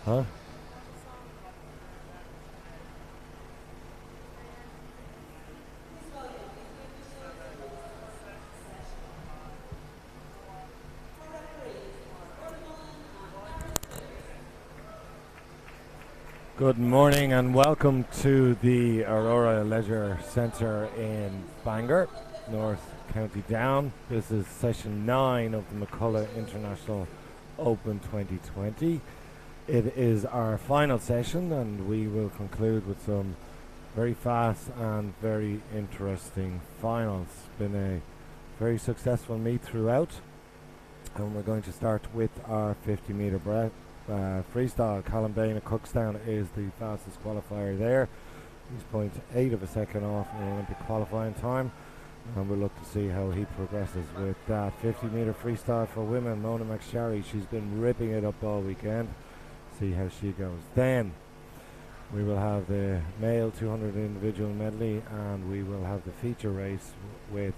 Huh? Good morning and welcome to the Aurora Leisure Centre in Bangor, North County Down. This is session 9 of the McCullagh International Open 2020. It is our final session and we will conclude with some very fast and very interesting finals. It's been a very successful meet throughout, and we're going to start with our 50 metre freestyle. Colin Bain of Cookstown is the fastest qualifier there. He's 0.8 of a second off in the Olympic qualifying time, and we'll look to see how he progresses with that 50 metre freestyle for women. Mona McSharry, she's been ripping it up all weekend. See how she goes. Then we will have the male 200 individual medley, and we will have the feature race with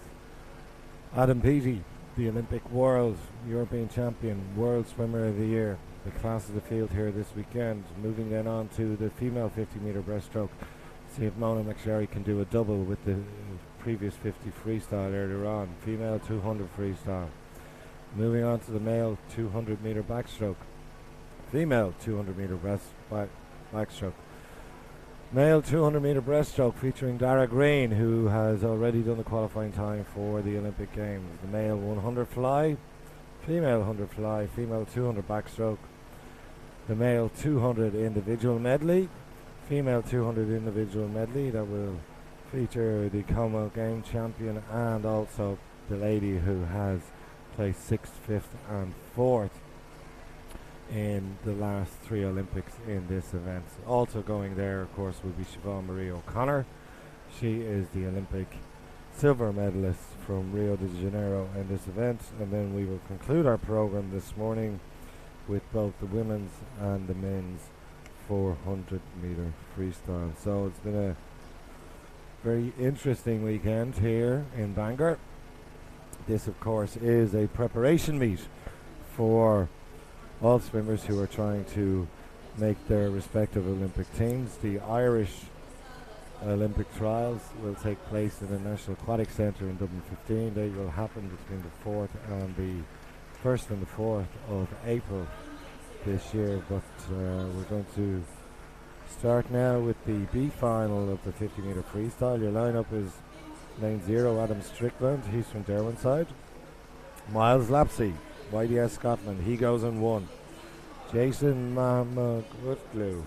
Adam Peaty, the Olympic world European champion, world swimmer of the year. The class of the field here this weekend. Moving then on to the female 50 metre breaststroke. See if Mona McSharry can do a double with the previous 50 freestyle earlier on. Female 200 freestyle. Moving on to the male 200 metre backstroke. Female 200 metre backstroke. Male 200 metre breaststroke featuring Dara Green, who has already done the qualifying time for the Olympic Games. The male 100 fly. Female 100 fly. Female 200 backstroke. The male 200 individual medley, female 200 individual medley that will feature the Commonwealth Game champion and also the lady who has placed 6th, 5th and 4th in the last 3 Olympics in this event. Also going there, of course, will be Siobhan Marie O'Connor. She is the Olympic silver medalist from Rio de Janeiro in this event. And then we will conclude our program this morning with both the women's and the men's 400 metre freestyle. So it's been a very interesting weekend here in Bangor. This of course is a preparation meet for all swimmers who are trying to make their respective Olympic teams. The Irish Olympic trials will take place in the National Aquatic Centre in Dublin 15. They will happen between the 4th and the 1st and the 4th of April this year, but we're going to start now with the B final of the 50 metre freestyle. Your lineup is lane 0, Adam Strickland, he's from Derwentide. Miles Lapsey, YDS Scotland, he goes in 1. Jason McCullagh,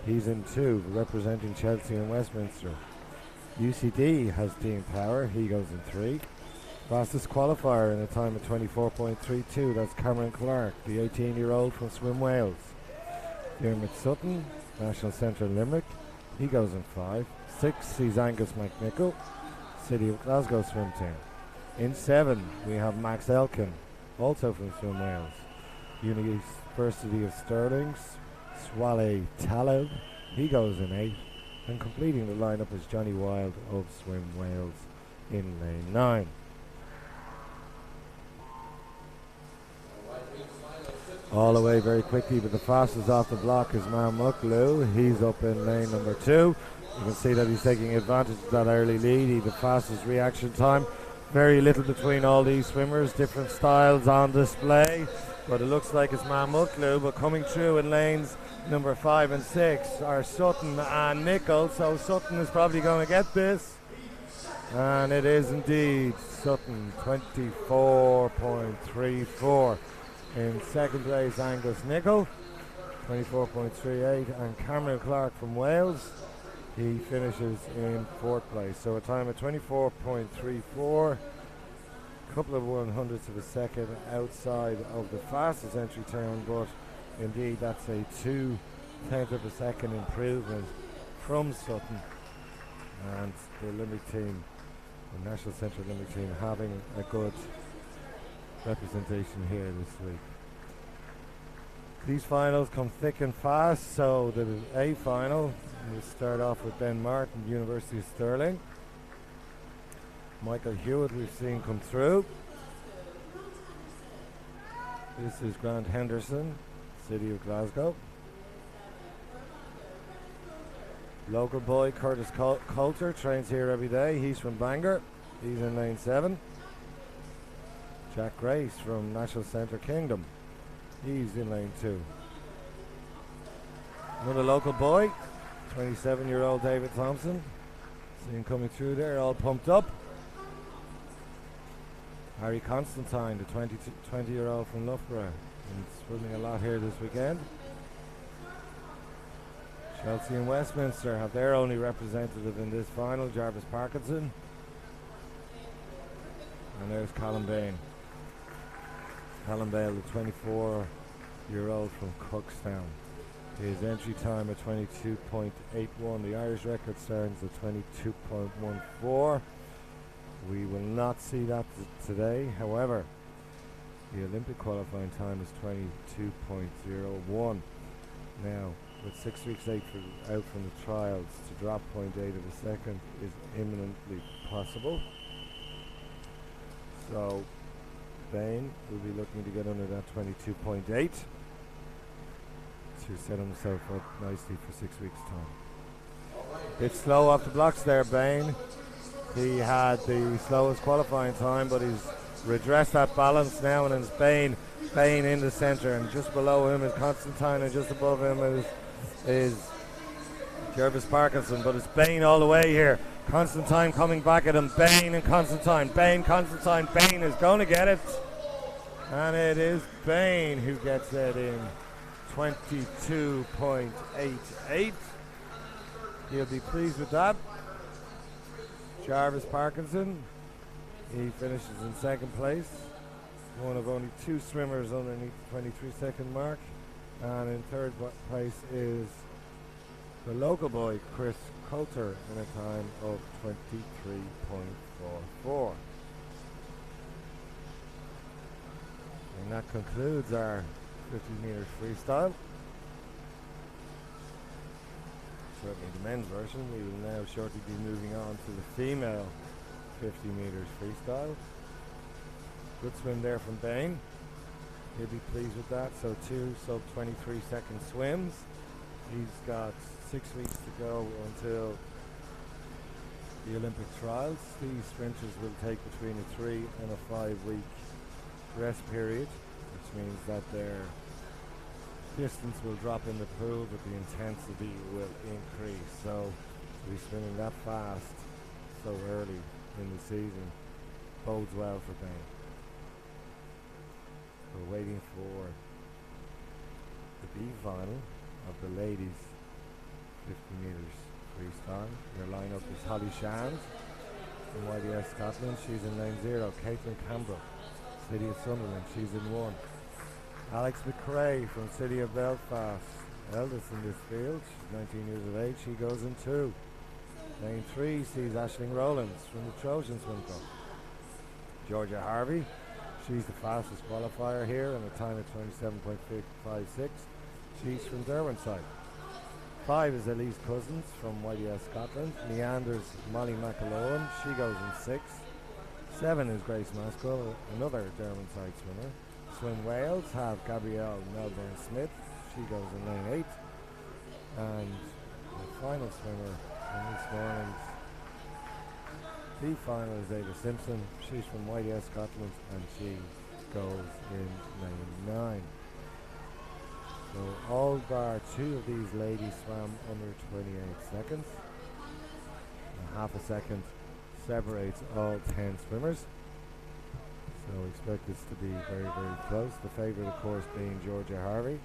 he's in 2, representing Chelsea and Westminster. UCD has Dean Power, he goes in 3. Fastest qualifier in a time of 24.32, that's Cameron Clark, the 18-year-old from Swim Wales. Dermot Sutton, National Centre Limerick, he goes in 5. 6 sees Angus McNichol, City of Glasgow swim team. In 7 we have Max Elkin, also from Swim Wales. University of Stirling's Swale Talib, he goes in 8. And completing the lineup is Johnny Wild of Swim Wales in lane 9. All the way very quickly, but the fastest off the block is McCullagh. He's up in lane number 2. You can see that he's taking advantage of that early lead. He's the fastest reaction time. Very little between all these swimmers, different styles on display, but it looks like it's McCullagh. But coming through in lanes number 5 and 6 are Sutton and Nicholl, so Sutton is probably going to get this, and it is indeed Sutton, 24.34. In second place, Angus Nicholl, 24.38, and Cameron Clark from Wales, he finishes in 4th place. So a time of 24.34, a couple of 100ths of a second outside of the fastest entry time, but indeed that's a 0.2 of a second improvement from Sutton. And the Limerick team, the National Centre Limerick team, having a good representation here this week. These finals come thick and fast, so the A final, we'll start off with Ben Martin, University of Stirling. Michael Hewitt we've seen come through. This is Grant Henderson, City of Glasgow. Local boy Curtis Coulter trains here every day. He's from Bangor. He's in lane 7. Jack Grace from National Centre Kingdom. He's in lane 2. Another local boy, 27-year-old David Thompson. See him coming through there, all pumped up. Harry Constantine, the 20-year-old from Loughborough, and swimming a lot here this weekend. Chelsea and Westminster have their only representative in this final, Jarvis Parkinson. And there's Callum Bain. Callum Bale, the 24-year-old from Cookstown. His entry time at 22.81. The Irish record stands at 22.14. We will not see that today. However, the Olympic qualifying time is 22.01. Now, with 6 weeks out from the trials, to drop 0.8 of a second is imminently possible. So, Bain will be looking to get under that 22.8 to set himself up nicely for 6 weeks' time. Bit slow off the blocks there, Bain. He had the slowest qualifying time, but he's redressed that balance now, and it's Bain in the centre, and just below him is Constantine, and just above him is Jarvis Parkinson, but it's Bain all the way here. Constantine coming back at him. Bain and Constantine. Bain is going to get it, and it is Bain who gets it in 22.88. He'll be pleased with that. Jarvis Parkinson, he finishes in second place, one of only 2 swimmers underneath the 23-second mark, and in third place is the local boy Chris Coulter in a time of 23.44. And that concludes our 50 meters freestyle. Certainly the men's version. We will now shortly be moving on to the female 50 meters freestyle. Good swim there from Bain. He'll be pleased with that. So 2 sub 23-second swims. He's got 6 weeks to go until the Olympic trials. These sprinters will take between a 3 and a 5 week rest period, which means that their distance will drop in the pool, but the intensity will increase. So to be swimming that fast so early in the season bodes well for Bain. We're waiting for the B final of the ladies 50 meters freestyle. Their lineup is Holly Shand from YDS Scotland. She's in lane 0. Caitlin Campbell, City of Sunderland. She's in 1. Alex McCrae from City of Belfast, eldest in this field. She's 19 years of age. She goes in 2. Lane 3 sees Aisling Rowlands from the Trojan Swim Club. Georgia Harvey, she's the fastest qualifier here in a time of 27.56. She's from Derwentide. 5 is Elise Cousins from YDS Scotland. Meanders Molly McCullagh, she goes in 6. 7 is Grace Maskell, another Derwentide swimmer. Swim Wales have Gabrielle Melbourne Smith, she goes in lane 8. And the final swimmer in this morning's final is Ada Simpson. She's from YDS Scotland and she goes in lane 9. So all bar 2 of these ladies swam under 28 seconds. And half a second separates all 10 swimmers. So we expect this to be very, very close. The favourite, of course, being Georgia Harvey.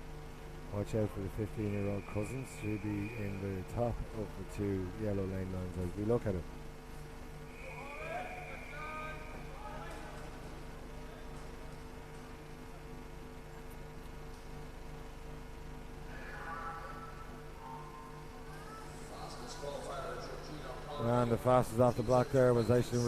Watch out for the 15-year-old Cousins. She'll be in the top of the 2 yellow lane lines as we look at it. And the fastest off the block there was Aisling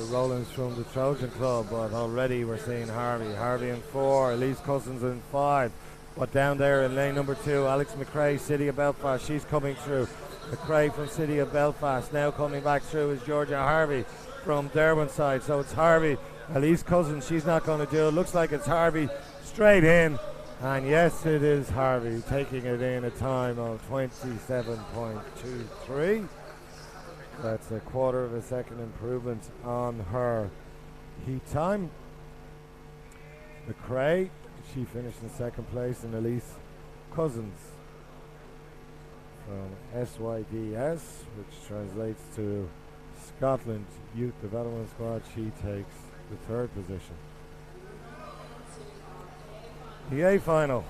Rowlands from the Trojan Club, but already we're seeing Harvey in 4, Elise Cousins in 5. But down there in lane number 2, Alex McCrae, City of Belfast, she's coming through. McCrae from City of Belfast. Now coming back through is Georgia Harvey from Derwentide. So it's Harvey, Elise Cousins, she's not going to do it. Looks like it's Harvey straight in. And yes, it is Harvey taking it in a time of 27.23. That's a quarter of a second improvement on her heat time. McCullagh, she finished in second place, and Elise Cousins from SYDS, which translates to Scotland Youth Development Squad, she takes the third position. The A final.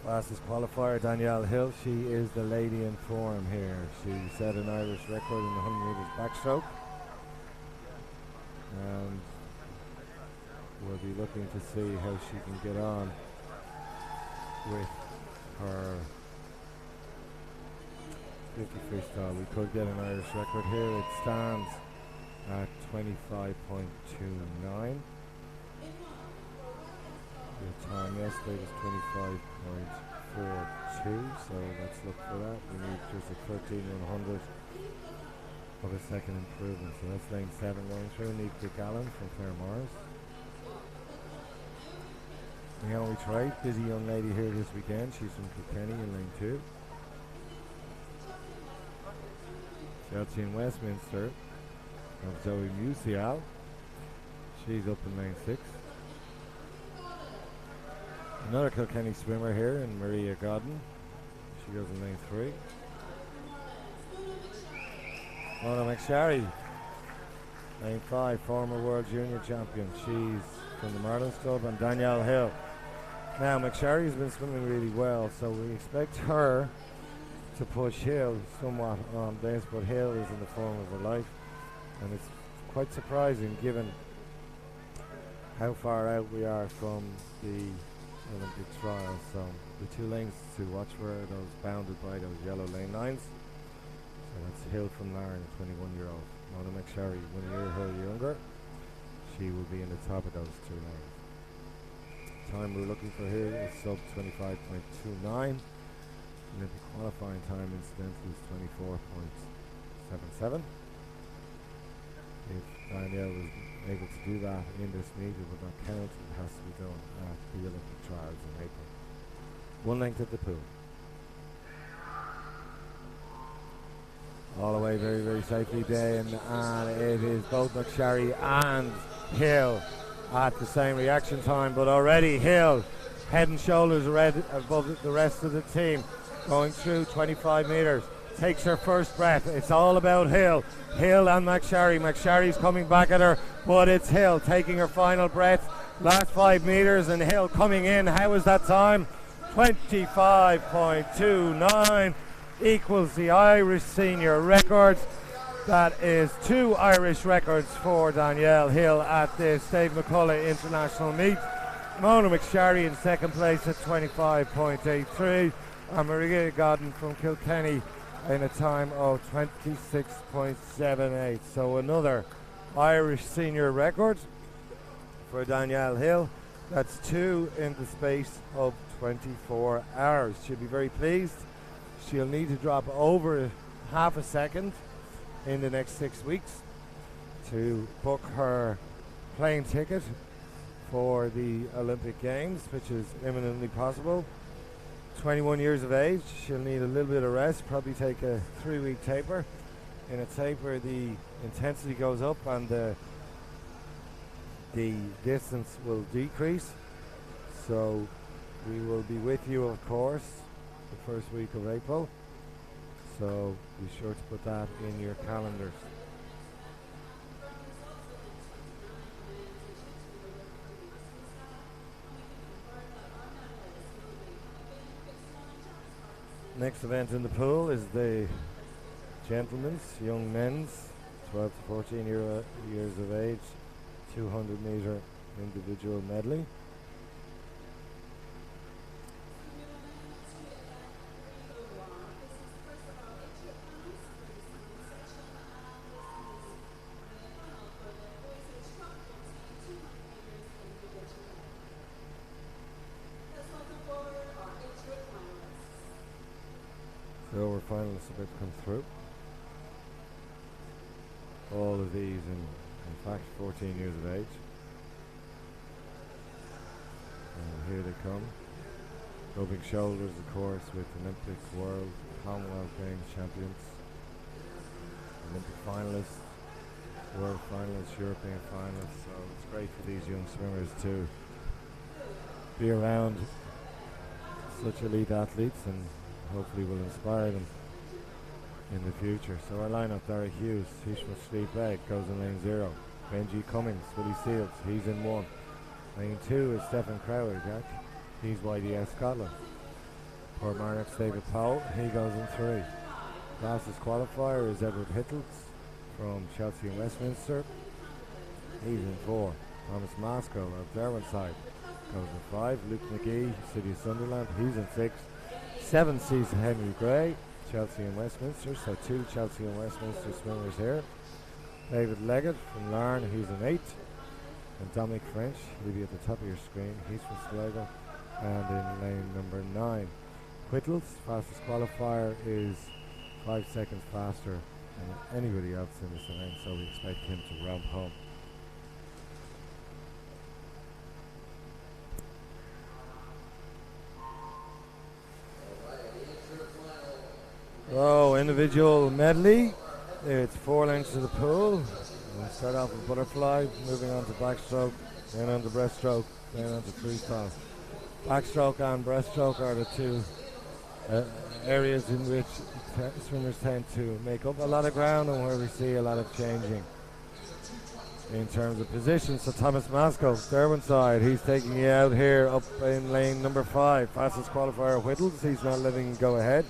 Fastest qualifier, Danielle Hill. She is the lady in form here. She set an Irish record in the 100 metres backstroke. And we'll be looking to see how she can get on with her 50 freestyle. We could get an Irish record here. It stands at 25.29. The time yesterday was 25.42, so let's look for that. We need just a 13/100 of a second improvement. So that's lane 7 going through. Need Dick Allen from Claremores. Naomi Trite, busy young lady here this weekend. She's from Kilkenny in lane 2. Chelsea in Westminster. And Zoe Musial. She's up in lane 6. Another Kilkenny swimmer here in Maria Godden. She goes in lane 3. Mona McSharry, lane 5, former world junior champion. She's from the Marlins Club. And Danielle Hill. Now McSharry's been swimming really well, so we expect her to push Hill somewhat on this, but Hill is in the form of her life, and it's quite surprising given how far out we are from the Olympic trials. So the two lanes to watch for are those bounded by those yellow lane lines. So that's Hill from Larne, a 21-year-old. Mona McSharry, 1 year her younger. She will be in the top of those two lanes. Time we're looking for here is sub 25.29. Olympic qualifying time incidentally is 24.77. If Danielle was able to do that in this meet, it would not count. It has to be done at the Olympic trials in April. 1 length at the pool. All the way very, very safely down, and it is both McSharry and Hill at the same reaction time, but already Hill head and shoulders red above the rest of the team, going through 25 metres, takes her first breath. It's all about Hill and McSharry. McSharry's coming back at her, but it's Hill taking her final breath. Last 5 metres and Hill coming in. How is that time? 25.29 equals the Irish senior record. That is 2 Irish records for Danielle Hill at this Dave McCullagh International Meet. Mona McSharry in second place at 25.83, and Maria Godden from Kilkenny in a time of 26.78. So another Irish senior record for Danielle Hill. That's 2 in the space of 24 hours. She'll be very pleased. She'll need to drop over half a second in the next 6 weeks to book her plane ticket for the Olympic Games, which is imminently possible. 21 years of age, she'll need a little bit of rest, probably take a 3-week taper. In a taper, the intensity goes up and the distance will decrease. So we will be with you, of course, the first week of April. So be sure to put that in your calendars. Next event in the pool is the gentlemen's, young men's, 12 to 14 years of age, 200 metre individual medley. Silver finalists about to come through. All of these in fact 14 years of age. And here they come. Rubbing shoulders, of course, with Olympic, World, Commonwealth Games champions, Olympic finalists, World finalists, European finalists. So it's great for these young swimmers to be around such elite athletes, and hopefully will inspire them in the future. So our lineup: Dara Hughes, Hishma Sleep-Egg goes in lane 0. Benji Cummings, Willie Seals, he's in 1. Lane 2 is Stephen Crowley, Jack. He's YDS Scotland. Port Marnock's David Powell, he goes in 3. Fastest qualifier is Edward Hittles from Chelsea and Westminster. He's in 4. Thomas Maskell of Derwentide goes in 5. Luke McGee, City of Sunderland, he's in 6. 7 sees Henry Gray, Chelsea and Westminster, so 2 Chelsea and Westminster swimmers here. David Leggett from Larne, he's in 8. And Dominic French, he'll be at the top of your screen, he's from Sligo, and in lane number 9. Whittles, fastest qualifier, is 5 seconds faster than anybody else in this event, so we expect him to romp home. So, individual medley, it's 4 lengths to the pool. We'll start off with butterfly, moving on to backstroke, then on to breaststroke, then on to freestyle. Backstroke and breaststroke are the 2 areas in which swimmers tend to make up a lot of ground and where we see a lot of changing in terms of position. So Thomas Maskell, Derwentide, he's taking you out here up in lane number 5. Fastest qualifier Whittles, he's not letting go ahead.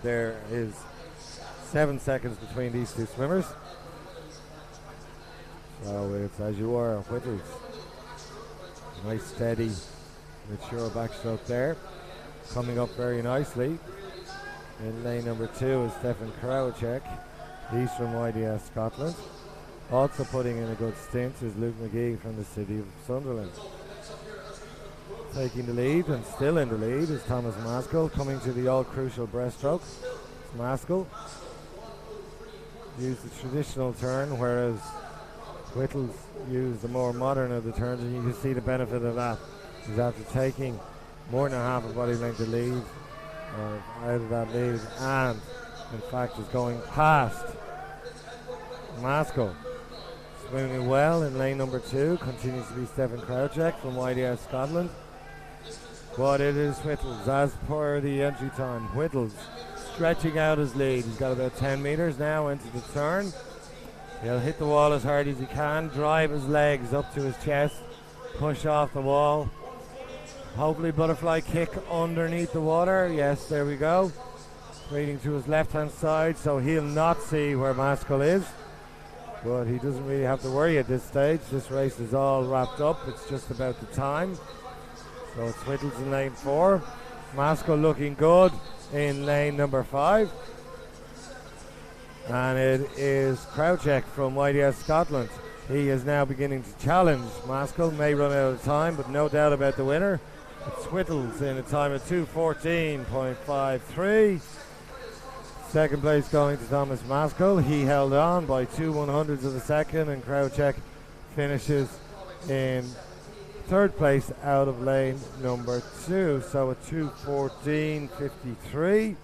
There is 7 seconds between these 2 swimmers. So it's as you are, Whittles. Nice, steady, mature backstroke there. Coming up very nicely. In lane number 2 is Stefan Krawacek. He's from YDS Scotland. Also putting in a good stint is Luke McGee from the City of Sunderland. Taking the lead and still in the lead is Thomas Maskell, coming to the all-crucial breaststroke. Maskell used the traditional turn, whereas Whittles used the more modern of the turns, and you can see the benefit of that. He's after taking more than a half a body length of lead, out of that lead, and in fact is going past Maskell. Swimming well in lane number 2 continues to be Stephen Krawacek from YDS Scotland. But it is Whittles, as per the entry time. Whittles stretching out his lead. He's got about 10 metres now into the turn. He'll hit the wall as hard as he can, drive his legs up to his chest, push off the wall. Hopefully butterfly kick underneath the water. Yes, there we go. Leading to his left-hand side, so he'll not see where Maskell is. But he doesn't really have to worry at this stage. This race is all wrapped up. It's just about the time. So it's Whittles in lane 4. Maskell looking good in lane number 5. And it is Krawacek from YDS Scotland. He is now beginning to challenge. Maskell may run out of time, but no doubt about the winner. It's Whittles in a time of 2:14.53. Second place going to Thomas Maskell. He held on by 2/100ths of a second, and Krawacek finishes in 3rd place out of lane number 2. So a 2:14.53.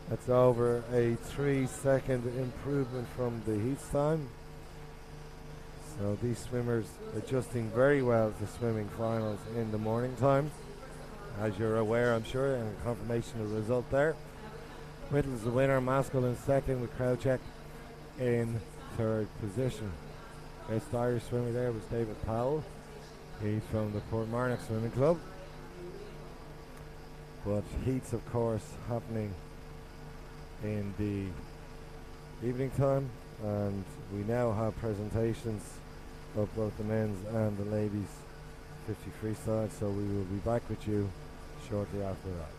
That's over a 3-second improvement from the heats time. So these swimmers adjusting very well to swimming finals in the morning time, as you're aware, I'm sure, and confirmation of the result there. Whittles the winner, Maskell in 2nd, with Krawacek in 3rd position. Best Irish swimmer there was David Powell. He's from the Portmarnock Swimming Club. But heats, of course, happening in the evening time, and we now have presentations of both the men's and the ladies 50 freestyle, so we will be back with you shortly after that.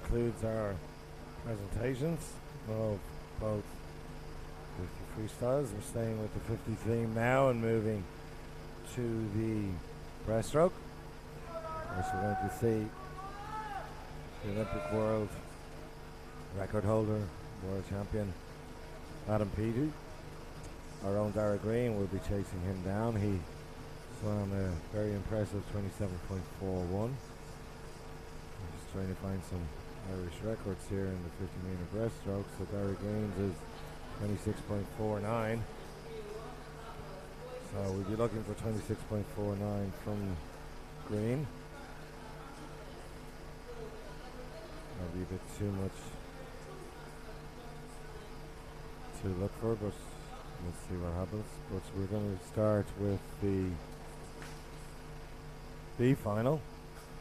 concludes our presentations of both 50 freestyles. We're staying with the 50 theme now and moving to the breaststroke. Of course, we're going to see the Olympic world record holder, world champion Adam Peaty. Our own Dara Green will be chasing him down. He swam a very impressive 27.41. I'm just trying to find some Irish records here in the 50-meter breaststroke. So Dara Green's is 26.49. So we'll be looking for 26.49 from Green. That'll be a bit too much to look for, but let's see what happens. But we're going to start with the B final.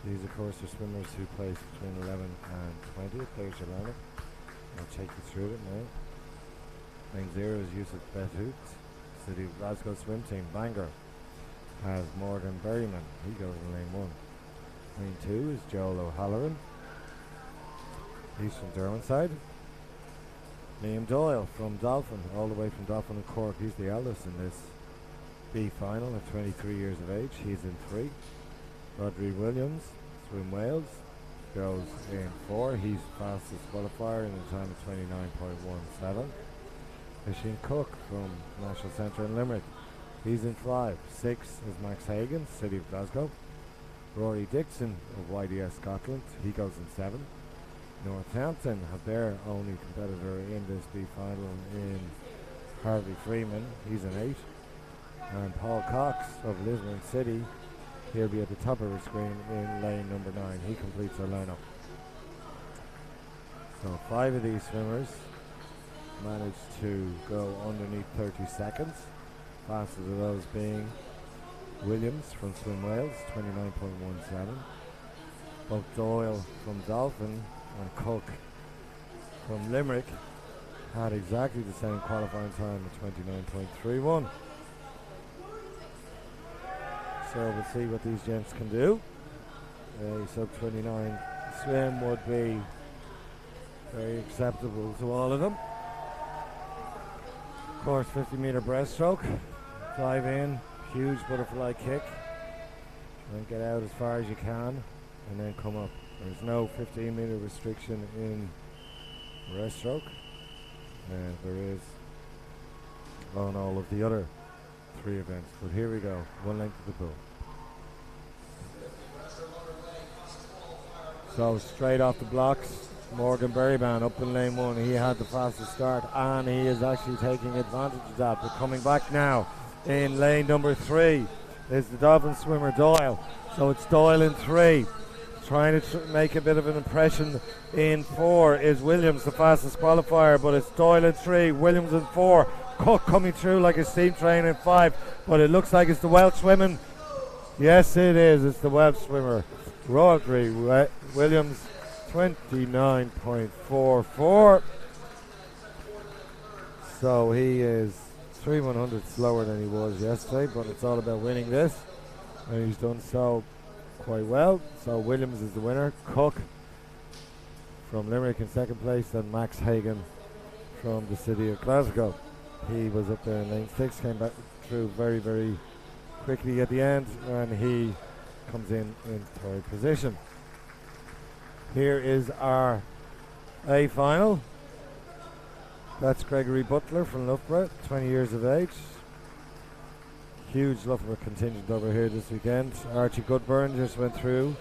These, of course, are swimmers who place between 11 and 20 at Players Atlantic. I'll take you through it now. Lane 0 is Yusuf Bethout. City of Glasgow swim team. Bangor has Morgan Berryman. He goes in lane 1. Lane 2 is Joel O'Halloran. He's from Derwentsside. Liam Doyle from Dolphin, all the way from Dolphin and Cork. He's the eldest in this B final at 23 years of age. He's in 3. Rodri Williams, Swim Wales, goes in 4. He's fastest qualifier in a time of 29.17. Machine Cook from National Centre in Limerick. He's in 5. 6 is Max Hagan, City of Glasgow. Rory Dixon of YDS Scotland. He goes in 7. Northampton have their only competitor in this B final in Harvey Freeman. He's an 8. And Paul Cox of Lisbon City, he'll be at the top of the screen in lane number 9. He completes our lineup. So 5 of these swimmers managed to go underneath 30 seconds. Fastest of those being Williams from Swim Wales, 29.17. Both Doyle from Dolphin and Cook from Limerick had exactly the same qualifying time of 29.31. So we'll see what these gents can do. A sub-29 swim would be very acceptable to all of them. Of course, 50-meter breaststroke. Dive in, huge butterfly kick. And get out as far as you can and then come up. There's no 15-meter restriction in breaststroke. And there is on all of the other 3 events. But here we go, 1 length of the pool. So straight off the blocks, Morgan Berryman up in lane 1. He had the fastest start and he is actually taking advantage of that. But coming back now in lane number 3 is the Dolphin swimmer Doyle. So it's Doyle in 3. Trying to make a bit of an impression in 4 is Williams, the fastest qualifier, but it's Doyle in 3, Williams in 4, Cook coming through like a steam train in 5, but it looks like it's the Welsh swimming. Yes, it is. It's the Welsh swimmer. Rodri Williams, 29.44. So he is 3/100 slower than he was yesterday, but it's all about winning this, and he's done so quite well. So Williams is the winner. Cook from Limerick in 2nd place, and Max Hagan from the City of Glasgow. He was up there in lane 6, came back through very, very quickly at the end, and he comes in 3rd position. Here is our A final. That's Gregory Buckler from Loughborough, 20 years of age. Huge Loughborough contingent over here this weekend. Archie Goodburn just went through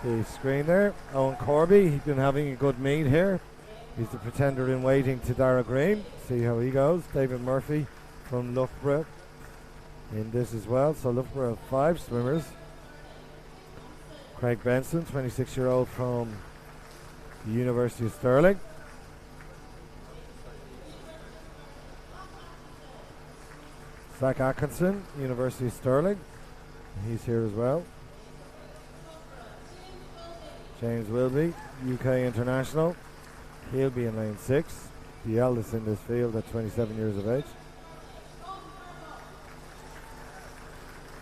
the screen there. Owen Corby, he's been having a good meet here. He's the pretender in waiting to Dara Green. See how he goes. David Murphy from Loughborough in this as well. So Loughborough have 5 swimmers. Craig Benson, 26-year-old from the University of Stirling. Zach Atkinson, University of Stirling. He's here as well. James Wilby, UK International. He'll be in lane 6, the eldest in this field at 27 years of age.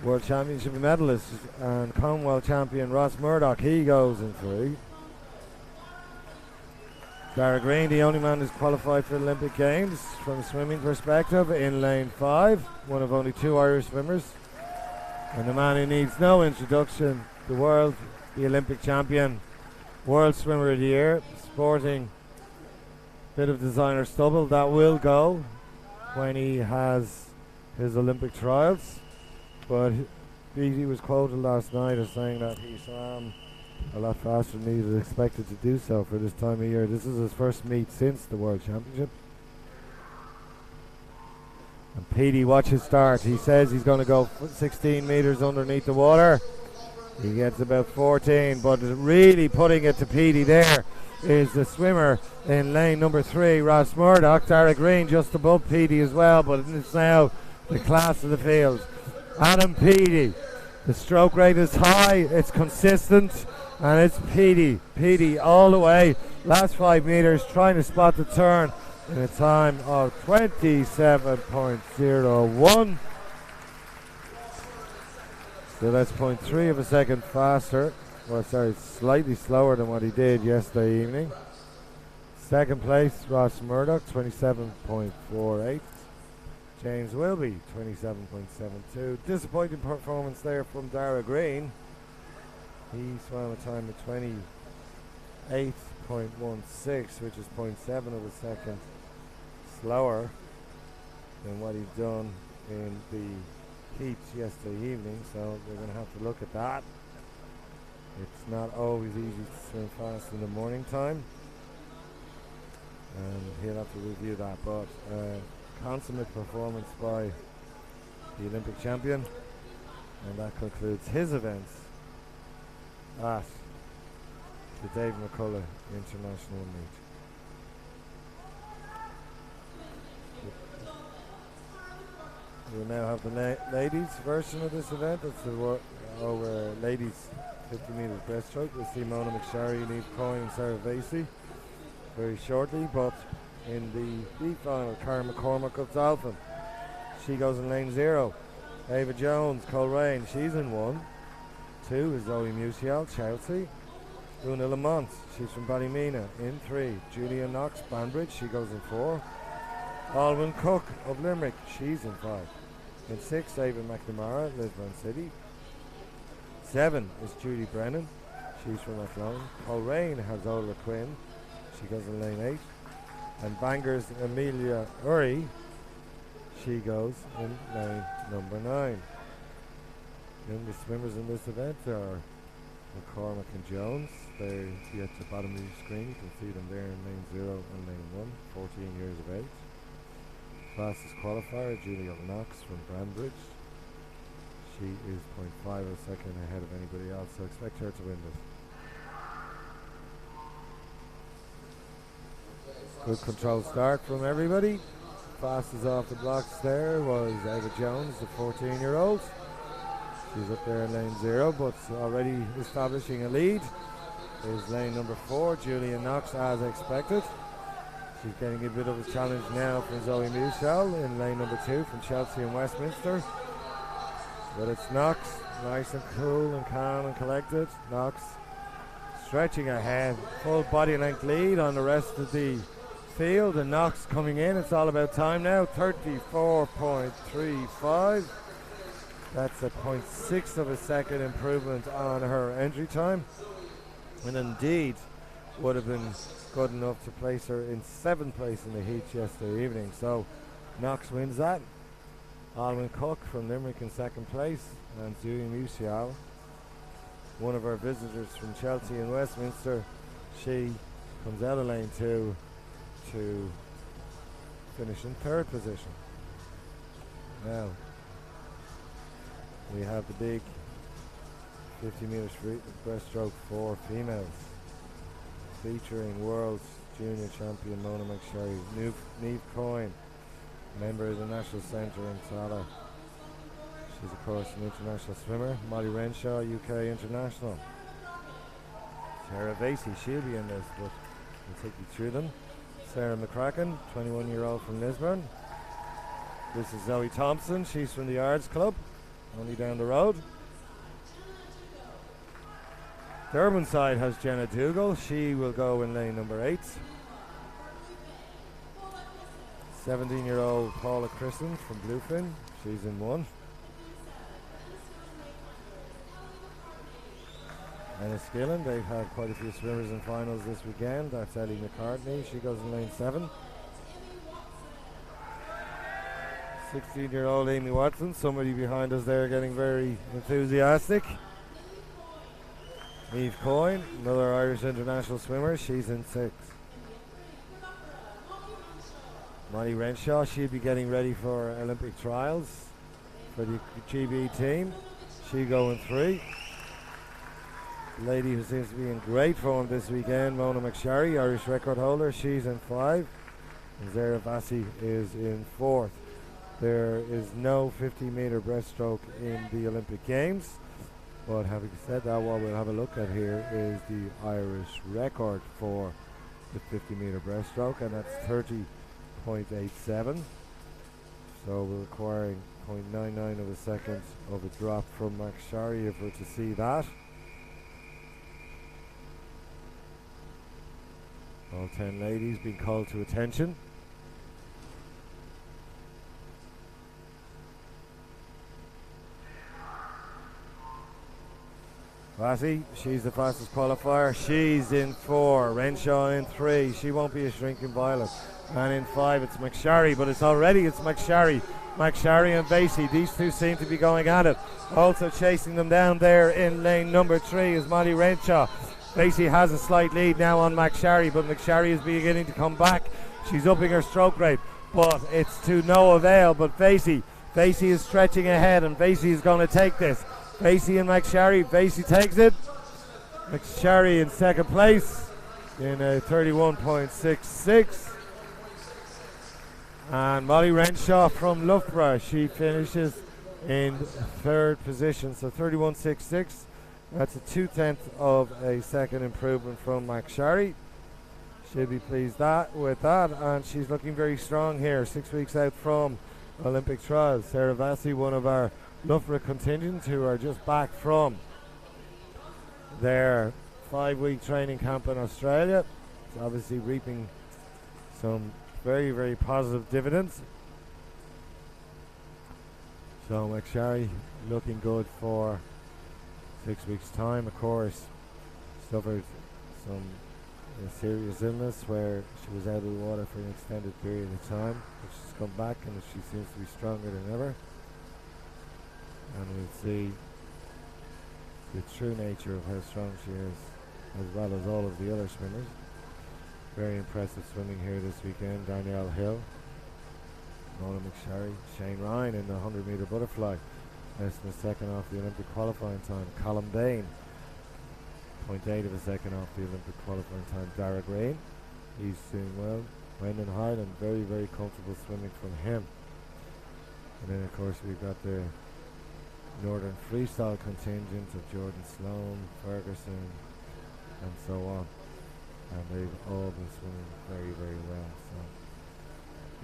World Championship medalist and Commonwealth champion Ross Murdoch, he goes in 3. Dara Green, the only man who's qualified for the Olympic Games from a swimming perspective, in lane 5, one of only 2 Irish swimmers. And the man who needs no introduction, the Olympic champion, World Swimmer of the Year, sporting a bit of designer stubble that will go when he has his Olympic trials. But he was quoted last night as saying that he swam a lot faster than he was expected to do so for this time of year. This is his first meet since the World Championship. And Petey, watch his start. He says he's going to go 16 metres underneath the water. He gets about 14, but really putting it to Petey there is the swimmer in lane number 3, Ross Murdoch. Dara Green just above Petey as well, but it's now the class of the field. Adam Petey. The stroke rate is high, it's consistent, and it's Petey. Petey all the way. Last 5 metres, trying to spot the turn in a time of 27.01. So that's 0.3 of a second faster. Well, sorry, slightly slower than what he did yesterday evening. Second place, Ross Murdoch, 27.48. James Wilby, 27.72. Disappointing performance there from Dara Green. He swam a time of 28.16, which is 0.7 of a second slower than what he'd done in the heats yesterday evening. So we're going to have to look at that. It's not always easy to swim fast in the morning time, and he'll have to review that. But consummate performance by the Olympic champion, and that concludes his events at the Dave McCullagh International Meet. We'll now have the ladies version of this event. It's the ladies 50 metres breaststroke with Simona McSharry, Niamh Coyne and Sarah Vasey very shortly, but in the B final, Karen McCormack of Dolphin. She goes in lane 0. Ava Jones, Coleraine, she's in 1. 2 is Zoe Musial, Chelsea. Una Lamont, she's from Ballymena, in 3. Julia Knox, Banbridge, she goes in 4. Alwyn Cook of Limerick, she's in 5. In 6, Ava McNamara, Lisbon City. 7 is Judy Brennan, she's from Athlone. Coleraine has Ola Quinn, she goes in lane 8. And Bangor's Amelia Uri, she goes in lane number 9. And the swimmers in this event are McCormack and Jones. They're at the bottom of your screen. You can see them there in lane 0 and lane 1, 14 years of age. Fastest qualifier, Julia Knox from Banbridge. She is 0.5 of a second ahead of anybody else, so expect her to win this. Good control start from everybody. Fastest off the blocks there was Ava Jones, the 14-year-old. She's up there in lane 0, but already establishing a lead is lane number 4, Julia Knox, as expected. She's getting a bit of a challenge now from Zoe Musial in lane number 2 from Chelsea and Westminster. But it's Knox, nice and cool and calm and collected. Knox stretching ahead, full body length lead on the rest of the field, and Knox coming in. It's all about time now. 34.35. That's a 0.6 of a second improvement on her entry time, and indeed would have been good enough to place her in 7th place in the heats yesterday evening. So Knox wins that. Alwyn Cook from Limerick in 2nd place, and Zoe Musial, one of our visitors from Chelsea and Westminster, she comes out of lane 2 to finish in 3rd position. Now we have the big 50 metres free breaststroke for females, featuring world junior champion Mona McSharry, Niamh Coyne, member of the National Centre in Tala. She's of course an international swimmer. Molly Renshaw, UK international. Sarah Vasey, she'll be in this, but we'll take you through them. Sarah McCracken, 21-year-old from Lisburn. This is Zoe Thompson, she's from the Yards Club, only down the road. Durban side has Jenna Dougal, she will go in lane number 8. 17-year-old Paula Christen from Bluefin, she's in 1. Enniskillen, they've had quite a few swimmers in finals this weekend. That's Ellie McCartney, she goes in lane 7. 16-year-old Amy Watson, somebody behind us there getting very enthusiastic. Eve Coyne, another Irish international swimmer, she's in 6. Molly Renshaw, she'll be getting ready for Olympic trials for the GB team. She going 3. The lady who seems to be in great form this weekend, Mona McSharry, Irish record holder, she's in 5. And Zara Vassi is in 4th. There is no 50-meter breaststroke in the Olympic Games. But having said that, what we'll have a look at here is the Irish record for the 50-meter breaststroke, and that's 30.87. So we're requiring 0.99 of a second of a drop from McSharry if we're to see that. All 10 ladies being called to attention. Vassie, she's the fastest qualifier. She's in 4. Renshaw in 3. She won't be a shrinking violet. And in 5, it's McSharry, but it's McSharry. McSharry and Vasey, these two seem to be going at it. Also chasing them down there in lane number 3 is Molly Renshaw. Vasey has a slight lead now on McSharry, but McSharry is beginning to come back. She's upping her stroke rate, but it's to no avail. But Vasey is stretching ahead, and Vasey is going to take this. Vasey and McSharry. Vasey takes it. McSharry in 2nd place in a 31.66. And Molly Renshaw from Loughborough, she finishes in 3rd position. So 31.66. That's a 2/10 of a second improvement from McSharry. She'll be pleased with that, and she's looking very strong here, 6 weeks out from Olympic trials. Sarah Vassie, one of our Loughborough contingent who are just back from their 5-week training camp in Australia. It's obviously reaping some very, very positive dividends. So McSharry looking good for 6 weeks' time. Of course, suffered some serious illness where she was out of the water for an extended period of time, but she's come back and she seems to be stronger than ever. And we'll see the true nature of how strong she is, as well as all of the other swimmers. Very impressive swimming here this weekend. Danielle Hill, Mona McSharry, Shane Ryan in the 100-meter butterfly, less than a second off the Olympic qualifying time. Colin Bain, 0.8 of a second off the Olympic qualifying time. Dara Green, he's doing well. Brendan Hyland, very, very comfortable swimming from him. And then of course we've got the Northern Freestyle contingent of Jordan Sloan, Ferguson, and so on. And they've all been swimming very, very well. So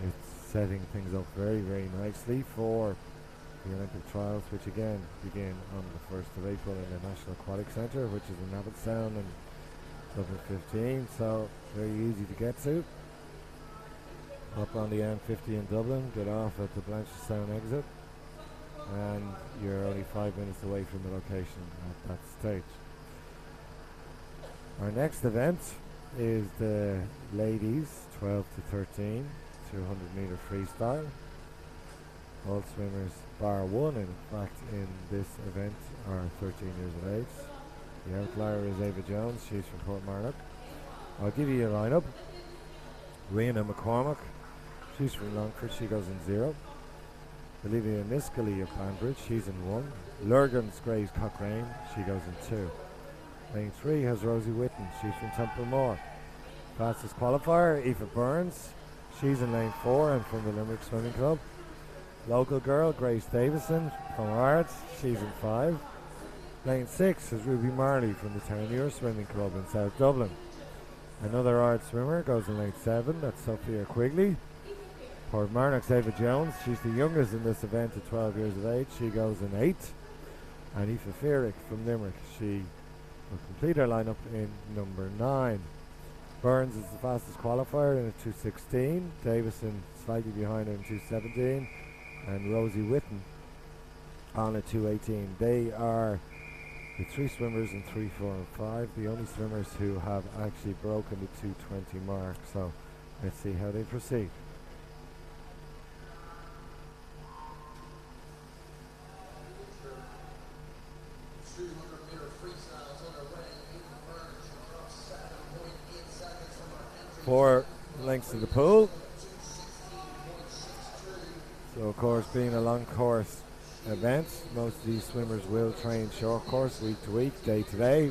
it's setting things up very, very nicely for the Olympic trials, which again begin on the 1st of April in the National Aquatic Centre, which is in Abbottstown and Dublin 15. So very easy to get to. Up on the M50 in Dublin, get off at the Blanchardstown exit, and you're only 5 minutes away from the location at that stage. Our next event is the ladies 12 to 13 200-meter freestyle. All swimmers bar one, in fact, in this event are 13 years of age. The outlier is Ava Jones, she's from Portmarnock. I'll give you a lineup. Rena McCormack, she's from Longford, she goes in 0. Olivia Miscally of Banbridge, she's in 1. Lurgan's Grace Cochrane, she goes in 2. Lane 3 has Rosie Whitten, she's from Templemore. Fastest qualifier, Aoife Burns, she's in lane 4 and from the Limerick Swimming Club. Local girl, Grace Davison from Ards, she's in 5. Lane 6 is Ruby Marley from the Townmuir Swimming Club in South Dublin. Another Ards swimmer goes in lane 7, that's Sophia Quigley. Portmarnock's Ava Jones, she's the youngest in this event at 12 years of age, she goes in 8. And Aoife Fearick from Limerick, she will complete her lineup in number 9. Burns is the fastest qualifier in a 2:16. Davison slightly behind her in 2:17. And Rosie Whitten on a 2:18. They are the three swimmers in 3, 4, and 5, the only swimmers who have actually broken the 2:20 mark. So let's see how they proceed. Four lengths of the pool. So of course, being a long course event, most of these swimmers will train short course week to week, day to day,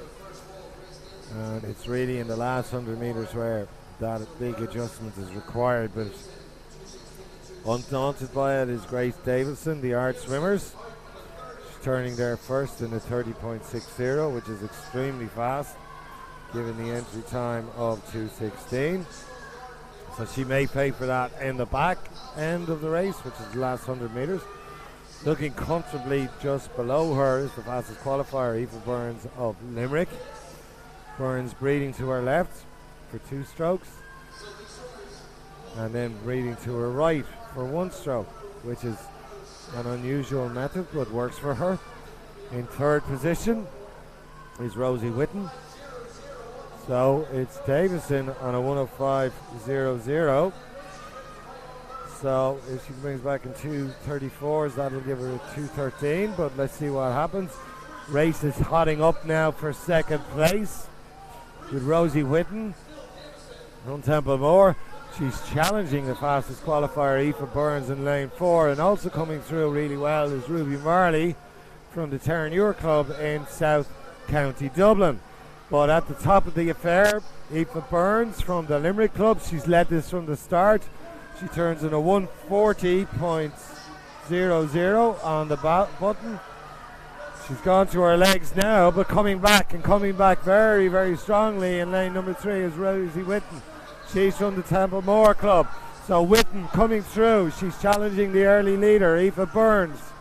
and it's really in the last 100 meters where that big adjustment is required. But undaunted by it is Grace Davison, the Art swimmers. She's turning there first in a 30.60, which is extremely fast given the entry time of 2:16. So she may pay for that in the back end of the race, which is the last 100 meters. Looking comfortably just below her is the fastest qualifier, Eva Burns of Limerick. Burns breathing to her left for 2 strokes, and then breathing to her right for 1 stroke, which is an unusual method but works for her. In third position is Rosie Whitten. So it's Davison on a 1:05.00. So if she brings back in 2:34s, that'll give her a 2:13. But let's see what happens. Race is hotting up now for second place with Rosie Whitten on Templemore. She's challenging the fastest qualifier, Aoife Burns, in lane 4, and also coming through really well is Ruby Marley from the Terranure Club in South County Dublin. But at the top of the affair, Aoife Burns from the Limerick Club. She's led this from the start. She turns in a 1:40.00 on the button. She's gone to her legs now, but coming back very, very strongly in lane number 3 is Rosie Whitten. She's from the Templemore Club. So Whitten coming through. She's challenging the early leader, Aoife Burns.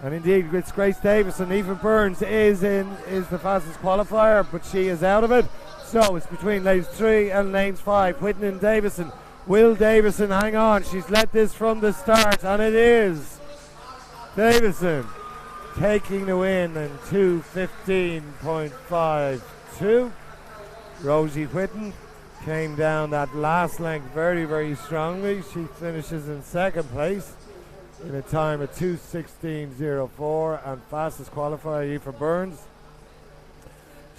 And indeed, it's Grace Davison. Aoife Burns is the fastest qualifier, but she is out of it. So it's between lanes 3 and lanes 5. Whitten and Davison. Will Davison hang on? She's led this from the start, and it is Davison taking the win in 2:15.52. Rosie Whitten came down that last length very, very strongly. She finishes in second place in a time of 2:16.04, and fastest qualifier Aoife Burns,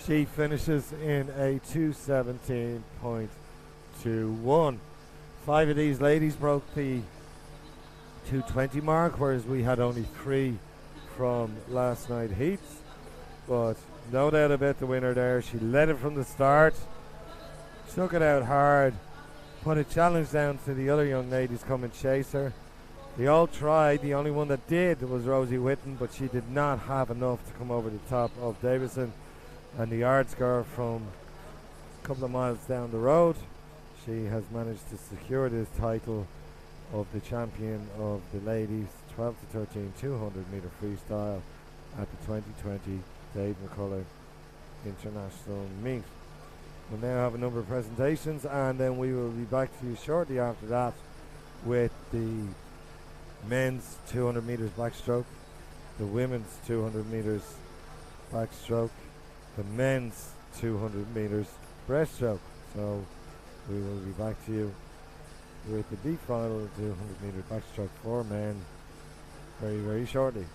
she finishes in a 2:17.21. 5 of these ladies broke the 2:20 mark, whereas we had only 3 from last night heats. But no doubt about the winner there. She led it from the start, took it out hard, put a challenge down to the other young ladies come and chase her. They all tried. The only one that did was Rosie Whitten, but she did not have enough to come over the top of Davison. And the Arts girl from a couple of miles down the road, she has managed to secure this title of the champion of the ladies 12 to 13 200 meter freestyle at the 2020 Dave McCullagh International Meet. We'll now have a number of presentations, and then we will be back to you shortly after that with the men's 200 meters backstroke, the women's 200 meters backstroke, the men's 200 meters breaststroke. So we will be back to you with the B final 200 meter backstroke for men very, very shortly.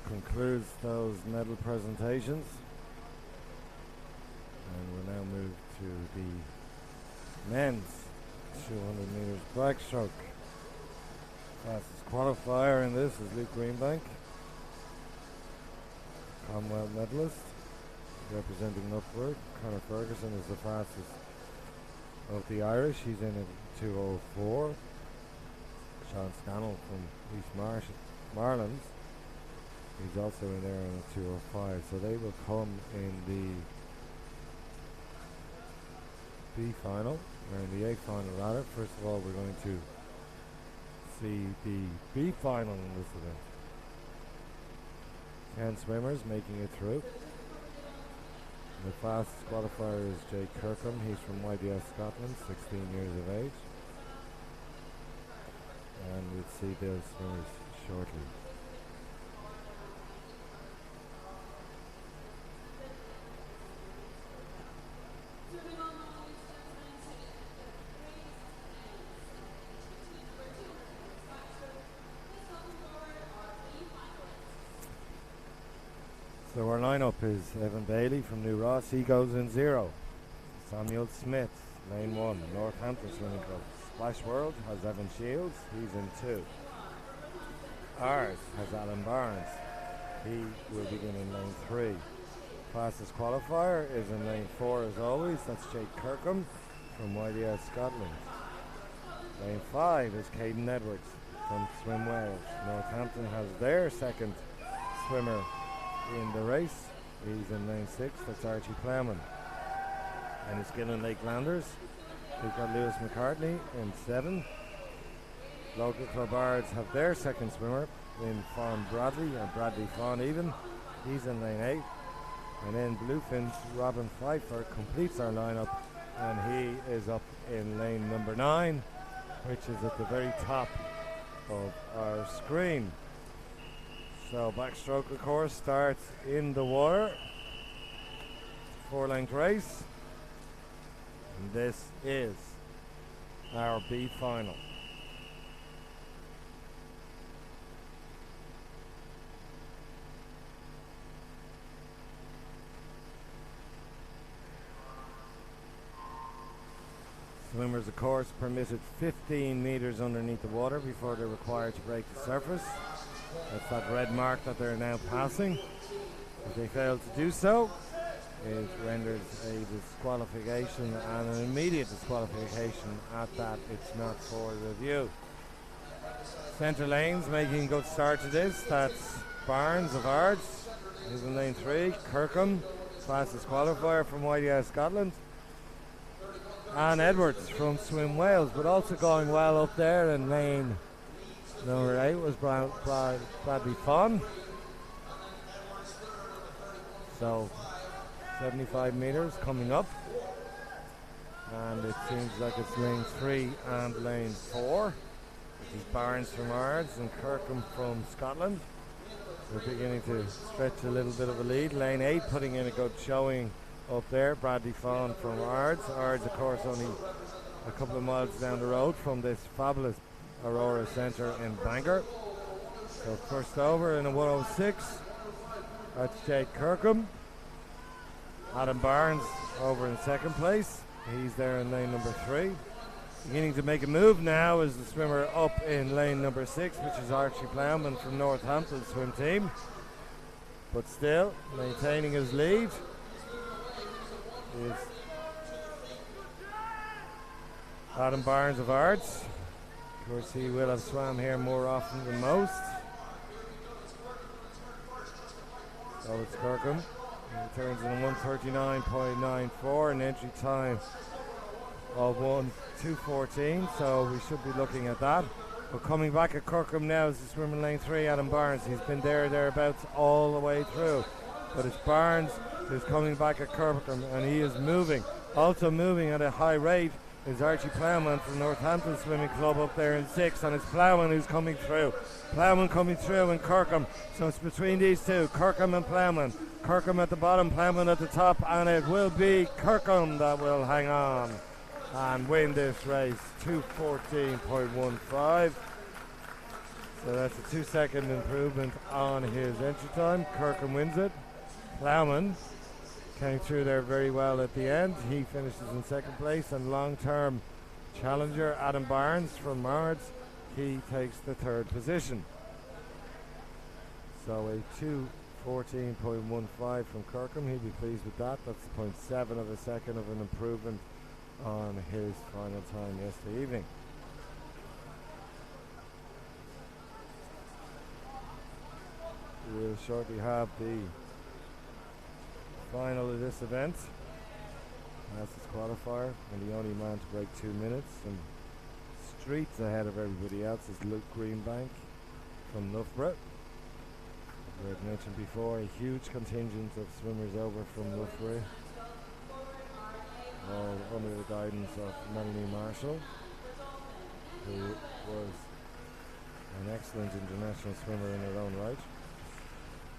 concludes those medal presentations. And we'll now move to the men's 200 meters backstroke. Fastest qualifier in this is Luke Greenbank, Commonwealth medalist, representing Upward. Conor Ferguson is the fastest of the Irish. He's in at 2:04. Sean Scannell from East Marlands, he's also in there in a 2:05. So they will come in the B final, or in the A final rather. First of all, we're going to see the B final in this event. 10 swimmers making it through. The fastest qualifier is Jay Kirkham. He's from YDS Scotland, 16 years of age. And we'll see those swimmers shortly. So our lineup is Evan Bailey from New Ross. He goes in 0. Samuel Smith, lane 1, Northampton Swimming Club. Splash World has Evan Shields. He's in 2. Ours has Alan Barnes. He will begin in lane 3. Fastest qualifier is in lane 4 as always. That's Jake Kirkham from YDS Scotland. Lane 5 is Caden Edwards from Swim Wales. Northampton has their second swimmer in the race. He's in lane 6. That's Archie Plowman. And it's Gillen Lakelanders. We've got Lewis McCartney in 7. Local club Ards have their second swimmer in Fawn Bradley, or Bradley Fawn even. He's in lane 8. And then Bluefin's Robin Pfeiffer completes our lineup, and he is up in lane number 9, which is at the very top of our screen. So backstroke, of course, starts in the water. 4-length race. And this is our B final. Swimmers, of course, permitted 15 meters underneath the water before they're required to break the surface. That's that red mark that they're now passing. If they fail to do so, it renders a disqualification, and an immediate disqualification at that. It's not for review. Centre lanes making a good start to this. That's Barnes of Ards. He's in lane 3. Kirkham, fastest qualifier from YDS Scotland. And Edwards from Swim Wales, but also going well up there in lane number 8 was Bradley Fawn. So 75 meters coming up, and it seems like it's lane 3 and lane 4, which is Barnes from Ards and Kirkham from Scotland. We're beginning to stretch a little bit of a lead. Lane 8 putting in a good showing up there. Bradley Fawn from Ards. Ards, of course, only a couple of miles down the road from this fabulous Aurora Centre in Bangor. So first over in a 1:06. That's Jake Kirkham. Adam Barnes over in second place. He's there in lane number 3. Beginning to make a move now is the swimmer up in lane number 6, which is Archie Plowman from Northampton swim team. But still maintaining his lead is Adam Barnes of Ards. Of course, he will have swam here more often than most. So it's Kirkham. He turns in a 1:39.94, an entry time of 1:2:14, so we should be looking at that. But coming back at Kirkham now is the swimmer in lane 3, Adam Barnes. He's been thereabouts all the way through. But it's Barnes who's coming back at Kirkham, and he is moving. Also moving at a high rate is Archie Plowman from Northampton Swimming Club up there in 6, and it's Plowman who's coming through. Plowman coming through and Kirkham. So it's between these two, Kirkham and Plowman. Kirkham at the bottom, Plowman at the top, and it will be Kirkham that will hang on and win this race, 2:14.15. So that's a 2-second improvement on his entry time. Kirkham wins it. Plowman came through there very well at the end. He finishes in second place, and long-term challenger Adam Barnes from Mards, he takes the third position. So a 2:14.15 from Kirkham. He'd be pleased with that. That's 0.7 of a second of an improvement on his final time yesterday evening. We'll shortly have the final of this event. That's his qualifier, and the only man to break 2 minutes and streets ahead of everybody else is Luke Greenbank from Loughborough. As I've mentioned before, a huge contingent of swimmers over from Loughborough, all under the guidance of Melanie Marshall, who was an excellent international swimmer in her own right.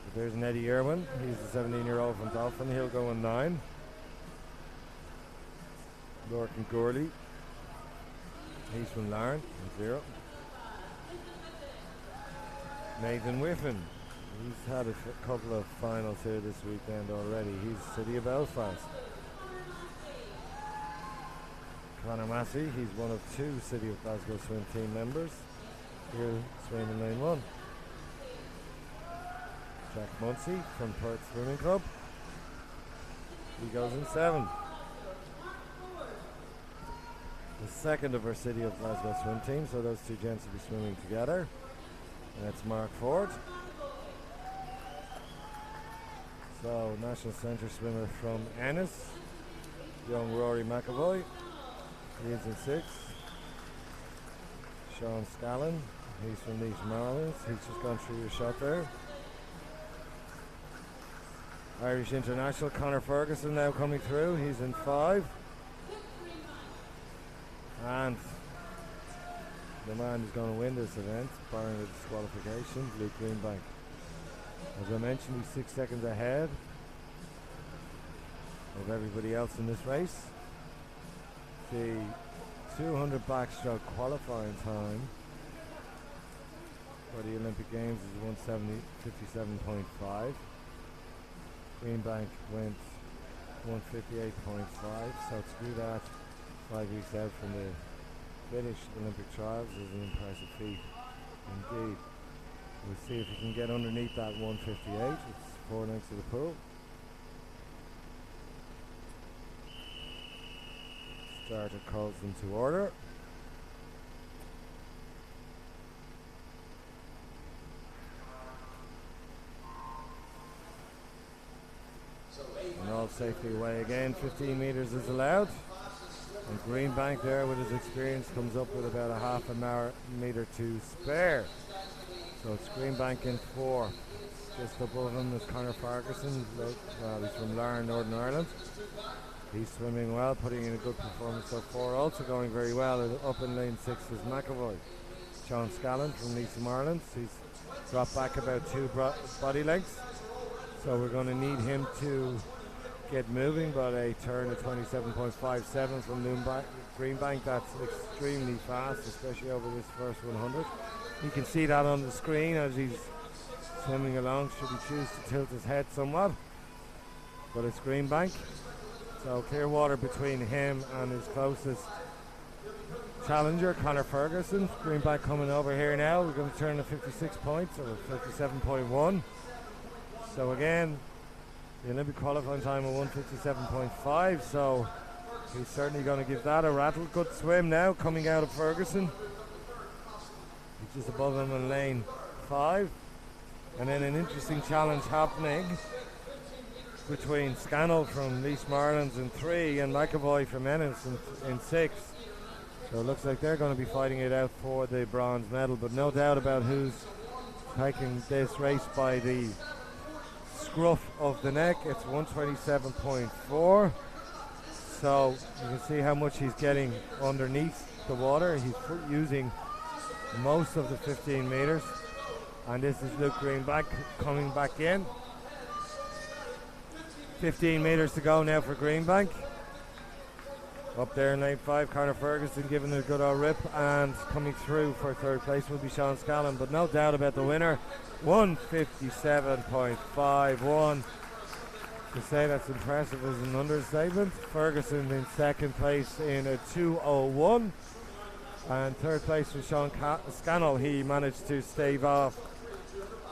But there's Eddie Irwin. He's a 17-year-old from Dolphin. He'll go in 9. Lorcan Gourley, he's from Larne, in 0. Nathan Whiffen, he's had a couple of finals here this weekend already. He's City of Belfast. Conor Massey, he's one of 2 City of Glasgow swim team members. He'll swim in lane 1. Jack Munsey from Perth Swimming Club, he goes in 7. The second of our City of Glasgow swim team, so those 2 gents will be swimming together. And that's Mark Ford. So National Centre swimmer from Ennis, young Rory McAvoy, he's in 6. Sean Scallon, he's from Leeds Marlins, he's just gone through your shot there. Irish international Conor Ferguson now coming through, he's in 5. And the man who's going to win this event, barring the disqualification, Luke Greenbank. As I mentioned, he's 6 seconds ahead of everybody else in this race. The 200 backstroke qualifying time for the Olympic Games is 1:57.5. Greenbank went 1:58.5, so to do that 5 weeks out from the British Olympic trials is an impressive feat indeed. We'll see if he can get underneath that 1:58. It's 4 lengths of the pool. Starter calls into order. And all safety away again. 15 metres is allowed. And Greenbank there with his experience comes up with about a half an hour metre to spare. So it's Greenbank in 4. Just above him is Conor Ferguson. He's from Larne, Northern Ireland. He's swimming well, putting in a good performance so far. Also going very well up in lane 6 is McAvoy. Sean Scallon from Leeds Marlins. He's dropped back about 2 body lengths. So we're going to need him to get moving, but a turn of 27.57 from Greenbank, that's extremely fast, especially over this first 100. You can see that on the screen as he's swimming along, should he choose to tilt his head somewhat. But it's Greenbank, so clear water between him and his closest challenger, Conor Ferguson. Greenbank coming over here now. We're going to turn to 56 points, or 57.1. So again, the Olympic qualifying time of 1:57.5, so he's certainly going to give that a rattle. Good swim now coming out of Ferguson. He's just above him in lane 5. And then an interesting challenge happening between Scannell from Leeds Marlins in 3 and McAvoy from Ennis in 6. So it looks like they're going to be fighting it out for the bronze medal, but no doubt about who's taking this race by the scruff of the neck. It's 1:27.4, so you can see how much he's getting underneath the water. He's using most of the 15 meters, and this is Luke Greenbank coming back in. 15 meters to go now for Greenbank. Up there in lane 5, Conor Ferguson giving it a good old rip, and coming through for third place will be Sean Scallon, but no doubt about the winner, 157.51. To say that's impressive is an understatement. Ferguson in second place in a 2:01, and third place for Sean Scannell. He managed to stave off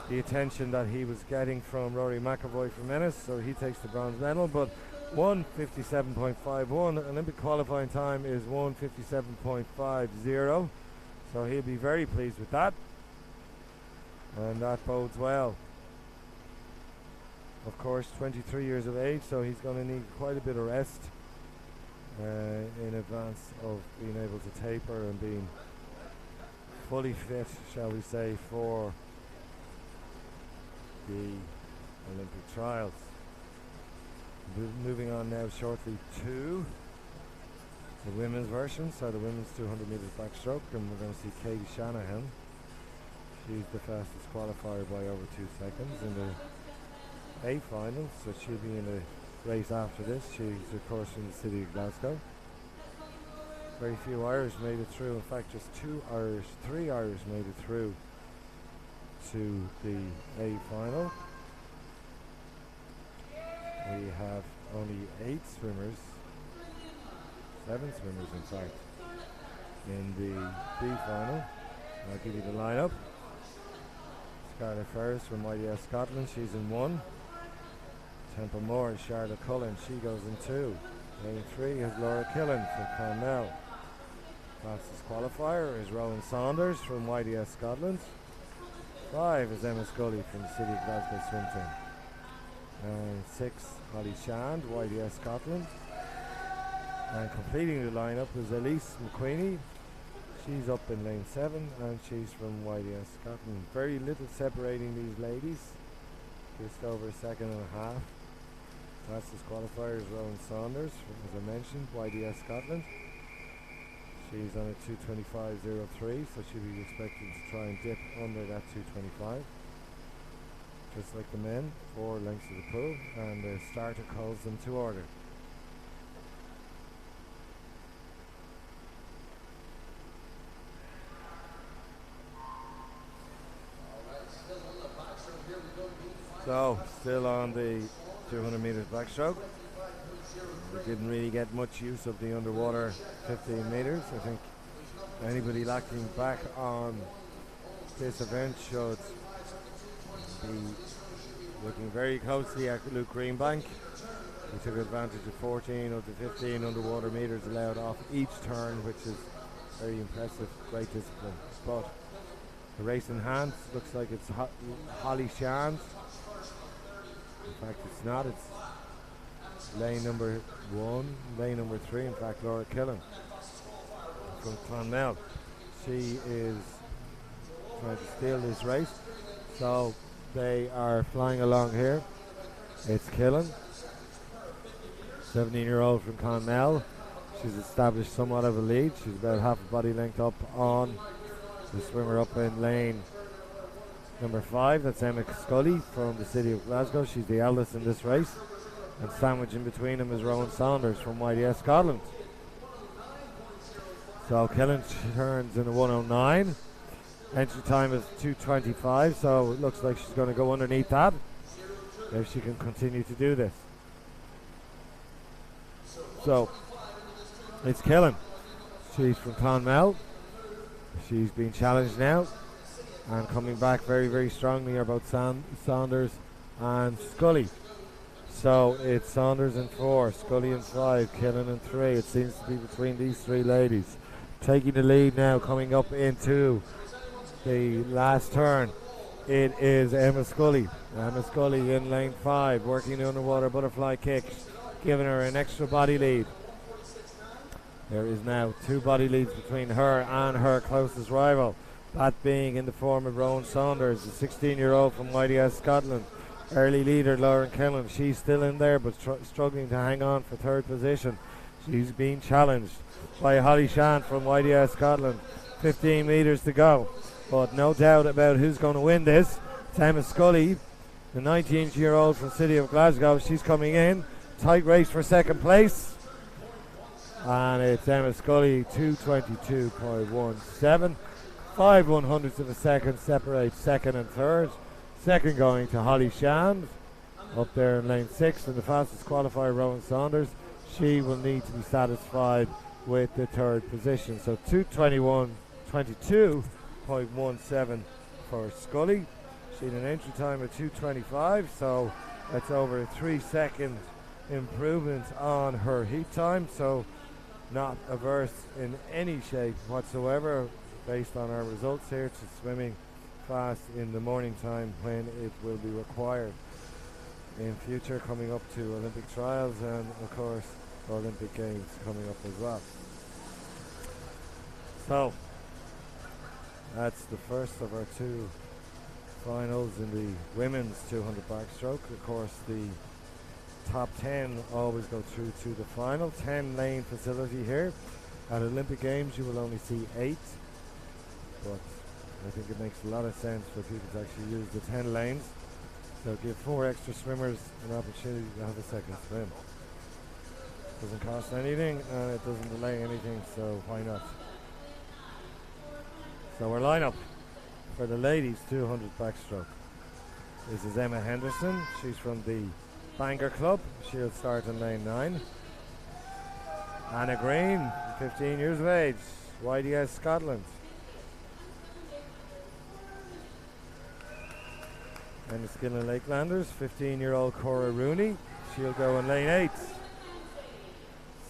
the attention that he was getting from Rory McIlroy from Ennis, so he takes the bronze medal. But 157.51, Olympic qualifying time is 157.50, so he'll be very pleased with that, and that bodes well. Of course, 23 years of age, so he's going to need quite a bit of rest in advance of being able to taper and being fully fit, shall we say, for the Olympic trials. Moving on now shortly to the women's version, so the women's 200 metres backstroke, and we're going to see Katie Shanahan. She's the fastest qualifier by over 2 seconds in the A final, so she'll be in a race after this. She's of course from the city of Glasgow. Very few Irish made it through. In fact, just 3 Irish made it through to the A final. We have only 8 swimmers, 7 swimmers in fact, in the B final. I'll give you the lineup. Scarlett Ferris from YDS Scotland, she's in 1. Temple Moore and Charlotte Cullen, she goes in 2. Lane 3 has Laura Killen from Clonmel. Fastest qualifier is Rowan Saunders from YDS Scotland. 5 is Emma Scully from the city of Glasgow swim team. And 6, Holly Shand, YDS Scotland. And completing the lineup is Elise McQueenie. She's up in lane 7 and she's from YDS Scotland. Very little separating these ladies, just over a second and a half. Fastest qualifier is Rowan Saunders, as I mentioned, YDS Scotland. She's on a 2:25.03, so she'll be expected to try and dip under that 2:25. Just like the men, 4 lengths of the pool, and the starter calls them to order. So, still on the 200 metres backstroke. We didn't really get much use of the underwater 15 metres. I think anybody looking back on this event should be looking very closely at Luke Greenbank. He took advantage of 14 of the 15 underwater metres allowed off each turn, which is very impressive, great discipline. But the race in hand looks like it's Holly Shand. In fact, it's not. It's lane number 1, lane number 3. In fact, Laura Killen from Clonmel. She is trying to steal this race. So they are flying along here. It's Killen, 17-year-old from Clonmel. She's established somewhat of a lead. She's about half a body length up on the swimmer up in lane number 5, that's Emma Scully from the city of Glasgow. She's the eldest in this race. And sandwiched in between them is Rowan Saunders from YDS Scotland. So Killen turns in a 1:09. Entry time is 2:25, so it looks like she's going to go underneath that if she can continue to do this. So it's Killen. She's from Clonmel. She's being challenged now. And coming back very, very strongly are both Saunders and Scully. So it's Saunders in 4, Scully in 5, Killen in 3. It seems to be between these 3 ladies. Taking the lead now, coming up into the last turn, it is Emma Scully. Emma Scully in lane 5, working the underwater butterfly kick, giving her an extra body lead. There is now 2 body leads between her and her closest rival. That being in the form of Rowan Saunders, the 16-year-old from YDS Scotland. Early leader Lauren Killen, she's still in there but struggling to hang on for 3rd position. She's being challenged by Holly Shand from YDS Scotland. 15 metres to go, but no doubt about who's going to win this. It's Emma Scully, the 19-year-old from the city of Glasgow. She's coming in. Tight race for 2nd place. And it's Emma Scully, 2:22.17. 5/100ths of a second separates second and third. Second going to Holly Shand, up there in lane 6, and the fastest qualifier, Rowan Saunders. She will need to be satisfied with the third position. So 2:21.22.17 for Scully. She had an entry time of 2:25, so that's over a 3-second improvement on her heat time. So not averse in any shape whatsoever, based on our results here, to swimming fast in the morning time when it will be required in future, coming up to Olympic trials and of course Olympic Games coming up as well. So that's the first of our two finals in the women's 200 backstroke. Of course, the top 10 always go through to the final. 10 lane facility here. At Olympic Games you will only see 8, but I think it makes a lot of sense for people to actually use the 10 lanes. So give 4 extra swimmers an opportunity to have a second swim. Doesn't cost anything and it doesn't delay anything, so why not? So our lineup for the ladies 200 backstroke. This is Emma Henderson. She's from the Bangor Club. She'll start in lane 9. Anna Green, 15 years of age, YDS Scotland. And the Skillen Lakelanders, 15-year-old Cora Rooney. She'll go in lane 8.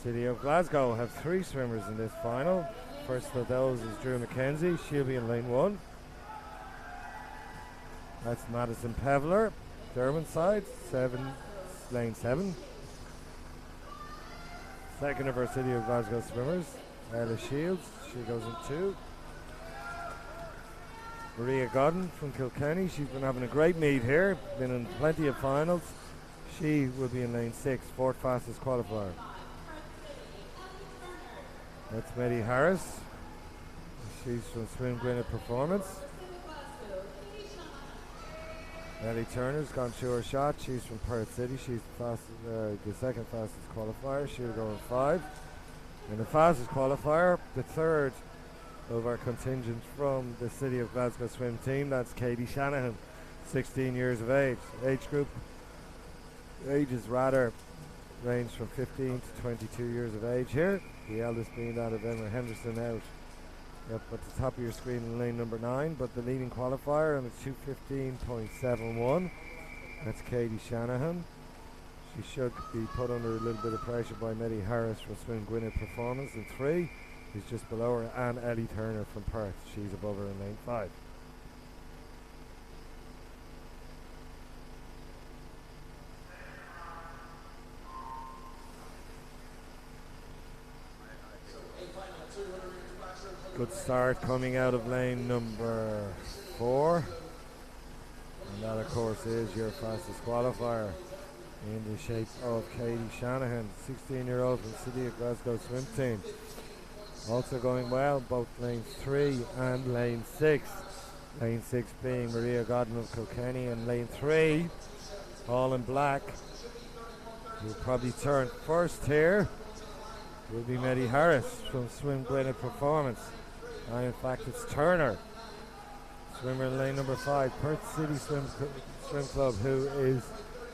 City of Glasgow have 3 swimmers in this final. First of those is Drew McKenzie. She'll be in lane 1. That's Madison Pevler, Dermot side, lane 7. Second of our City of Glasgow swimmers, Ella Shields. She goes in 2. Maria Godden from Kilkenny. She's been having a great meet here, been in plenty of finals. She will be in lane 6, 4th fastest qualifier. That's Medley Harris. She's from Swim Gwynedd Performance. Ellie Turner's gone through her shot. She's from Perth City. She's the second fastest qualifier. She'll go in 5. And the fastest qualifier, the third of our contingent from the City of Glasgow swim team, that's Katie Shanahan, 16 years of age. Age group, ages rather, range from 15 to 22 years of age here. The eldest being that of Emma Henderson out up at the top of your screen in lane number 9, but the leading qualifier, and it's 2:15.71. That's Katie Shanahan. She should be put under a little bit of pressure by Medley Harris from Swim Gwynedd Performance in 3. He's just below her, and Ellie Turner from Perth. She's above her in lane 5. Good start coming out of lane number 4. And that, of course, is your fastest qualifier in the shape of Katie Shanahan, 16-year-old from City of Glasgow swim team. Also going well, both lanes 3 and lane 6. Lane 6 being Maria Godden of Kilkenny, and lane 3, all in black, who'll probably turn first here, will be Medley Harris from Swim Gwynedd Performance. And in fact, it's Turner, swimmer in lane number 5, Perth City Swim Club, who is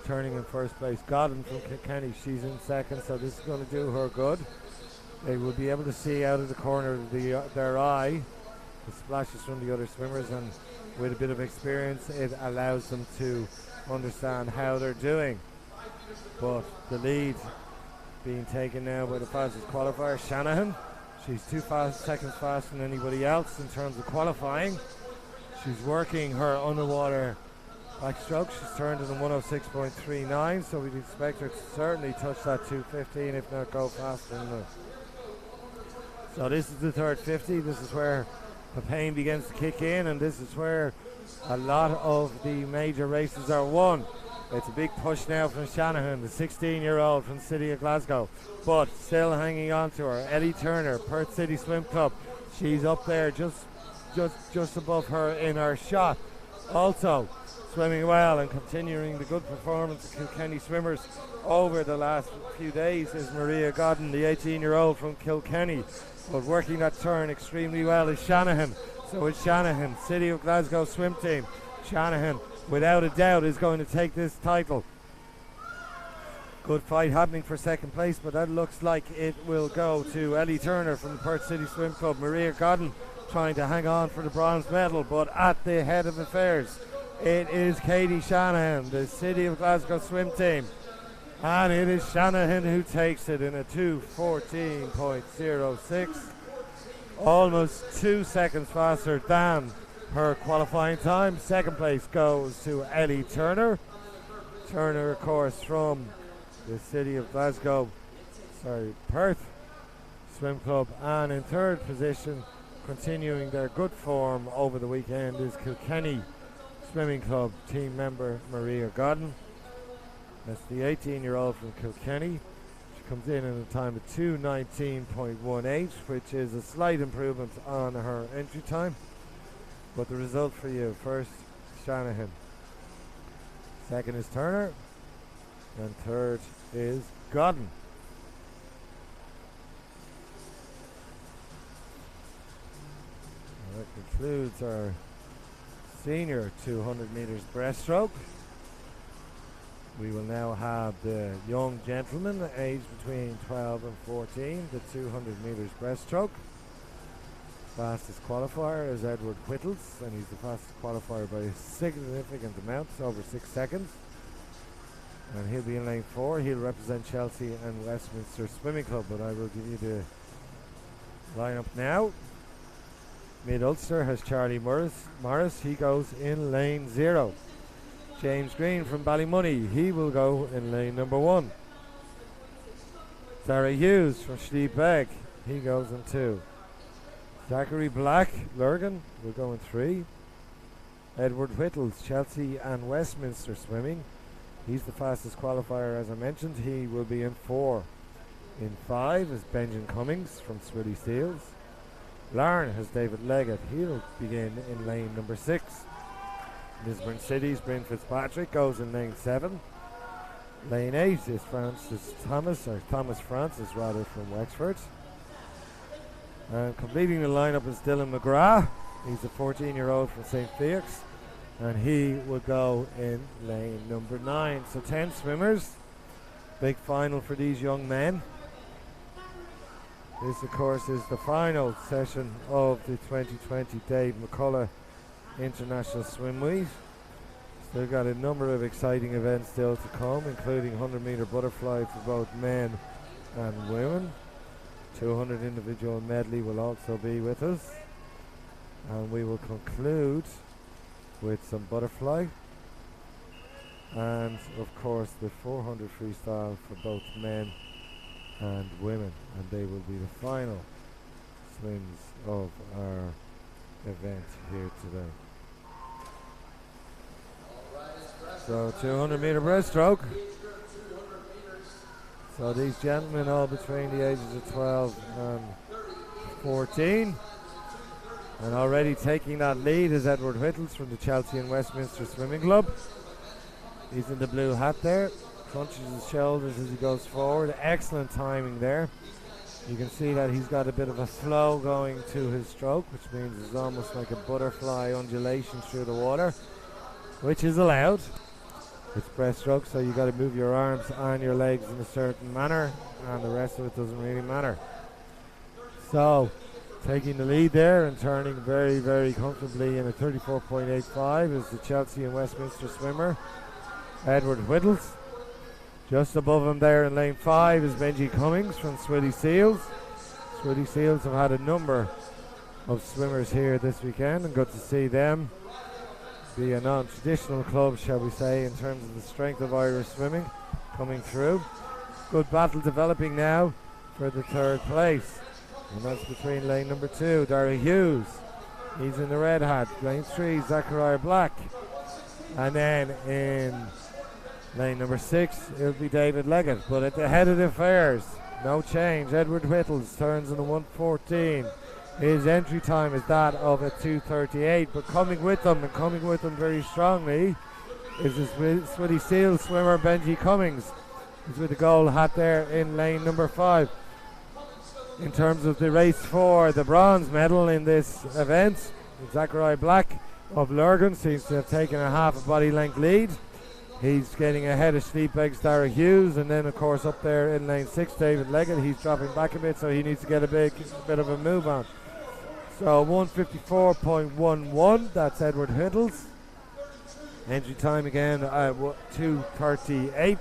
turning in first place. Godden from Kilkenny, she's in second, so this is going to do her good. They will be able to see out of the corner of their eye the splashes from the other swimmers, and with a bit of experience it allows them to understand how they're doing. But the lead being taken now by the fastest qualifier, Shanahan. She's 2 seconds faster than anybody else in terms of qualifying. She's working her underwater backstroke. She's turned it in 106.39, so we'd expect her to certainly touch that 2:15, if not go faster than that. So this is the third 50. This is where the pain begins to kick in, and this is where a lot of the major races are won. It's a big push now from Shanahan, the 16-year-old from the City of Glasgow, but still hanging on to her. Ellie Turner, Perth City Swim Club. She's up there just above her in her shot. Also, swimming well and continuing the good performance of Kilkenny swimmers over the last few days is Maria Godden, the 18-year-old from Kilkenny. But working that turn extremely well is Shanahan. So it's Shanahan, City of Glasgow swim team. Shanahan, without a doubt, is going to take this title. Good fight happening for second place, but that looks like it will go to Ellie Turner from the Perth City Swim Club. Maria Godden trying to hang on for the bronze medal, but at the head of affairs, it is Katie Shanahan, the City of Glasgow swim team. And it is Shanahan who takes it in a 2:14.06. Almost 2 seconds faster than her qualifying time. Second place goes to Ellie Turner. Turner, of course, from the City of Perth Swim Club. And in third position, continuing their good form over the weekend, is Kilkenny Swimming Club team member Maria Godden. That's the 18-year-old from Kilkenny. She comes in a time of 2:19.18, which is a slight improvement on her entry time. But the result for you: first, Shanahan. Second is Turner. And third is Godden. And that concludes our senior 200 meters breaststroke. We will now have the young gentlemen aged between 12 and 14, the 200 meters breaststroke. Fastest qualifier is Edward Whittles, and he's the fastest qualifier by a significant amount, over 6 seconds. And he'll be in lane 4. He'll represent Chelsea and Westminster Swimming Club, but I will give you the lineup now. Mid-Ulster has Charlie Morris. He goes in lane 0. James Green from Ballymoney. He will go in lane number 1. Sarah Hughes from Schliebeg. He goes in 2. Zachary Black, Lurgan, will go in 3. Edward Whittles, Chelsea and Westminster Swimming. He's the fastest qualifier, as I mentioned. He will be in 4. In 5 is Benjamin Cummings from Swilly Seals. Larne has David Leggett. He'll begin in lane number 6. Lisburn City's Bryn Fitzpatrick goes in lane 7. Lane 8 is Thomas Francis from Wexford. And completing the lineup is Dylan McGrath. He's a 14-year-old from St. Felix, and he will go in lane number 9. So 10 swimmers. Big final for these young men. This, of course, is the final session of the 2020 Dave McCullagh International Swim Week. Still got a number of exciting events still to come, including 100-meter butterfly for both men and women. 200 individual medley will also be with us. And we will conclude with some butterfly. And, of course, the 400 freestyle for both men and women. And they will be the final swims of our event here today. So 200 meter breaststroke. So these gentlemen all between the ages of 12 and 14. And already taking that lead is Edward Whittles from the Chelsea and Westminster Swimming Club. He's in the blue hat there. Crunches his shoulders as he goes forward. Excellent timing there. You can see that he's got a bit of a flow going to his stroke, which means it's almost like a butterfly undulation through the water, which is allowed. It's breaststroke, so you got to move your arms and your legs in a certain manner, and the rest of it doesn't really matter. So, taking the lead there and turning very, very comfortably in a 34.85 is the Chelsea and Westminster swimmer, Edward Whittles. Just above him there in lane 5 is Benji Cummings from Swilly Seals. Swilly Seals have had a number of swimmers here this weekend, and good to see them be a non-traditional club, shall we say, in terms of the strength of Irish swimming coming through. Good battle developing now for the third place, and that's between lane number 2, Dara Hughes. He's in the red hat. Lane 3, Zachariah Black. And then in lane number 6, it'll be David Leggett. But at the head of the affairs, no change. Edward Whittles turns in a 1:14. His entry time is that of a 2:38. But coming with them, and coming with them very strongly, is his Swilly Seal swimmer Benji Cummings. He's with the gold hat there in lane number 5. In terms of the race for the bronze medal in this event, Zachariah Black of Lurgan seems to have taken a half a body length lead. He's getting ahead of Sleepeggs Dara Hughes, and then of course up there in lane 6 David Leggett. He's dropping back a bit, so he needs to get a bit of a move on. So 154.11, that's Edward Hiddles. Entry time again at 2:38.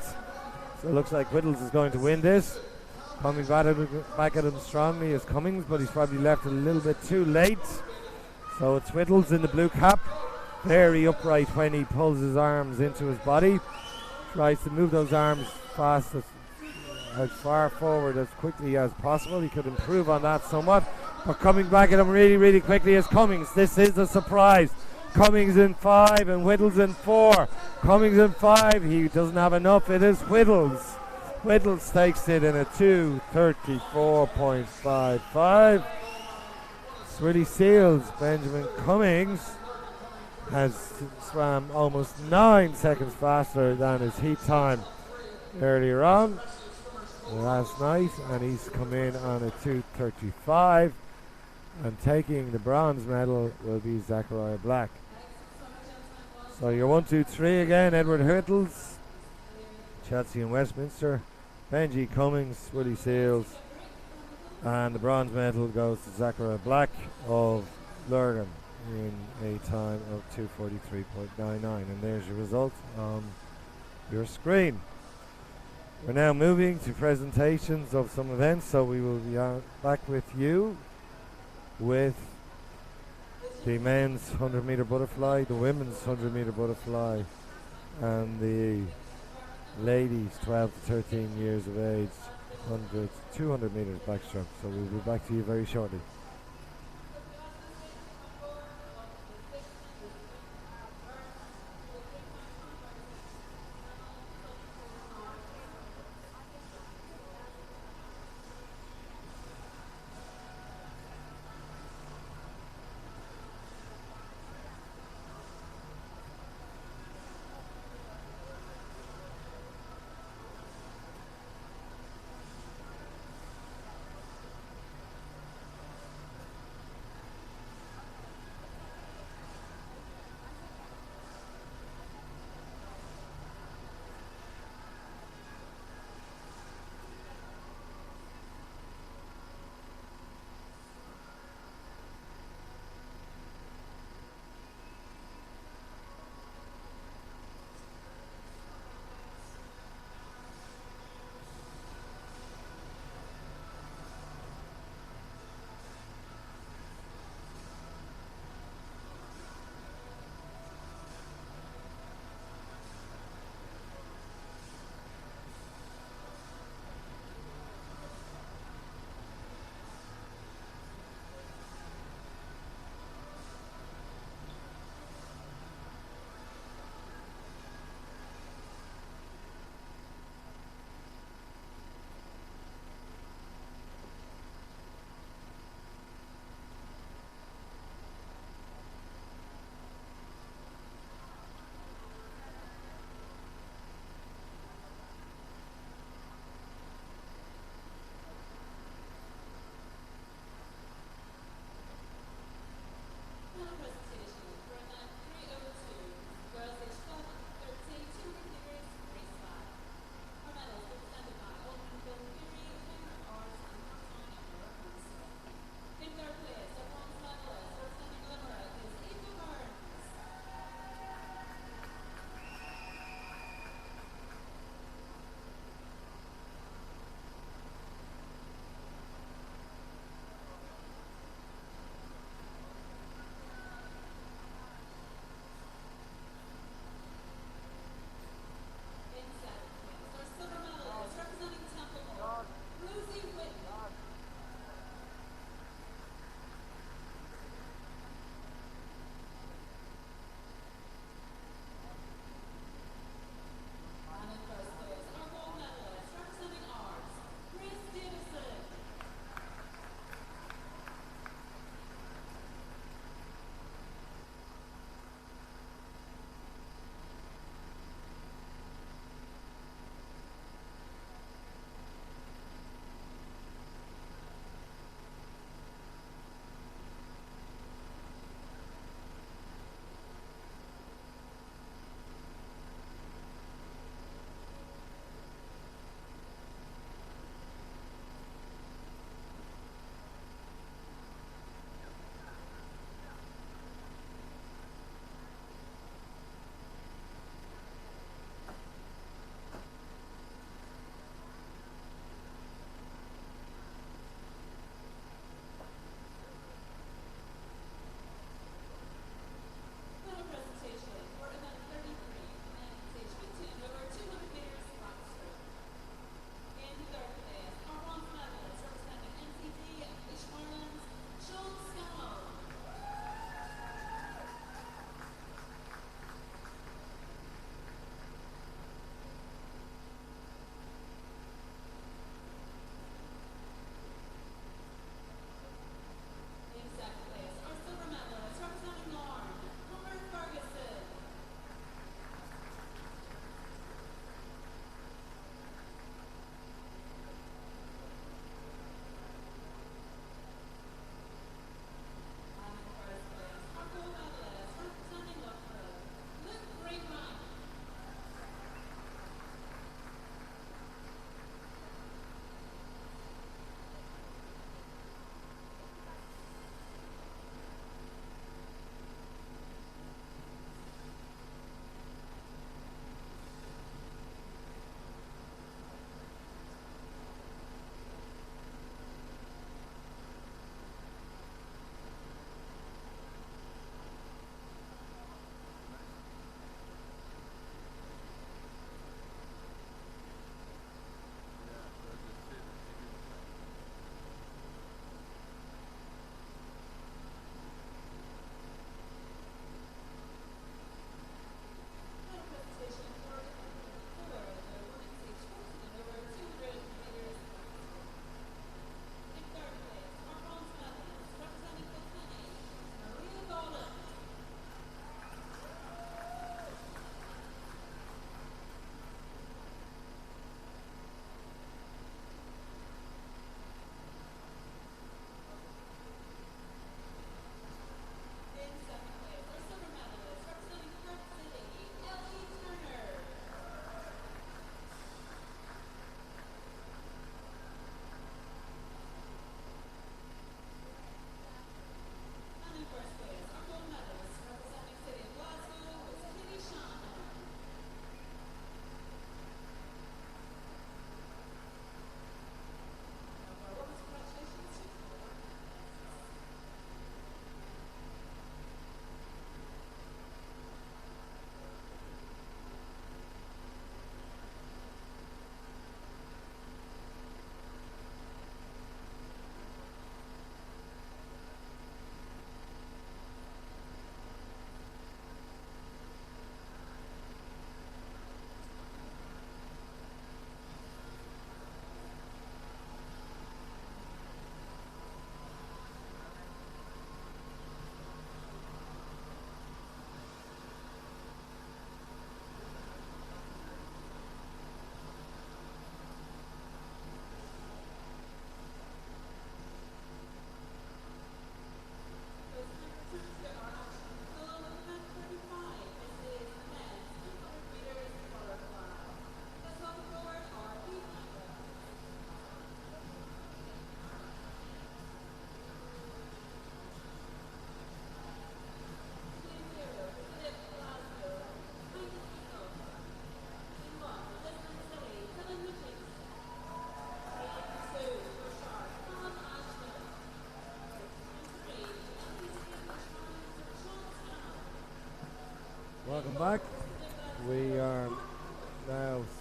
So it looks like Whittles is going to win this. Coming back at him strongly is Cummings, but he's probably left a little bit too late. So it's Whittles in the blue cap. Very upright when he pulls his arms into his body. Tries to move those arms fast as far forward as quickly as possible. He could improve on that somewhat. But coming back at him really, really quickly is Cummings. This is a surprise. Cummings in 5 and Whittles in 4. Cummings in 5. He doesn't have enough. It is Whittles. Whittles takes it in a 2:34.55. Swilly Seals, Benjamin Cummings, has swam almost 9 seconds faster than his heat time earlier on last night, and he's come in on a 2:35, and taking the bronze medal will be Zachariah Black. So your 1, 2, 3 again: Edward Hurtles, Chelsea and Westminster, Benji Cummings, Swilly Seals, and the bronze medal goes to Zachariah Black of Lurgan in a time of 2:43.99, and there's your result on your screen. We're now moving to presentations of some events, so we will be back with you with the men's 100-meter butterfly, the women's 100-meter butterfly, and the ladies 12 to 13 years of age 200 meters backstroke. So we'll be back to you very shortly.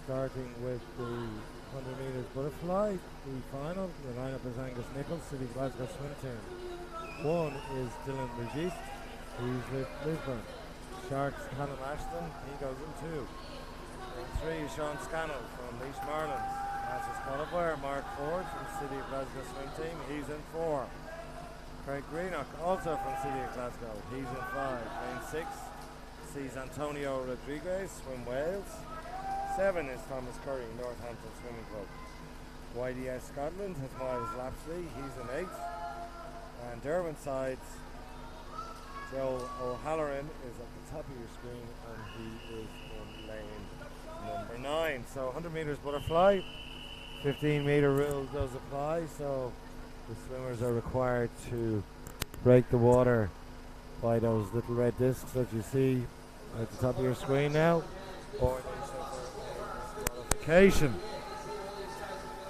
starting with the 100 metres butterfly, the final. The lineup is Angus Nichols, City of Glasgow swim team. 1 is Dylan Brigitte, he's with Lisbon. Sharks Callum Ashton, he goes in 2. And 3 is Sean Scannell from Leash Marlins. Fastest qualifier, Mark Ford from City of Glasgow swim team, he's in 4. Craig Greenock, also from City of Glasgow, he's in 5. Lane 6 sees Antonio Rodriguez, swim Wales. 7 is Thomas Curry, Northampton Swimming Club. YDS Scotland has Miles Lapsley, he's in 8. And Derwent sides, Joe O'Halloran is at the top of your screen and he is in lane number 9. So 100 metres butterfly, 15 metre rule does apply, so the swimmers are required to break the water by those little red discs that you see at the top of your screen now, or they suffer a disqualification.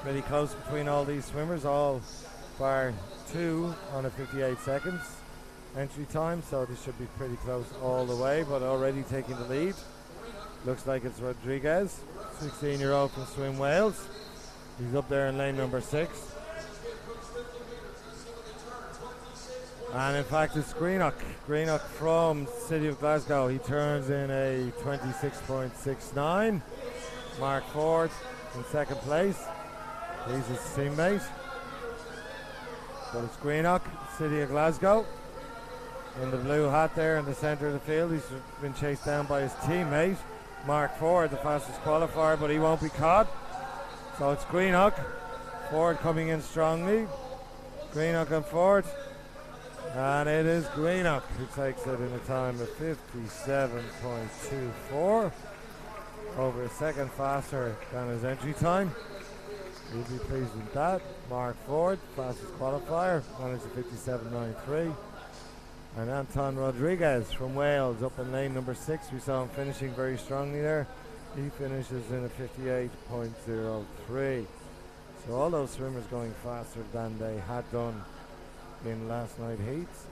Pretty close between all these swimmers, all bar 2 on a 58 seconds entry time, so this should be pretty close all the way, but already taking the lead. Looks like it's Rodriguez, 16-year-old from Swim Wales. He's up there in lane number 6. And in fact it's Greenock from City of Glasgow. He turns in a 26.69. Mark Ford in second place. He's his teammate. But it's Greenock, City of Glasgow. In the blue hat there in the centre of the field. He's been chased down by his teammate, Mark Ford, the fastest qualifier, but he won't be caught. So it's Greenock. Ford coming in strongly. Greenock and Ford. And it is Greenock who takes it in a time of 57.24. Over a second faster than his entry time. You'll be pleased with that. Mark Ford, fastest qualifier, managed a 57.93. And Anton Rodriguez from Wales up in lane number 6. We saw him finishing very strongly there. He finishes in a 58.03. So all those swimmers going faster than they had done in last night's heats.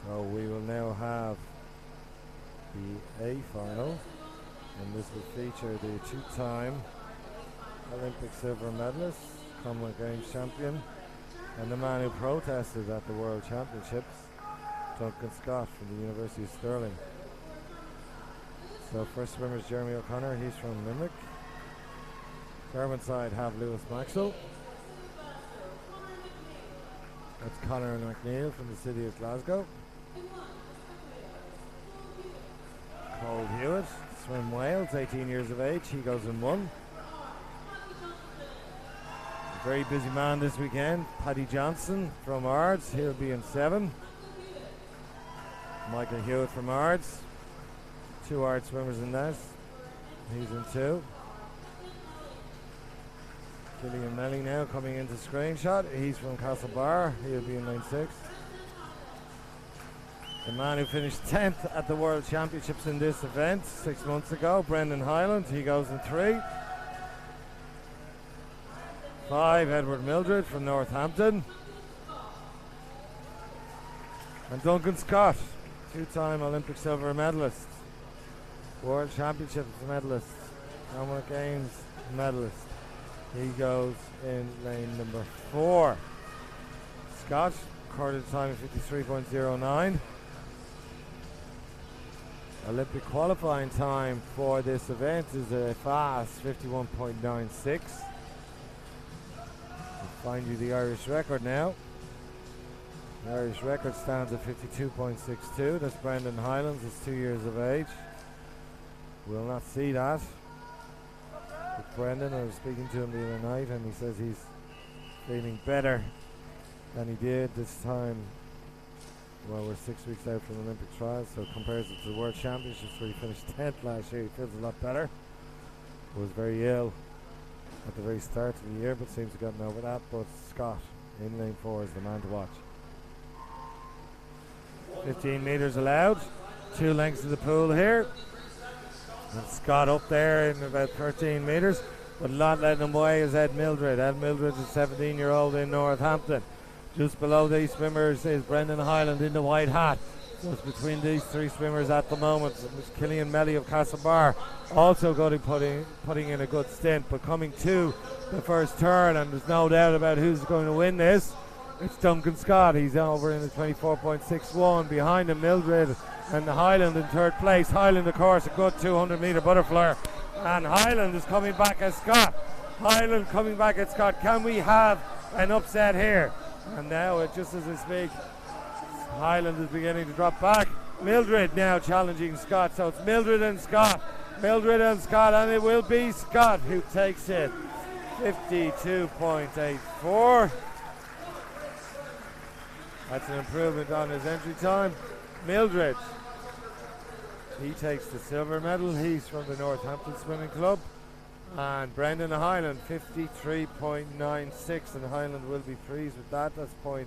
So we will now have the A final, and this will feature the 2-time Olympic silver medalist, Commonwealth Games champion, and the man who protested at the World Championships, Duncan Scott from the University of Stirling. So first swimmer is Jeremy O'Connor, he's from Limerick. Derwent side have Lewis Maxwell. That's Conor McNeil from the City of Glasgow. Cole Hewitt, swim Wales, 18 years of age, he goes in 1. A very busy man this weekend, Paddy Johnson from Ards, he'll be in 7. Michael Hewitt from Ards, 2 Ards swimmers in that, he's in 2. Killian Melly now coming into screenshot, he's from Castlebar, he'll be in lane 6. The man who finished 10th at the World Championships in this event 6 months ago, Brendan Hyland, he goes in 3. 5, Edward Mildred from Northampton. And Duncan Scott, 2-time Olympic silver medalist, World Championships medalist, Commonwealth Games medalist. He goes in lane number 4. Scott recorded a time of 53.09. Olympic qualifying time for this event is a fast 51.96. We'll find you the Irish record now. The Irish record stands at 52.62. That's Brendan Hylands, he's 2 years of age. We'll not see that. But Brendan, I was speaking to him the other night and he says he's feeling better than he did this time. Well, we're 6 weeks out from Olympic trials, so compares it to the World Championships where he finished 10th last year. He feels a lot better. Was very ill at the very start of the year, but seems to have gotten over that. But Scott in lane 4 is the man to watch. 15 metres allowed, 2 lengths of the pool here. And Scott up there in about 13 metres, but not letting him away is Ed Mildred. Ed Mildred is a 17-year-old in Northampton. Just below these swimmers is Brendan Hyland in the white hat. Just between these three swimmers at the moment, Killian Medley of Castlebar also going to be putting in a good stint, but coming to the first turn, and there's no doubt about who's going to win this. It's Duncan Scott. He's over in the 24.61. Behind him, Mildred and Highland in third place. Highland, of course, a good 200-metre butterfly, and Highland is coming back as Scott. Highland coming back at Scott. Can we have an upset here? And now, just as we speak, Highland is beginning to drop back. Mildred now challenging Scott, so it's Mildred and Scott, and it will be Scott who takes it. 52.84. That's an improvement on his entry time. Mildred, he takes the silver medal. He's from the Northampton Swimming Club. And Brendan Highland, 53.96, and Highland will be pleased with that. That's 0.7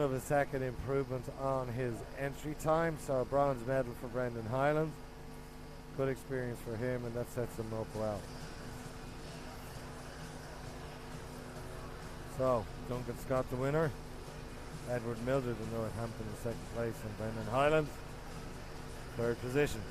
of a second improvement on his entry time. So a bronze medal for Brendan Highland. Good experience for him, and that sets him up well. So Duncan Scott the winner, Edward Mildred in Northampton in second place, and Brendan Highland third position.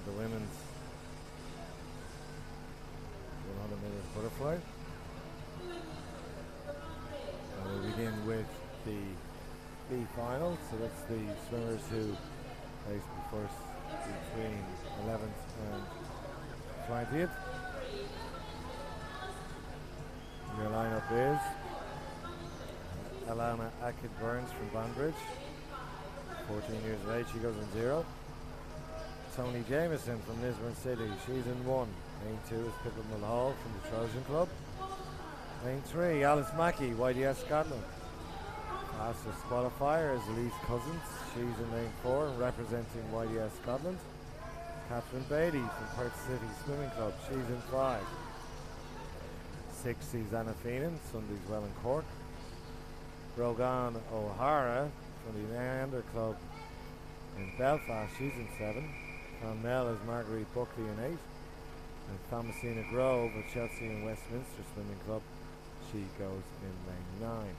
The women's 100-meter butterfly. And we begin with the B final. So that's the swimmers who placed first between 11th and 20th. Your lineup is Alana Ackett-Burns from Banbridge, 14 years of age. She goes in 0. Tony Jameson from Lisburn City, she's in 1. Lane 2 is Pippa Mulhall from the Trojan Club. Lane 3, Alice Mackey, YDS Scotland. Fastest qualifier is Elise Cousins, she's in lane 4 representing YDS Scotland. Catherine Beatty from Perth City Swimming Club, she's in 5. 6 sees Anna Feenan, Sunday's Well in Cork. Brogan O'Hara from the Neander Club in Belfast, she's in 7. Clonmel is Marguerite Buckley in 8. And Thomasina Grove of Chelsea and Westminster Swimming Club, she goes in lane 9.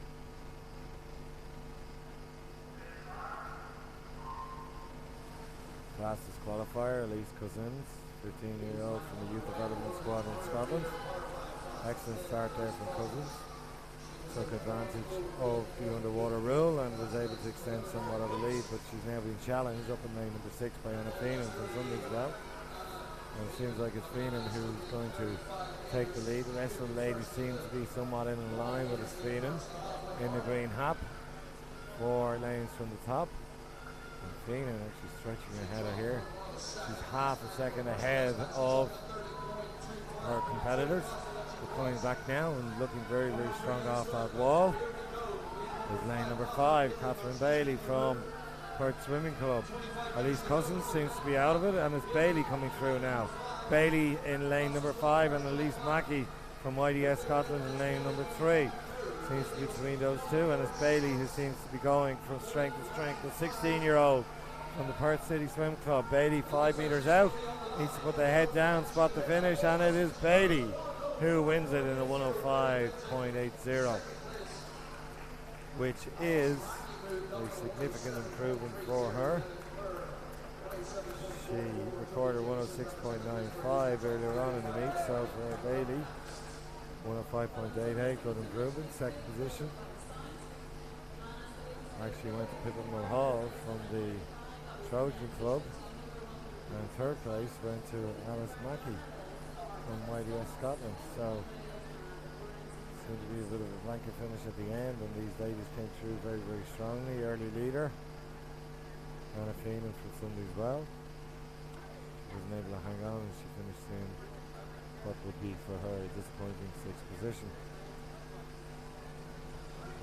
Fastest qualifier, Elise Cousins, 15-year-old from the Youth Development Squad in Scotland. Excellent start there from Cousins. Took advantage of the underwater rule and was able to extend somewhat of a lead, but she's now being challenged up in lane number 6 by Anna Feenan from Sunday's Well. And it seems like it's Feenan who's going to take the lead. The rest of the ladies seem to be somewhat in line with Feenan in the green hap. 4 lanes from the top. And Feenan actually stretching ahead of here. She's half a second ahead of her competitors. We're coming back now and looking very, very strong off that wall. There's lane number 5, Catherine Bailey from Perth Swimming Club. Elise Cousins seems to be out of it, and it's Bailey coming through now. Bailey in lane number 5, and Elise Mackey from YDS Scotland in lane number 3. Seems to be between those two, and it's Bailey who seems to be going from strength to strength. The 16-year-old from the Perth City Swim Club. Bailey 5 metres out, needs to put the head down, spot the finish, and it is Bailey who wins it in a 105.80, which is a significant improvement for her. She recorded 106.95 earlier on in the meet, so for Bailey, 105.88, good improvement, second position. Actually went to Pippa Mulhall from the Trojan Club, and third place went to Alice Mackey from YDS Scotland. So seemed to be a bit of a blanket finish at the end, and these ladies came through very, very strongly. Early leader Anna Feenan from Sunday's Well. wasn't able to hang on, and she finished in what would be for her a disappointing 6th position.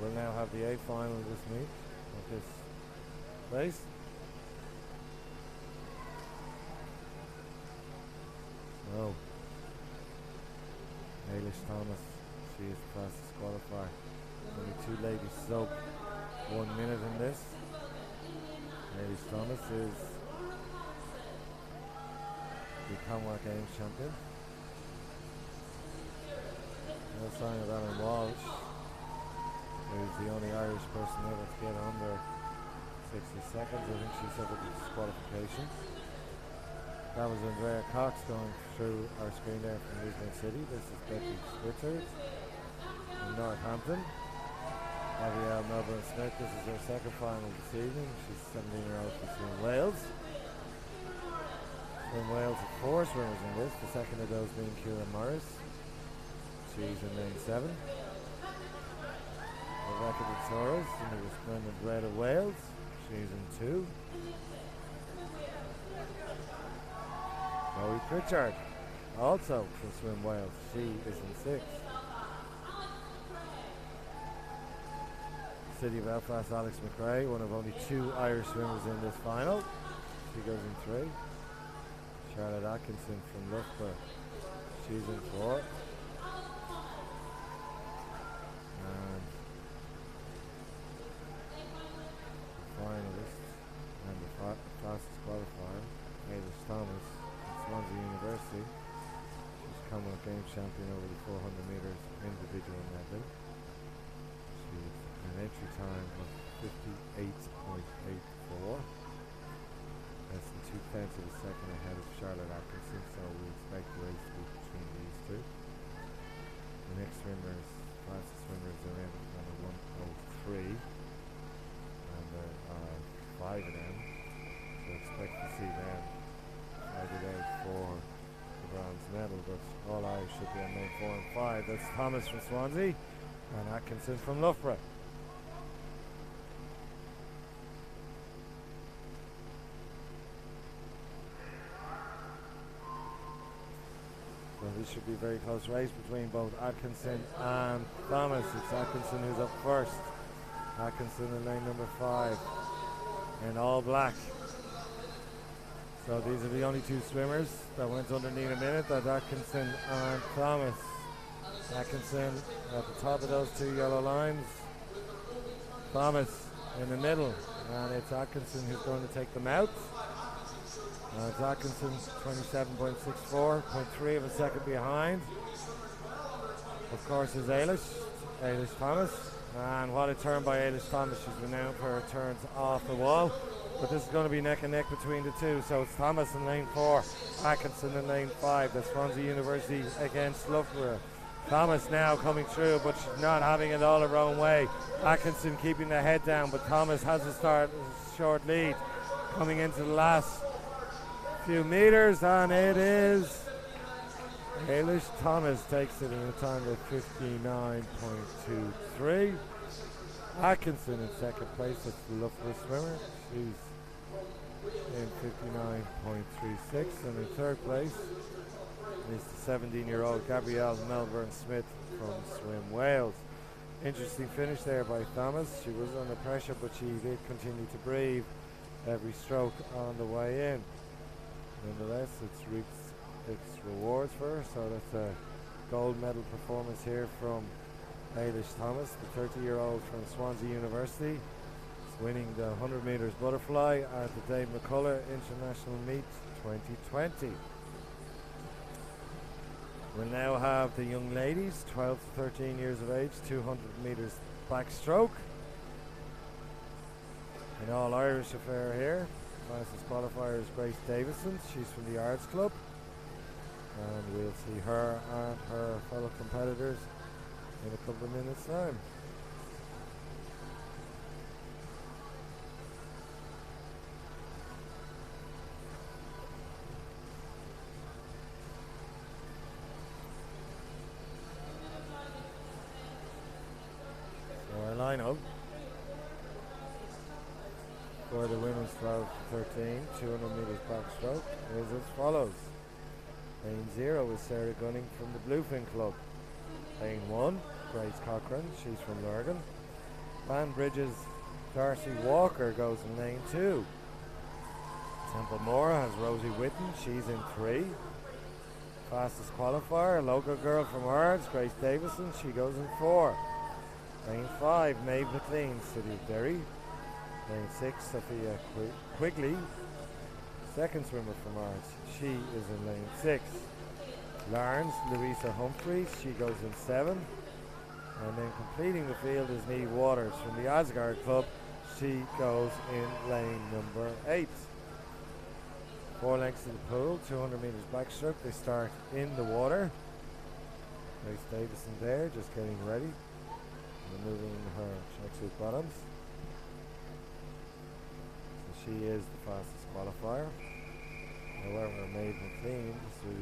We'll now have the A final of this meet, of this race. So, Hazel Thomas, she is the fastest qualifier. Only 2 ladies soak 1 minute in this. Hazel Thomas is the Commonwealth Games champion. No sign of Alan Walsh, who's the only Irish person ever to get under 60 seconds. I think she suffered a disqualification. That was Andrea Cox going through our screen there from Lisbon City. This is Becky Switzers from Northampton. Gabrielle Melbourne Smith, this is her second final this evening. She's 17-year-old from Swim Wales. Swim Wales have 4 swimmers in this, the second of those being Ciara Morris. She's in lane 7. Rebecca de Torres in the resplendent red of Wales. She's in 2. Chloe Pritchard, also from Swim Wales. She is in 6. City of Belfast, Alex McRae, one of only 2 Irish swimmers in this final. She goes in 3. Charlotte Atkinson from Loughborough. She's in 4. And the finalist and the fastest qualifier, Hazel Thomas from Swansea University. She's Commonwealth Games champion over the 400 metres individual medley. She's an entry time of 58.84. Less than 2/10 of a second ahead of Charlotte Atkinson, so we expect the race to be between these 2. The next swimmers, fastest swimmers, are in on a 1:03, and there are 5 of them, so expect to see them fight it out for the bronze medal, but all Irish should be on lane 4 and 5. That's Thomas from Swansea and Atkinson from Loughborough. So this should be a very close race between both Atkinson and Thomas. It's Atkinson who's up first. Atkinson in lane number 5 in all black. So these are the only 2 swimmers that went underneath a minute. That's Atkinson and Thomas. Atkinson at the top of those 2 yellow lines. Thomas in the middle. And it's Atkinson who's going to take them out. It's Atkinson 27.64, 0.3 of a second behind. Of course is Hazel Thomas. And what a turn by Hazel Thomas. She's renowned for her turns off the wall. But this is going to be neck and neck between the 2. So it's Thomas in lane 4, Atkinson in lane 5. That's Swansea University against Loughborough. Thomas now coming through, but she's not having it all her own way. Atkinson keeping the head down, but Thomas has a short lead coming into the last few meters, and it is Hazel Thomas takes it in a time of 59.23. Atkinson in second place, that's the Loughborough swimmer. She's in 59.36, and in third place is the 17-year-old Gabrielle Melbourne Smith from Swim Wales. Interesting finish there by Thomas. She was under pressure, but she did continue to breathe every stroke on the way in. Nonetheless, it's reaped its rewards for her, so that's a gold medal performance here from Hazel Thomas, the 30-year-old from Swansea University. It's winning the 100 metres butterfly at the Dave McCullagh International Meet 2020. We'll now have the young ladies, 12 to 13 years of age, 200 metres backstroke. An all-Irish affair here. Fastest qualifier is Grace Davison. She's from the Arts Club. And we'll see her and her fellow competitors in a couple of minutes' time. So our lineup for for the women's 12 to 13, 200 metres backstroke is as follows. Lane 0 is Sarah Gunning from the Bluefin Club. Lane 1, Grace Cochran, she's from Lurgan. Banbridge's Darcy Walker goes in lane 2. Templemore has Rosie Whitten, she's in 3. Fastest qualifier, a local girl from Ards, Grace Davison, she goes in 4. Lane 5, Maeve McLean, City of Derry. Lane 6, Sophia Quigley, second swimmer from Ards, she is in lane 6. Larns, Louisa Humphreys, she goes in 7. And then completing the field is Niamh Waters from the Asgard Club, she goes in lane number 8. 4 lengths to the pool, 200 metres backstroke, they start in the water. Grace Davison there, just getting ready. Removing her tracksuit bottoms. So she is the fastest qualifier. However, Maeve McLean, the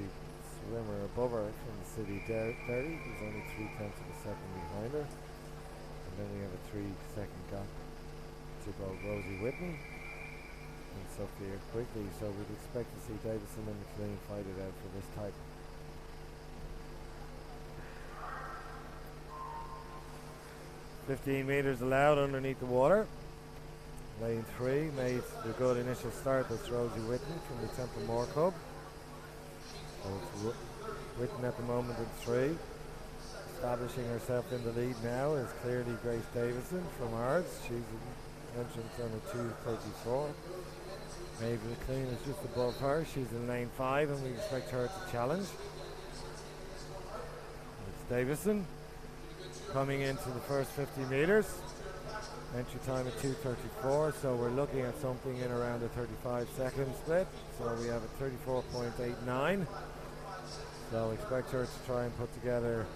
swimmer above her from the City of Derry, is only 3/10 of a second behind her. And then we have a 3-second gap to both Rosie Whitten and Sophia Quigley. So we'd expect to see Davison and McLean fight it out for this type. 15 metres allowed underneath the water. Lane 3 made the good initial start. That's Rosie Whitten from the Templemore Club. So it's Whitten at the moment in 3. Establishing herself in the lead now is clearly Grace Davison from Ards. She's an entrance on a 2:34. Maeve McLean is just above her. She's in lane 5 and we expect her to challenge. It's Davison coming into the first 50 metres. Entry time at 2:34, so we're looking at something in around a 35-second split. So we have a 34.89. So expect her to try and put together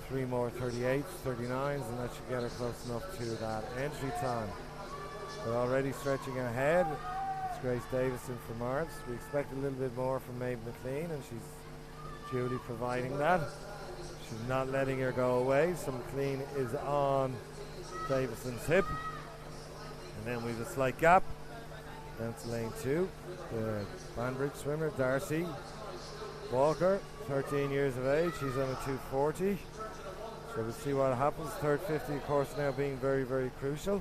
3 more 38s, 39s, and that should get her close enough to that entry time. We're already stretching ahead. It's Grace Davison from Ards. We expect a little bit more from Maeve McLean, and she's duly providing that. She's not letting her go away, so McLean is on Davison's hip. And then we have a slight gap down to lane 2. The Banbridge swimmer, Darcy Walker, 13 years of age. She's on a 2:40. So we'll see what happens. Third 50, of course, now being very, very crucial.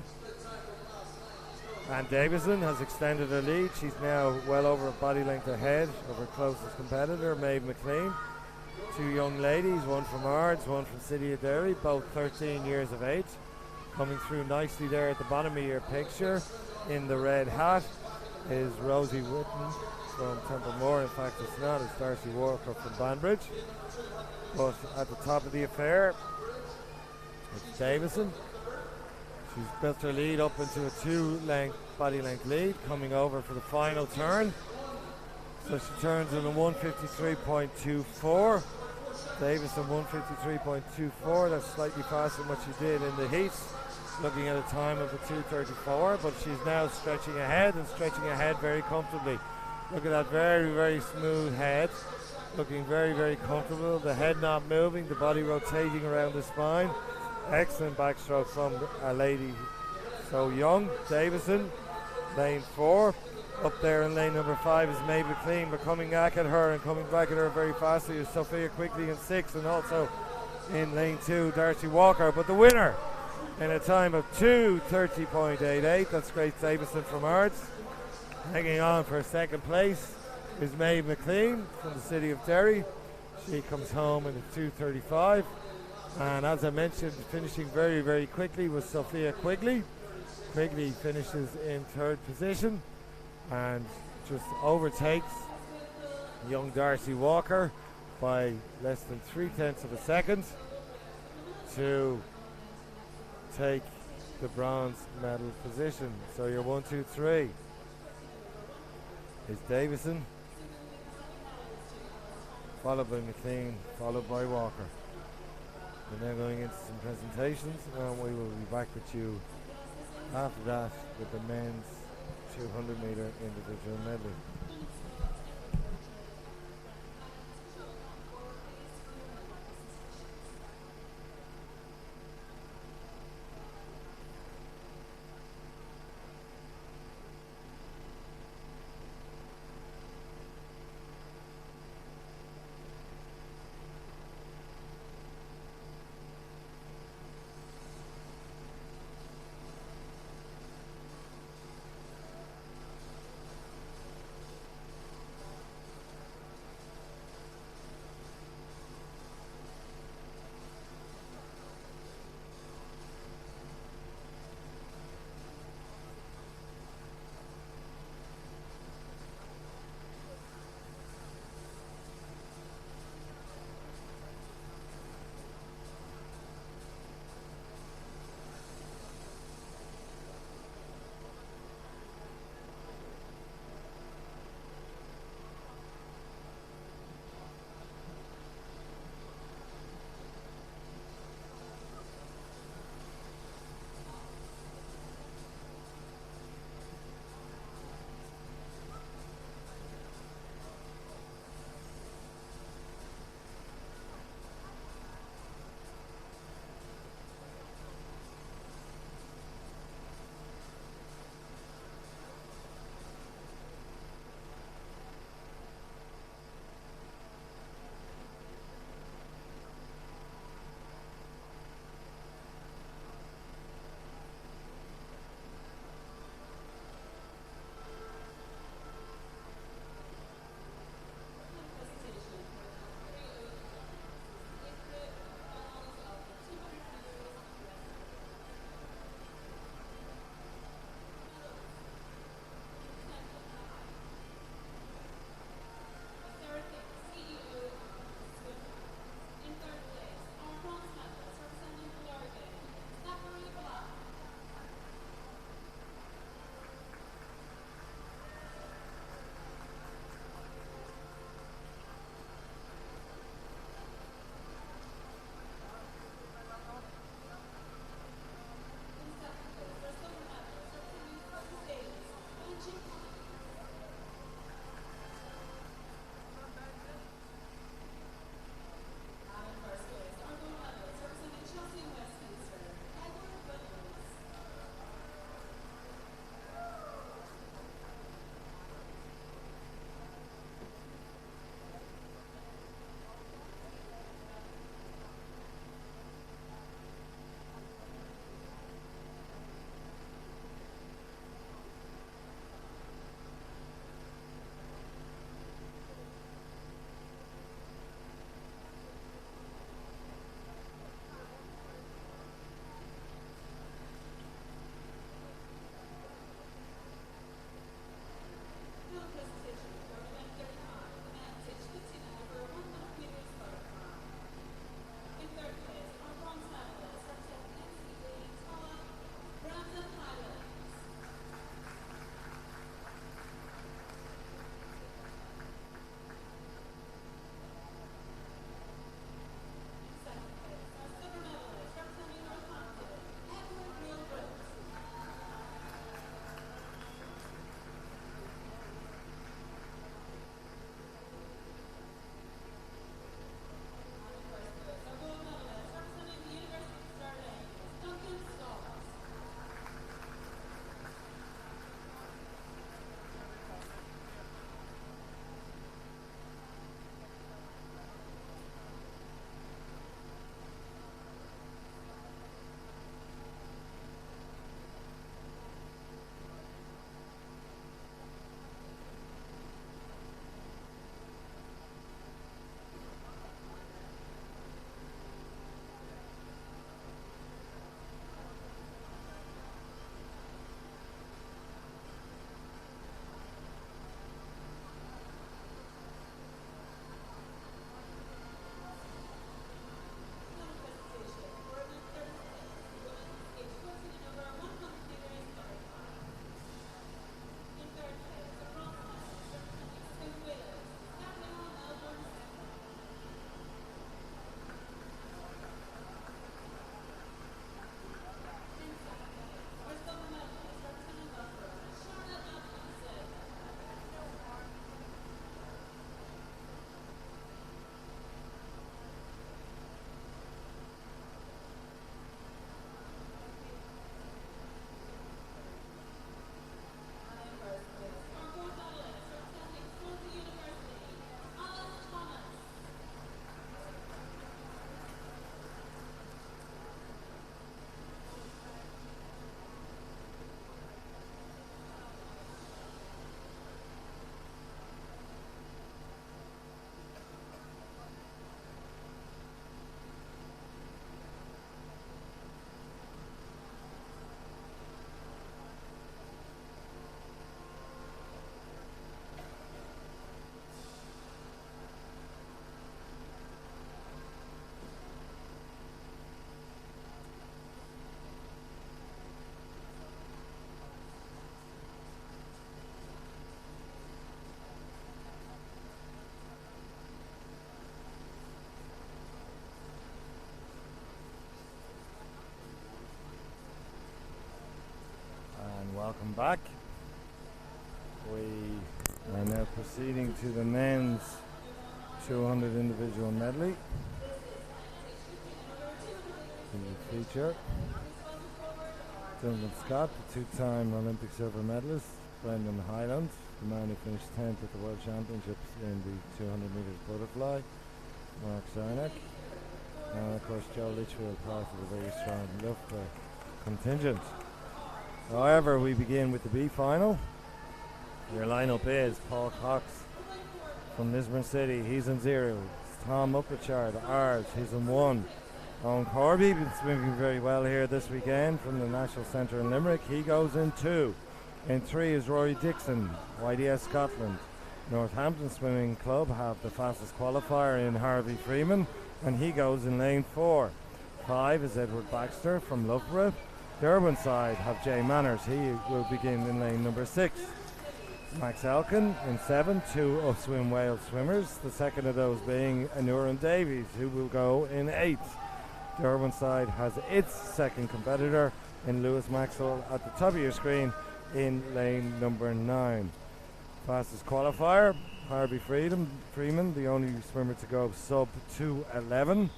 And Davison has extended her lead. She's now well over a body length ahead of her closest competitor, Maeve McLean. 2 young ladies, one from Ards, one from City of Derry, both 13 years of age. Coming through nicely there at the bottom of your picture in the red hat is Rosie Whitten from Templemore. In fact, it's not, it's Darcy Walker from Banbridge. But at the top of the affair, it's Davison. She's built her lead up into a 2 body length lead, coming over for the final turn. So she turns in a 1:53.24. Davison 1:53.24. That's slightly faster than what she did in the heats, looking at a time of a 2:34, but she's now stretching ahead and stretching ahead very comfortably. Look at that very, very smooth head, looking very, very comfortable. The head not moving, the body rotating around the spine. Excellent backstroke from a lady so young. Davison, lane 4. Up there in lane number 5 is Maeve McLean, but coming back at her and coming back at her very fastly is Sophia Quigley in 6, and also in lane 2 Darcy Walker. But the winner in a time of 2:30.88, that's Grace Davison from Ards. Hanging on for second place is Maeve McLean from the City of Derry. She comes home in a 2:35. And as I mentioned, finishing very, very quickly was Sophia Quigley. Quigley finishes in 3rd position and just overtakes young Darcy Walker by less than 3/10 of a second to take the bronze medal position. So your 1, 2, 3 is Davison, followed by McLean, followed by Walker. We're now going into some presentations, and we will be back with you after that with the men's 200-meter individual medley. welcome back. We are now proceeding to the men's 200 individual medley. In the feature, Dylan Scott, the two-time Olympic silver medalist, Brendan Highland, the man who finished 10th at the World Championships in the 200 metres butterfly, Mark Zarnak, and of course Joe Litchfield, part of the very strong Loughborough contingent. However, we begin with the B final. Your lineup is Paul Cox from Lisburn City, he's in 0. Tom Upperchard, ours, he's in 1. Owen Corby, been swimming very well here this weekend from the National Centre in Limerick, he goes in 2. In 3 is Rory Dixon, YDS Scotland. Northampton Swimming Club have the fastest qualifier in Harvey Freeman, and he goes in lane 4. 5 is Edward Baxter from Loughborough. Durban side have Jay Manners, he will begin in lane number 6. Max Elkin in 7, 2 of Swim Wales swimmers, the second of those being Anuran Davies, who will go in 8. Durban side has its second competitor in Lewis Maxwell at the top of your screen in lane number 9. Fastest qualifier, Harvey Freeman, the only swimmer to go sub 2:11,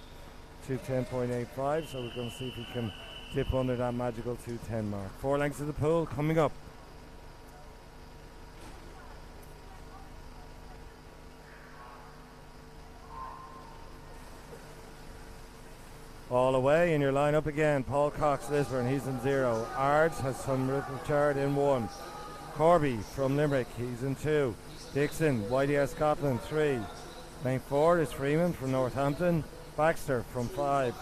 2:10.85, so we're going to see if he can dip under that magical 2:10 mark. 4 lengths of the pool coming up. All away in your lineup again. Paul Cox, Lisburn, he's in 0. Ards has some Richard in 1. Corby from Limerick, he's in 2. Dixon, YDS Scotland, 3. Lane 4 is Freeman from Northampton. Baxter from 5.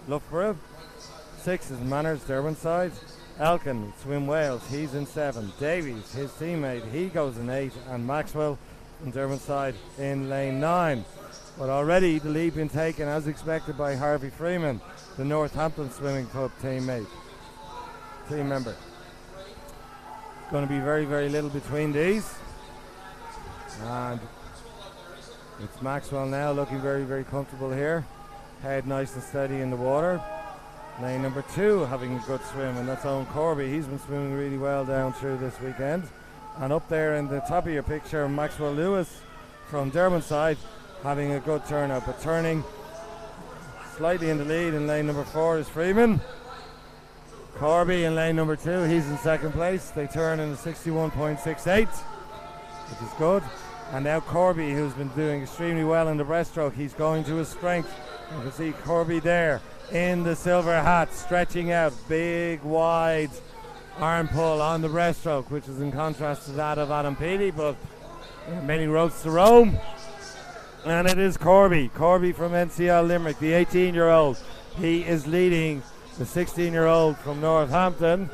Loughborough. 6 is Manners, Durban side. Elkin, Swim Wales, he's in 7. Davies, his teammate, he goes in 8. And Maxwell from Durban side in lane 9. But already the lead been taken as expected by Harvey Freeman, the Northampton Swimming Club team member. Going to be very, very little between these. And it's Maxwell now looking very, very comfortable here. Head nice and steady in the water. Lane number 2 having a good swim, and that's Owen Corby. He's been swimming really well down through this weekend. And up there in the top of your picture, Maxwell Lewis from Durban side, having a good turnout, but turning slightly in the lead in lane number 4 is Freeman. Corby in lane number 2, he's in second place. They turn in a 61.68, which is good. And now Corby, who's been doing extremely well in the breaststroke, he's going to his strength. You can see Corby there in the silver hat, stretching out, big, wide arm pull on the breaststroke, which is in contrast to that of Adam Peaty, but many roads to Rome. And it is Corby from NCL Limerick, the 18-year-old. He is leading the 16-year-old from Northampton,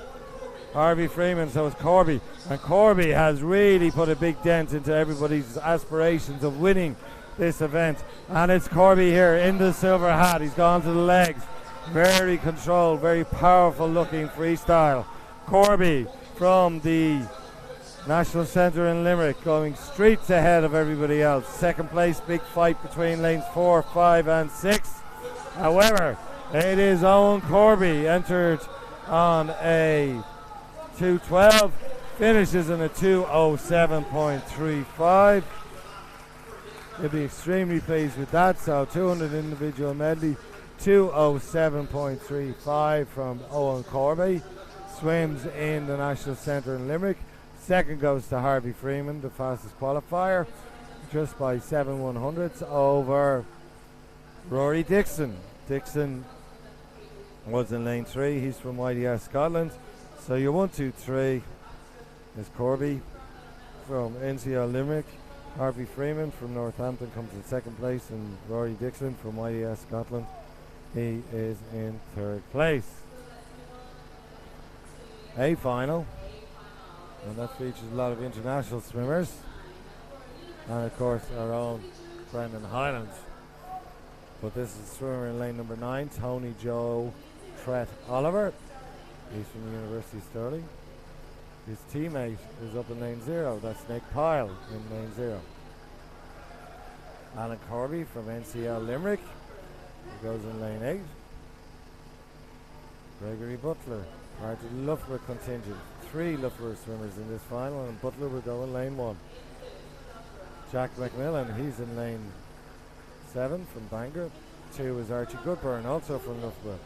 Harvey Freeman. So it's Corby. And Corby has really put a big dent into everybody's aspirations of winning this event. And it's Corby here in the silver hat. He's gone to the legs. Very controlled, very powerful looking freestyle. Corby from the National Centre in Limerick going streets ahead of everybody else. Second place, big fight between lanes 4, 5 and 6. However, it is Owen Corby, entered on a 2:12, finishes in a 2:07.35. He'll be extremely pleased with that. So 200 individual medley, 2:07.35 from Owen Corby. Swims in the National Centre in Limerick. Second goes to Harvey Freeman, the fastest qualifier, just by 7/100ths over Rory Dixon. Dixon was in lane 3. He's from YDS Scotland. So your 1, 2, 3 is Corby from NCL Limerick. Harvey Freeman from Northampton comes in second place, and Rory Dixon from YDS Scotland, he is in third place. A final. And that features a lot of international swimmers. And of course our own Brendan Highland. But this is swimmer in lane number 9, Tony Joe Tret Oliver. He's from the University of Stirling. His teammate is up in lane 0. That's Nick Pyle in lane 0. Alan Corby from NCL Limerick. He goes in lane 8. Gregory Buckler, part of the Loughborough contingent, 3 Loughborough swimmers in this final, and Butler will go in lane 1. Jack McMillan, he's in lane 7 from Bangor. 2 is Archie Goodburn, also from Loughborough.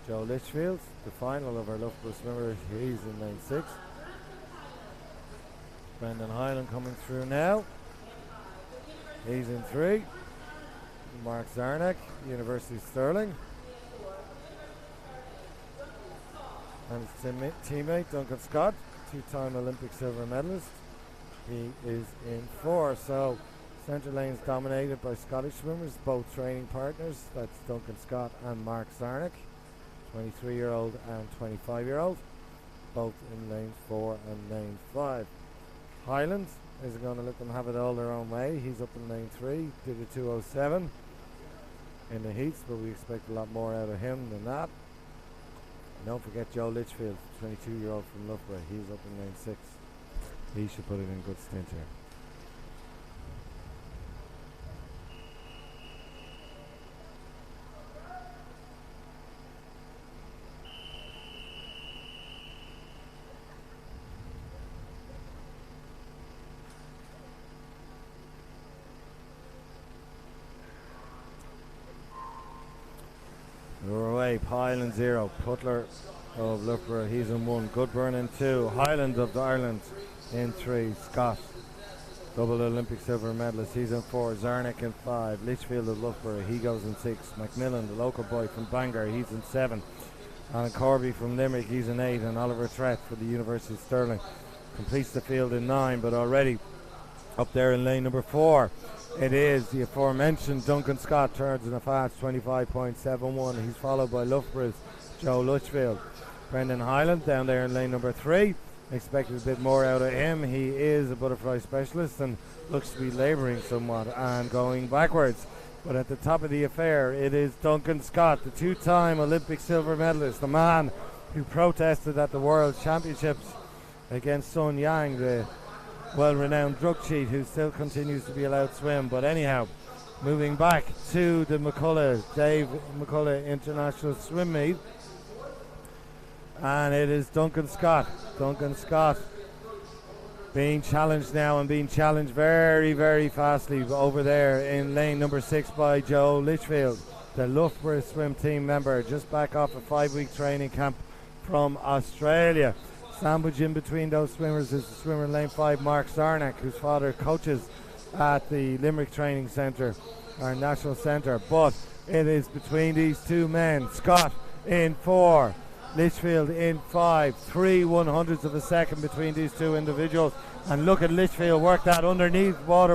Joe Litchfield, the final of our Loughborough swimmers, he's in lane 6. Brendan Hyland coming through now. He's in 3. Mark Zarnak, University of Stirling. And his teammate Duncan Scott, 2-time Olympic silver medalist. He is in 4. So centre lane's dominated by Scottish swimmers, both training partners. That's Duncan Scott and Mark Zarnak, 23-year-old and 25-year-old, both in lane 4 and lane 5. Hyland isn't going to let them have it all their own way. He's up in lane 3, did a 2:07 in the heats, but we expect a lot more out of him than that. And don't forget Joe Litchfield, 22-year-old from Loughborough. He's up in lane 6. He should put it in good stint here. Highland 0, Butler of Loughborough, he's in 1, Goodburn in 2, Highland of Ireland in 3, Scott, double Olympic silver medalist, he's in 4, Zarnik in 5, Litchfield of Loughborough, he goes in 6, Macmillan, the local boy from Bangor, he's in 7, Alan Corby from Limerick, he's in 8, and Oliver Trett for the University of Stirling completes the field in 9, but already up there in lane number 4 it is the aforementioned Duncan Scott, turns in a fast 25.71. He's followed by Loughborough's Joe Litchfield. Brendan Hyland down there in lane number 3. Expected a bit more out of him. He is a butterfly specialist and looks to be labouring somewhat and going backwards. But at the top of the affair, it is Duncan Scott, the 2-time Olympic silver medalist, the man who protested at the World Championships against Sun Yang, the well-renowned drug cheat who still continues to be allowed to swim. But anyhow, moving back to the McCullagh, Dave McCullagh International Swim Meet, and it is Duncan Scott. Duncan Scott being challenged now, and being challenged very, very fastly over there in lane number 6 by Joe Litchfield, the Loughborough swim team member, just back off a 5-week training camp from Australia. Sandwich in between those swimmers is the swimmer in lane 5, Mark Zarnak, whose father coaches at the Limerick Training Centre, our national centre. But it is between these two men. Scott in 4, Litchfield in 5. 3/100ths of a second between these two individuals. And look at Litchfield work that underwater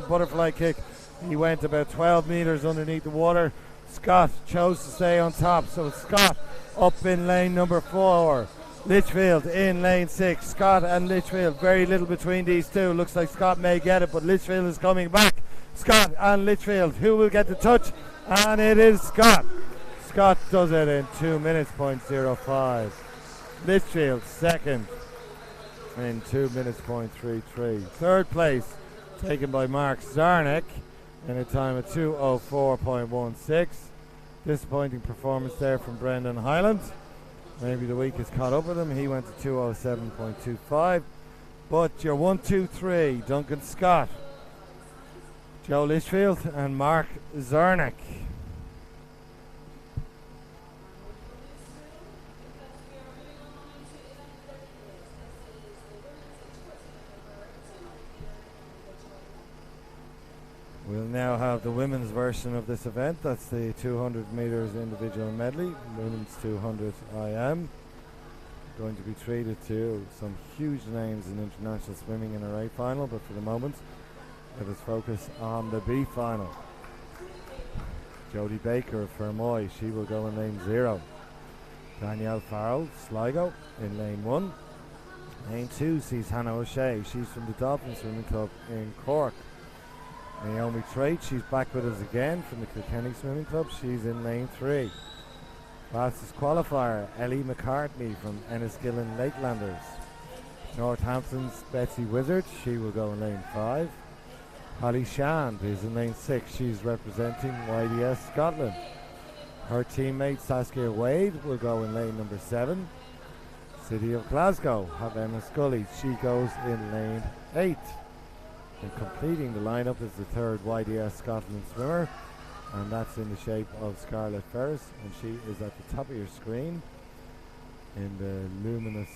butterfly kick. He went about 12 metres underneath the water. Scott chose to stay on top. So Scott up in lane number 4. Litchfield in lane 6. Scott and Litchfield, very little between these two. Looks like Scott may get it, but Litchfield is coming back. Scott and Litchfield, who will get the touch? And it is Scott. Scott does it in 2 minutes, .05. Litchfield second in 2 minutes, .33. Third place taken by Mark Zarnik in a time of 2:04.16. Disappointing performance there from Brendan Hyland. Maybe the week has caught up with him. He went to 2:07.25. But your 1, 2, 3, Duncan Scott, Joe Litchfield and Mark Zarnik. We'll now have the women's version of this event. That's the 200 metres individual medley, women's 200 IM. Going to be treated to some huge names in international swimming in our A final, but for the moment, let us focus on the B final. Jodie Baker of Fermoy, she will go in lane 0. Danielle Farrell, Sligo, in lane 1. Lane 2 sees Hannah O'Shea. She's from the Dolphin Swimming Club in Cork. Naomi Trade, she's back with us again from the Kilkenny Swimming Club. She's in lane 3. Fastest qualifier, Ellie McCartney from Enniskillen Lakelanders. Northampton's Betsy Wizard, she will go in lane 5. Holly Shand is in lane 6. She's representing YDS Scotland. Her teammate Saskia Wade will go in lane number 7. City of Glasgow have Emma Scully. She goes in lane 8. And completing the lineup is the third YDS Scotland swimmer, and that's in the shape of Scarlett Ferris, and she is at the top of your screen in the luminous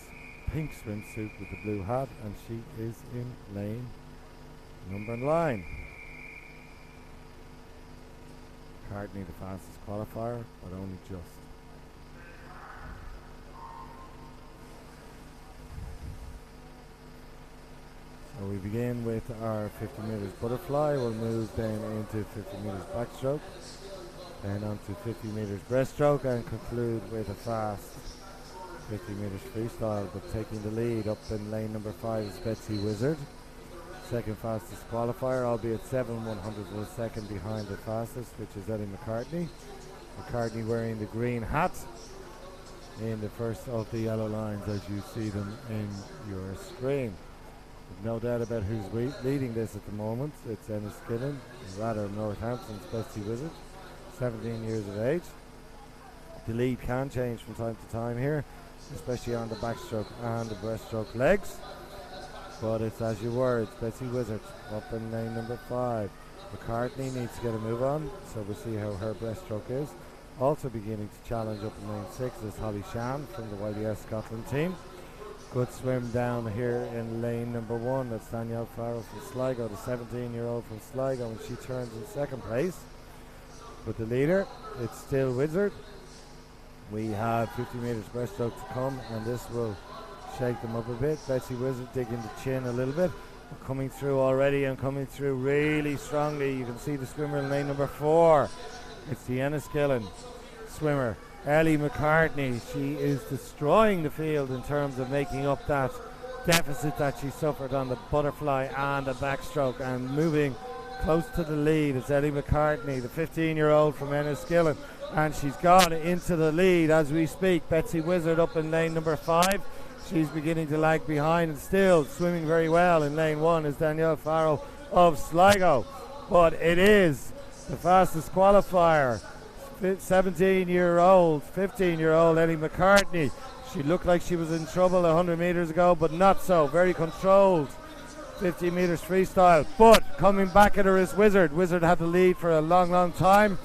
pink swimsuit with the blue hat, and she is in lane number 9. Courtney the fastest qualifier, but only just. So we begin with our 50 meters butterfly. We'll move then into 50 meters backstroke, then onto 50 meters breaststroke, and conclude with a fast 50 meters freestyle. But taking the lead up in lane number 5 is Betsy Wizard, second fastest qualifier, albeit 7/100 of a second behind the fastest, which is Ellie McCartney. McCartney wearing the green hat in the first of the yellow lines as you see them in your screen. No doubt about who's leading this at the moment. It's Emma Skillen, rather Northampton's Betsy Wizard, 17 years of age. The lead can change from time to time here, especially on the backstroke and the breaststroke legs. But it's as you were, it's Betsy Wizard up in lane number 5. McCartney needs to get a move on, so we'll see how her breaststroke is. Also beginning to challenge up in lane 6 is Holly Shan from the YDS Scotland team. Good swim down here in lane number 1. That's Danielle Farrell from Sligo, the 17-year-old from Sligo, and she turns in second place. But the leader, it's still Wizard. We have 50 meters breaststroke to come, and this will shake them up a bit. Betsy Wizard digging the chin a little bit. Coming through already and coming through really strongly. You can see the swimmer in lane number 4. It's the Enniskillen swimmer, Ellie McCartney. She is destroying the field in terms of making up that deficit that she suffered on the butterfly and the backstroke, and moving close to the lead. It's Ellie McCartney, the 15-year-old from Enniskillen, and she's gone into the lead as we speak. Betsy Wizard up in lane number 5. She's beginning to lag behind, and still swimming very well in lane 1 is Danielle Farrell of Sligo. But it is the fastest qualifier, 15-year-old Ellie McCartney. She looked like she was in trouble 100 meters ago, but not so. Very controlled 50 meters freestyle. But coming back at her is Wizard. Wizard had the lead for a long time.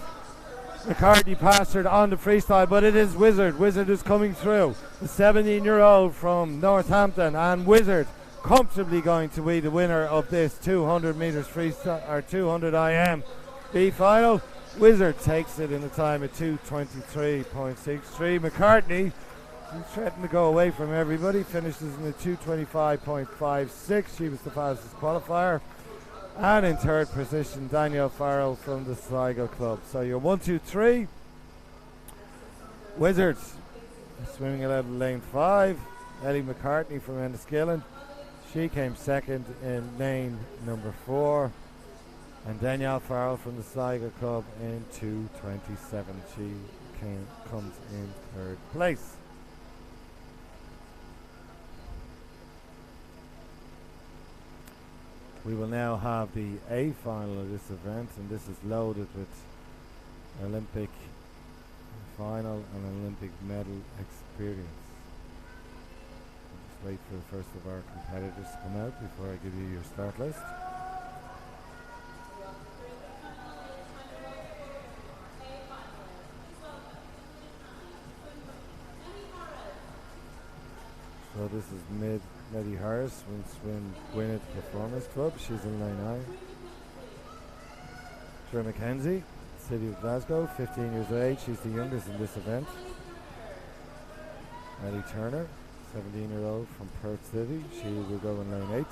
McCartney passed her on the freestyle, but it is Wizard. Wizard is coming through. The 17-year-old from Northampton, and Wizard comfortably going to be the winner of this 200 meters freestyle, or 200 IM B final. Wizard takes it in a time of 2:23.63. McCartney, who's threatened to go away from everybody, finishes in a 2:25.56. She was the fastest qualifier. And in third position, Danielle Farrell from the Sligo club. So you're 1, 2, 3. Wizards swimming out of lane 5. Ellie McCartney from Enniskillen. She came second in lane number 4. And Danielle Farrell from the Sligo club in 2:27. She comes in third place. We will now have the A final of this event, and this is loaded with Olympic final and Olympic medal experience. I'll just wait for the first of our competitors to come out before I give you your start list. So this is Medley Harris from Swim Gwynedd Performance Club. She's in lane 9. Drew McKenzie, City of Glasgow, 15 years of age. She's the youngest in this event. Ellie Turner, 17-year-old from Perth City. She will go in lane 8.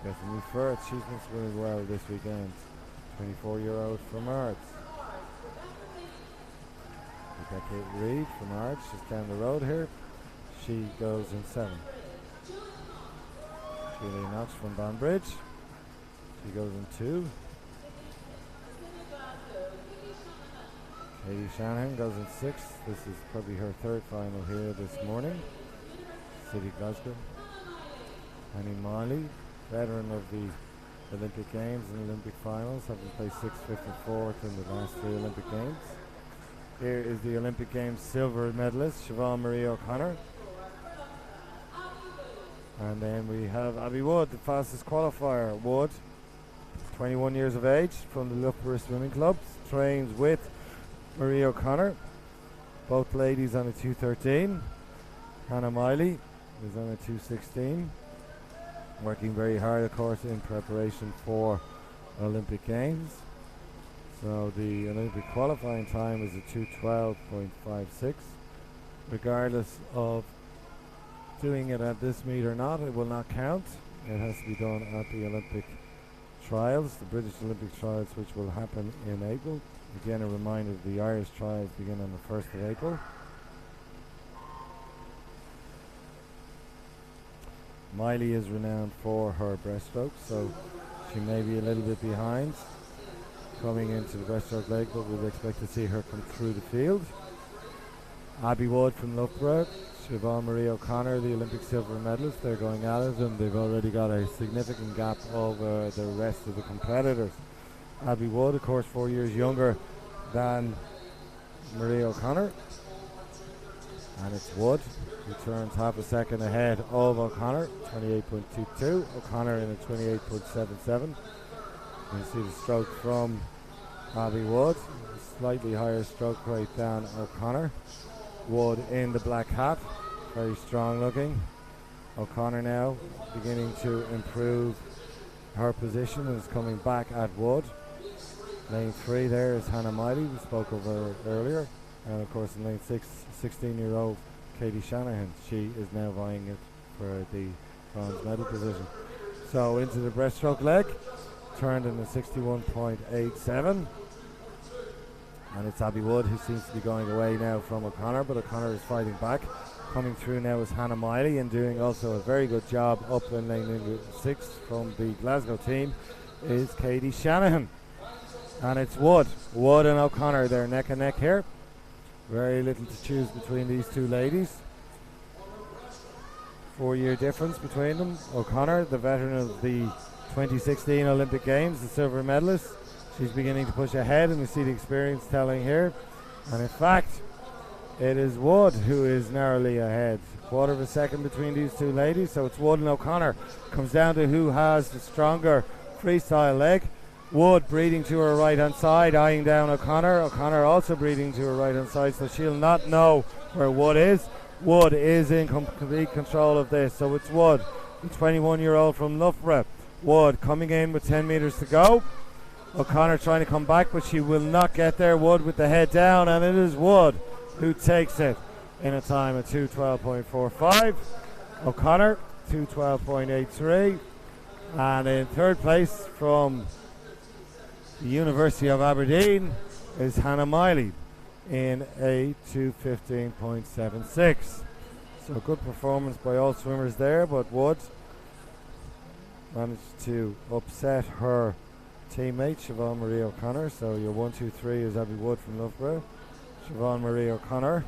Bethany Firth, she's been swimming well this weekend. 24-year-old from Ards. Rebecca Reid from Ards, she's down the road here. She goes in 7. Julie Knox from Banbridge. She goes in 2. Katie Shanahan goes in 6. This is probably her third final here this morning. City Glasgow. Annie Miley, veteran of the Olympic Games and Olympic finals, having placed 6th, 5th and 4th in the last 3 Olympic Games. Here is the Olympic Games silver medalist, Siobhan Marie O'Connor. And then we have Abby Wood, the fastest qualifier. Wood, 21 years of age, from the Loughborough Swimming Club, trains with Marie O'Connor. Both ladies on a 2:13. Hannah Miley is on a 2:16. Working very hard, of course, in preparation for Olympic Games. So the Olympic qualifying time is a 2:12.56. Regardless of doing it at this meet or not, it will not count. It has to be done at the Olympic trials, the British Olympic trials, which will happen in April. Again, a reminder, the Irish trials begin on the 1st of April. Miley is renowned for her breaststroke, so she may be a little bit behind coming into the breaststroke leg, but we'll expect to see her come through the field. Abby Wood from Loughborough, Siobhan Marie O'Connor, the Olympic silver medalist. They're going at it, and they've already got a significant gap over the rest of the competitors. Abby Wood, of course, 4 years younger than Marie O'Connor. And it's Wood who turns half a second ahead of O'Connor, 28.22. O'Connor in a 28.77. You can see the stroke from Abby Wood. Slightly higher stroke rate than O'Connor. Wood in the black hat, very strong looking. O'Connor now beginning to improve her position and is coming back at Wood. Lane 3 there is Hannah Miley, we spoke of her earlier. And of course in lane 6, 16-year-old Katie Shanahan. She is now vying it for the bronze medal position. So into the breaststroke leg, turned in a 61.87. And it's Abby Wood who seems to be going away now from O'Connor, but O'Connor is fighting back. Coming through now is Hannah Miley, and doing also a very good job up in lane 6 from the Glasgow team is Katie Shanahan. And it's Wood. Wood and O'Connor, they're neck and neck here. Very little to choose between these two ladies. 4-year difference between them. O'Connor, the veteran of the 2016 Olympic Games, the silver medalist. She's beginning to push ahead, and we see the experience telling here. And in fact, it is Wood who is narrowly ahead. Quarter of a second between these two ladies, so it's Wood and O'Connor. Comes down to who has the stronger freestyle leg. Wood breathing to her right hand side, eyeing down O'Connor. O'Connor also breathing to her right hand side, so she'll not know where Wood is. Wood is in complete control of this, so it's Wood, the 21-year-old from Loughborough. Wood coming in with 10 metres to go. O'Connor trying to come back, but she will not get there. Wood with the head down, and it is Wood who takes it in a time of 2:12.45. O'Connor 2:12.83, and in third place from the University of Aberdeen is Hannah Miley in a 2:15.76. So good performance by all swimmers there, but Wood managed to upset her teammate Siobhan Marie O'Connor. So your 1, 2, 3 is Abby Wood from Loughborough. Siobhan Marie O'Connor,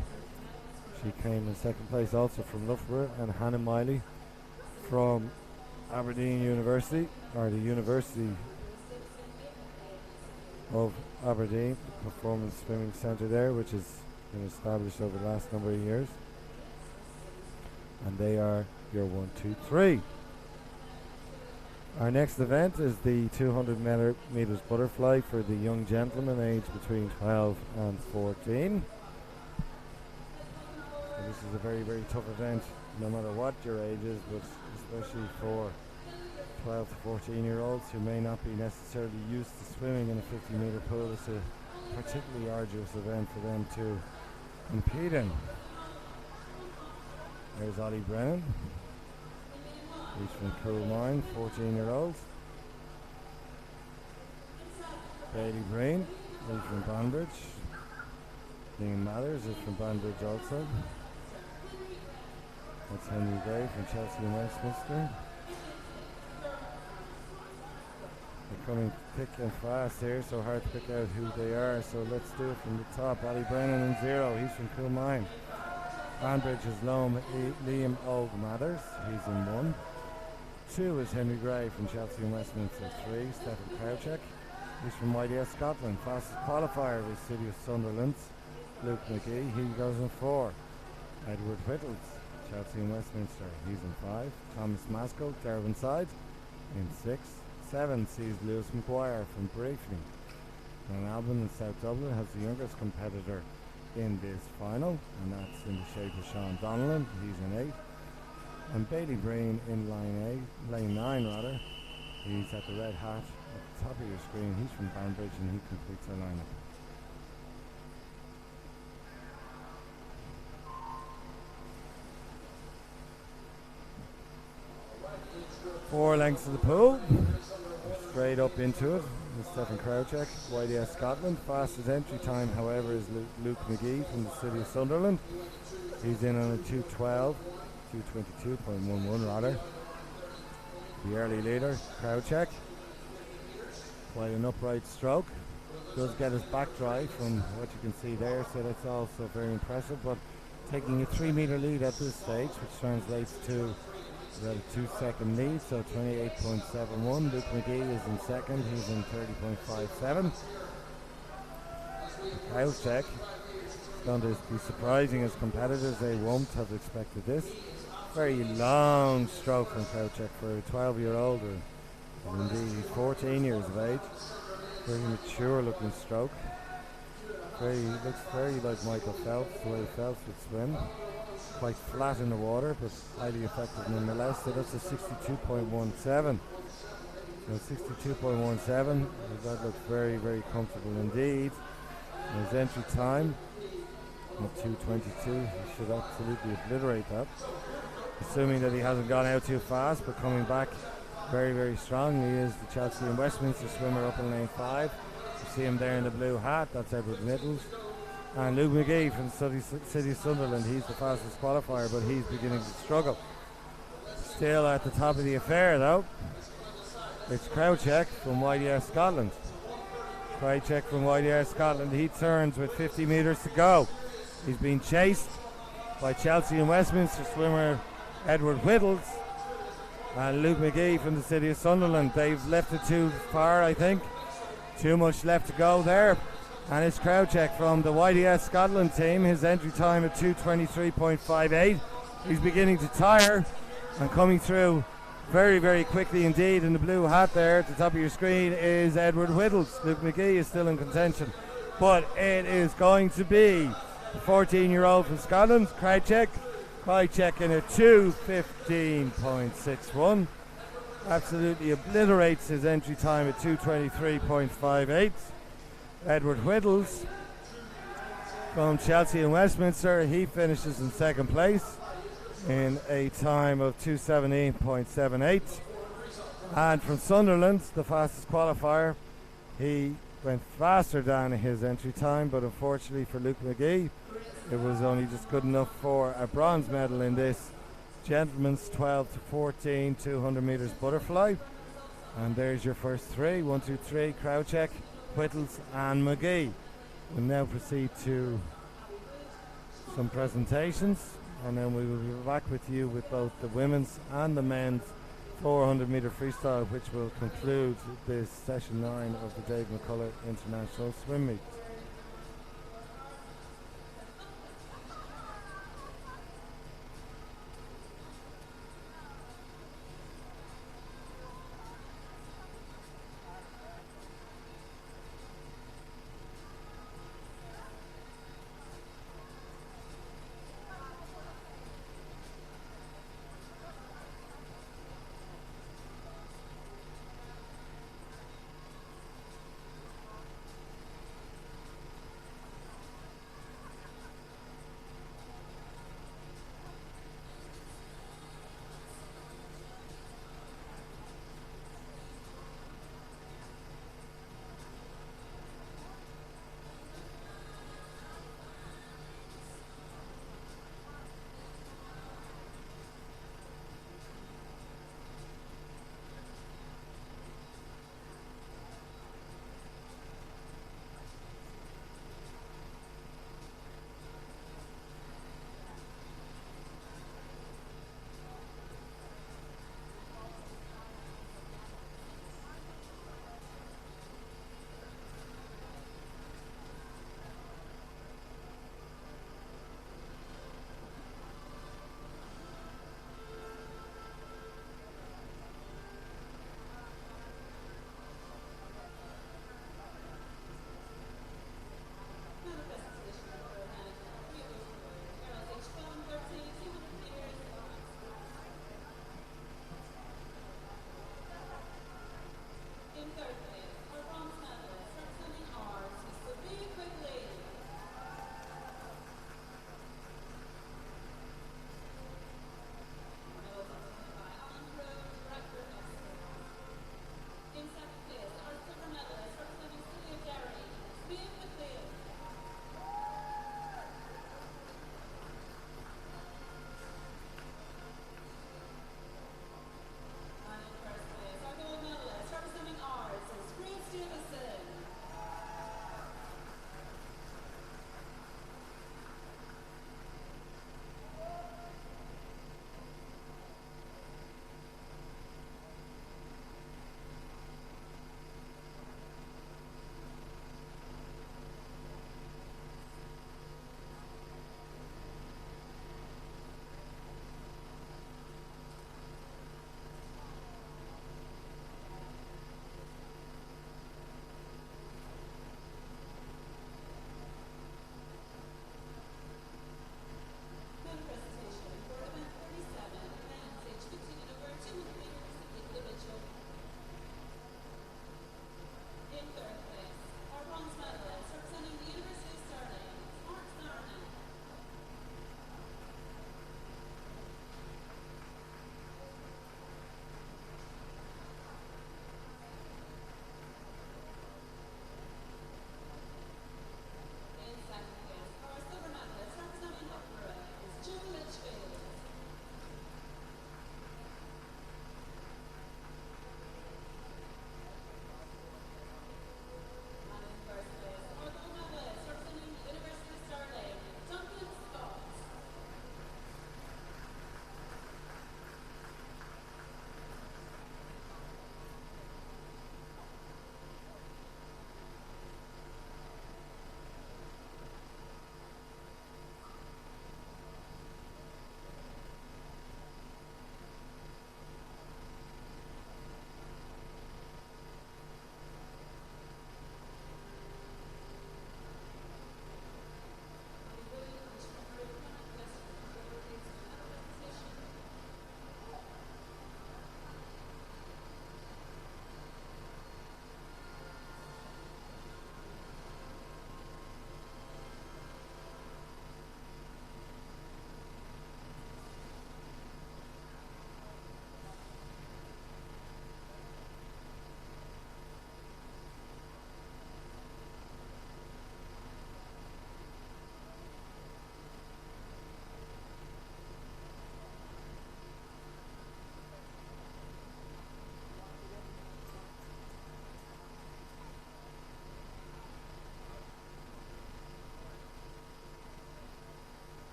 she came in second place also from Loughborough, and Hannah Miley from Aberdeen University, or the University of Aberdeen Performance Swimming Centre there, which has been established over the last number of years. And they are your 1, 2, 3. Our next event is the 200 meters butterfly for the young gentlemen aged between 12 and 14. So this is a very, very tough event, no matter what your age is, but especially for 12 to 14-year-olds who may not be necessarily used to swimming in a 50-meter pool. It's a particularly arduous event for them to compete in. There's Ollie Brennan. He's from Coolmine, 14-year-old. Bailey Breen, he's from Banbridge. Liam Mathers is from Banbridge also. That's Henry Gray from Chelsea and Westminster. They're coming thick and fast here, so hard to pick out who they are. So let's do it from the top. Ollie Brennan in 0, he's from Coolmine. Banbridge is Liam Og Mathers, he's in 1. 2 is Henry Gray from Chelsea and Westminster. 3, Stephen Crouchek, he's from YDS Scotland. Fastest qualifier is City of Sunderland. Luke McGee, he goes in 4. Edward Whittles Chelsea and Westminster, he's in 5. Thomas Masco, Derwent side, in 6. 7 sees Lewis McGuire from Briefly. And Albin in South Dublin has the youngest competitor in this final, and that's in the shape of Sean Donnellan, he's in 8. And Bailey Breen in lane 9 rather, he's at the red hat at the top of your screen. He's from Banbridge and he completes our lineup. 4 lengths of the pool, straight up into it with Stephen Crouchek, YDS Scotland. Fastest entry time, however, is Luke McGee from the city of Sunderland. He's in on a 2:12, 2:22.11 rather. The early leader, Crouchek, quite an upright stroke. Does get his back dry from what you can see there, so that's also very impressive. But taking a 3-metre lead at this stage, which translates to about a 2-second lead, so 28.71. Luke McGee is in second, he's in 30.57. Crouchek is going to be surprising his competitors, they won't have expected this. Very long stroke from Crouchek for a 12-year-old, or indeed 14 years of age. Very mature looking stroke. Looks very like Michael Phelps, the way Phelps would swim. Quite flat in the water, but highly effective nonetheless. So that's a 62.17. So 62.17. That looks very, very comfortable indeed. And his entry time at 2:22. He should absolutely obliterate that. Assuming that he hasn't gone out too fast, but coming back very, very strong. He is the Chelsea and Westminster swimmer up in lane 5. You see him there in the blue hat. That's Edward Mittens. And Luke McGee from the city of Sunderland, he's the fastest qualifier, but he's beginning to struggle. Still at the top of the affair though, it's Crouchek from YDS Scotland. Crouchek from YDS Scotland, he turns with 50 metres to go. He's been chased by Chelsea and Westminster swimmer Edward Whittles and Luke McGee from the city of Sunderland. They've left it too far, I think. Too much left to go there. And it's Crouchek from the YDS Scotland team. His entry time at 2:23.58. He's beginning to tire and coming through very, very quickly indeed. In the blue hat there at the top of your screen is Edward Whittles. Luke McGee is still in contention, but it is going to be the 14-year-old from Scotland, Crouchek in a 2:15.61. Absolutely obliterates his entry time at 2:23.58. Edward Whittles from Chelsea and Westminster, he finishes in second place in a time of 2:17.78. And from Sunderland, the fastest qualifier, he went faster than his entry time, but unfortunately for Luke McGee, it was only just good enough for a bronze medal in this gentleman's 12-14 200 metres butterfly. And there's your first three, 1, 2, 3, Crouchek, Whittles and McGee. We'll now proceed to some presentations, and then we will be back with you with both the women's and the men's 400 metre freestyle, which will conclude this session 9 of the Dave McCullagh International Swim Meet.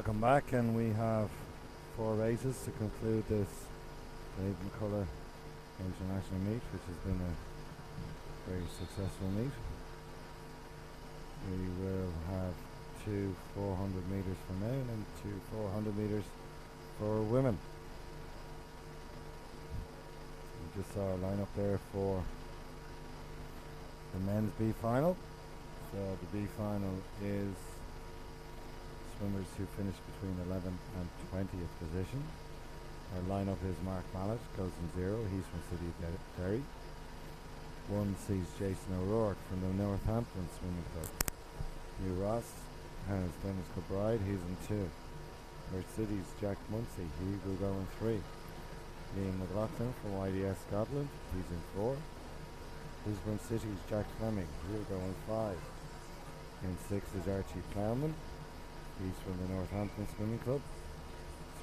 Welcome back, and we have 4 races to conclude this Dave McCullagh International meet, which has been a very successful meet. We will have 2 400 metres for men and 2 400 metres for women. We just saw a lineup there for the men's B final. So the B final is swimmers who finish between 11th and 20th position. Our lineup is Mark Mallet, goes in 0, he's from City of Derry. 1 sees Jason O'Rourke from the Northampton Swimming Club. Hugh Ross has Dennis Kilbride, he's in 2. Our City's Jack Munsey, he will go in 3. Liam McLaughlin from YDS Scotland, he's in 4. Lisbon City's Jack Fleming, he'll go in 5. In 6 is Archie Plowman, he's from the Northampton Swimming Club.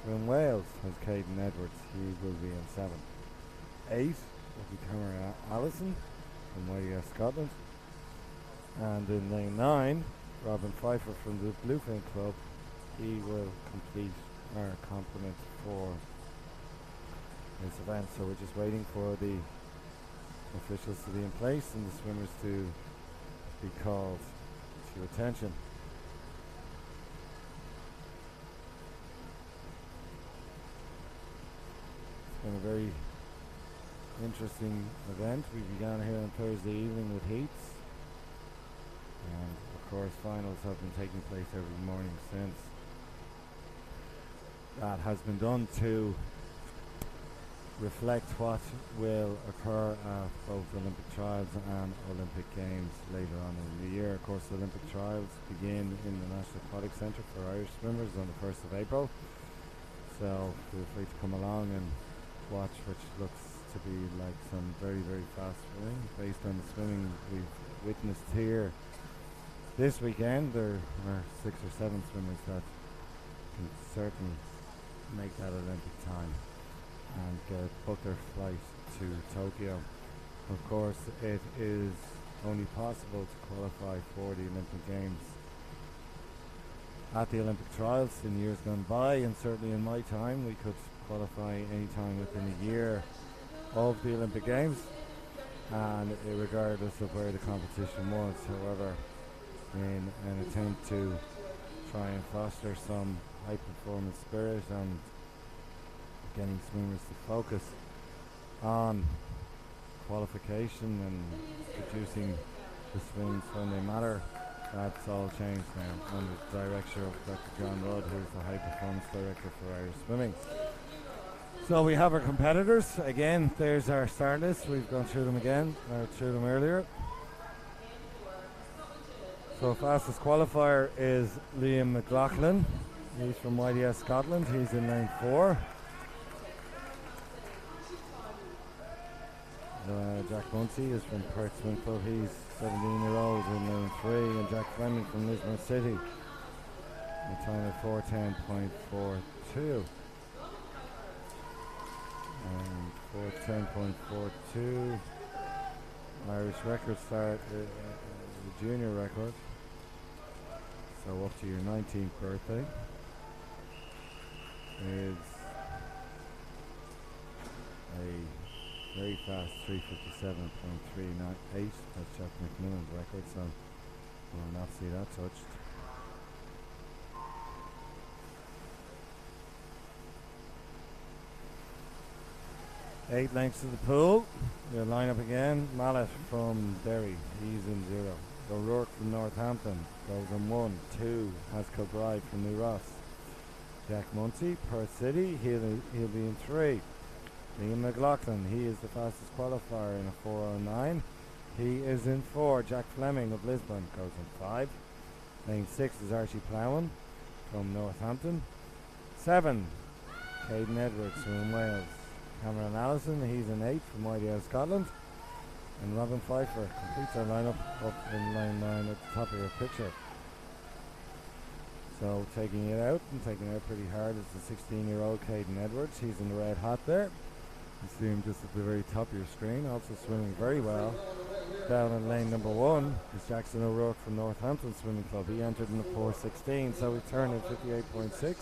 Swim Wales has Caden Edwards, he will be in 7. 8 will be Cameron Allison from YDS Scotland. And in lane 9, Robin Pfeiffer from the Bluefin Club, he will complete our complement for this event. So we're just waiting for the officials to be in place and the swimmers to be called to attention. It's been a very interesting event. We began here on Thursday evening with heats, and of course finals have been taking place every morning since. That has been done to reflect what will occur at both Olympic trials and Olympic games later on in the year. Of course, the Olympic trials begin in the National Aquatic Centre for Irish swimmers on the 1st of April. So feel free to come along and watch, which looks to be like some very, very fast swimming based on the swimming we've witnessed here this weekend. There are 6 or 7 swimmers that can certainly make that Olympic time and book their flight to Tokyo. Of course, it is only possible to qualify for the Olympic Games at the Olympic trials in years gone by, and certainly in my time we could qualify any time within a year of the Olympic Games, and regardless of where the competition was. However, in an attempt to try and foster some high performance spirit and getting swimmers to focus on qualification and producing the swims when they matter, that's all changed now under the direction of Dr. John Rudd, who's the high performance director for Irish swimming. So we have our competitors. Again, there's our start list. We've gone through them again, or through them earlier. So fastest qualifier is Liam McLaughlin. He's from YDS Scotland. He's in lane 4. Jack Munsey is from Perth Swim Club. He's 17-year-old in lane 3. And Jack Fleming from Lisbon City. A time of 4:10.42. And 4:10.42. Irish record start, the junior record. So up to your 19th birthday is a very fast 3:57.398. That's Jack McMillan's record, so we'll not see that touched. Eight lengths to the pool. Your lineup again. Mallet from Derry, he's in 0. O'Rourke from Northampton goes in 1. 2 has Kilbride from New Ross. Jack Munsey, Perth City, he'll be in 3. Liam McLaughlin, he is the fastest qualifier in a 4:09. He is in 4. Jack Fleming of Lisbon goes in 5. Lane 6 is Archie Plowman from Northampton. 7, Caden Edwards from Wales. Cameron Allison, he's in 8 from YDS Scotland. And Robin Pfeiffer completes our lineup up in line 9 at the top of your picture. So taking it out and taking it out pretty hard is the 16-year-old Caden Edwards. He's in the red hat there. You see him just at the very top of your screen, also swimming very well. down in lane number 1 is Jackson O'Rourke from Northampton Swimming Club. He entered in the 4:16, so he turned in 58.6.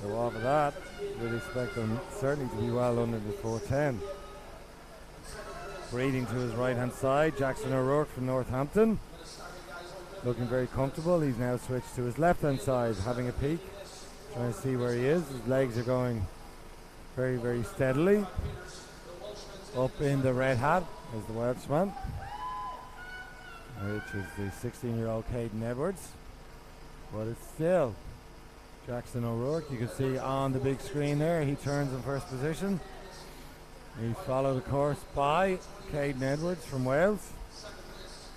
So off of that, we'd expect him certainly to be well under the 4:10. Breathing to his right hand side, Jackson O'Rourke from Northampton. Looking very comfortable. He's now switched to his left hand side, having a peek, trying to see where he is. His legs are going very, very steadily. Up in the red hat is the Welshman, which is the 16-year-old Caden Edwards. But it's still Jackson O'Rourke. You can see on the big screen there, he turns in first position. He's followed, of course, by Caden Edwards from Wales.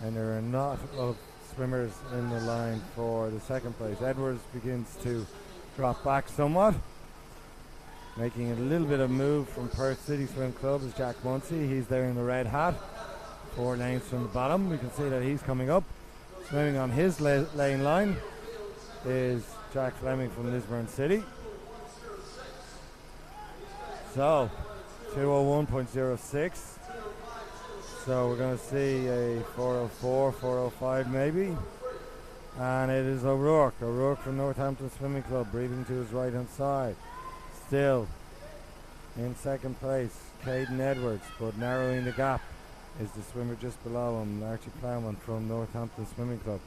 And there are not of swimmers in the line for the second place. Edwards begins to drop back somewhat. Making a little bit of move from Perth City Swim Club is Jack Munsey. He's there in the red hat, 4 lanes from the bottom. We can see that he's coming up. Swimming on his lane line is Jack Fleming from Lisburn City. So 2:01.06. So we're going to see a 4:04, 4:05 maybe. And it is O'Rourke from Northampton Swimming Club, breathing to his right hand side. Still in second place, Caden Edwards, but narrowing the gap is the swimmer just below him, Archie Plowman from Northampton Swimming Club.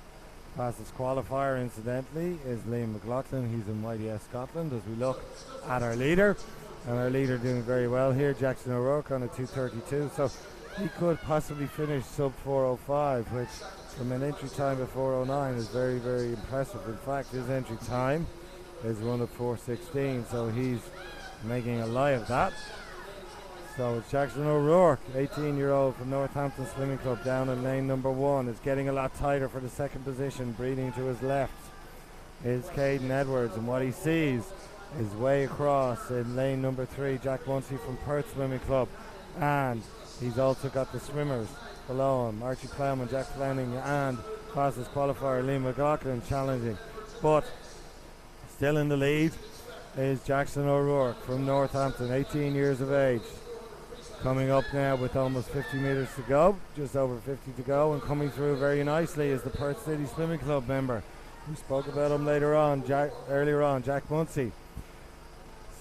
Fastest qualifier, incidentally, is Liam McLaughlin. He's in YDS Scotland. As we look at our leader, and our leader doing very well here, Jackson O'Rourke on a 2:32. So he could possibly finish sub 4:05, which from an entry time of 4:09 is very, very impressive. In fact, his entry time is one of 4:16, so he's making a lie of that. So it's Jackson O'Rourke, 18-year-old from Northampton Swimming Club, down in lane number 1. It's getting a lot tighter for the second position. Breathing to his left is Caden Edwards, and what he sees is way across in lane number 3, Jack Munsey from Perth Swimming Club, and he's also got the swimmers below him, Archie Plowman, Jack Fleming, and fastest qualifier Liam McLaughlin challenging. But still in the lead is Jackson O'Rourke from Northampton, 18 years of age. Coming up now with almost 50 metres to go, just over 50 to go, and coming through very nicely is the Perth City Swimming Club member. We spoke about him earlier on, Jack Munsey.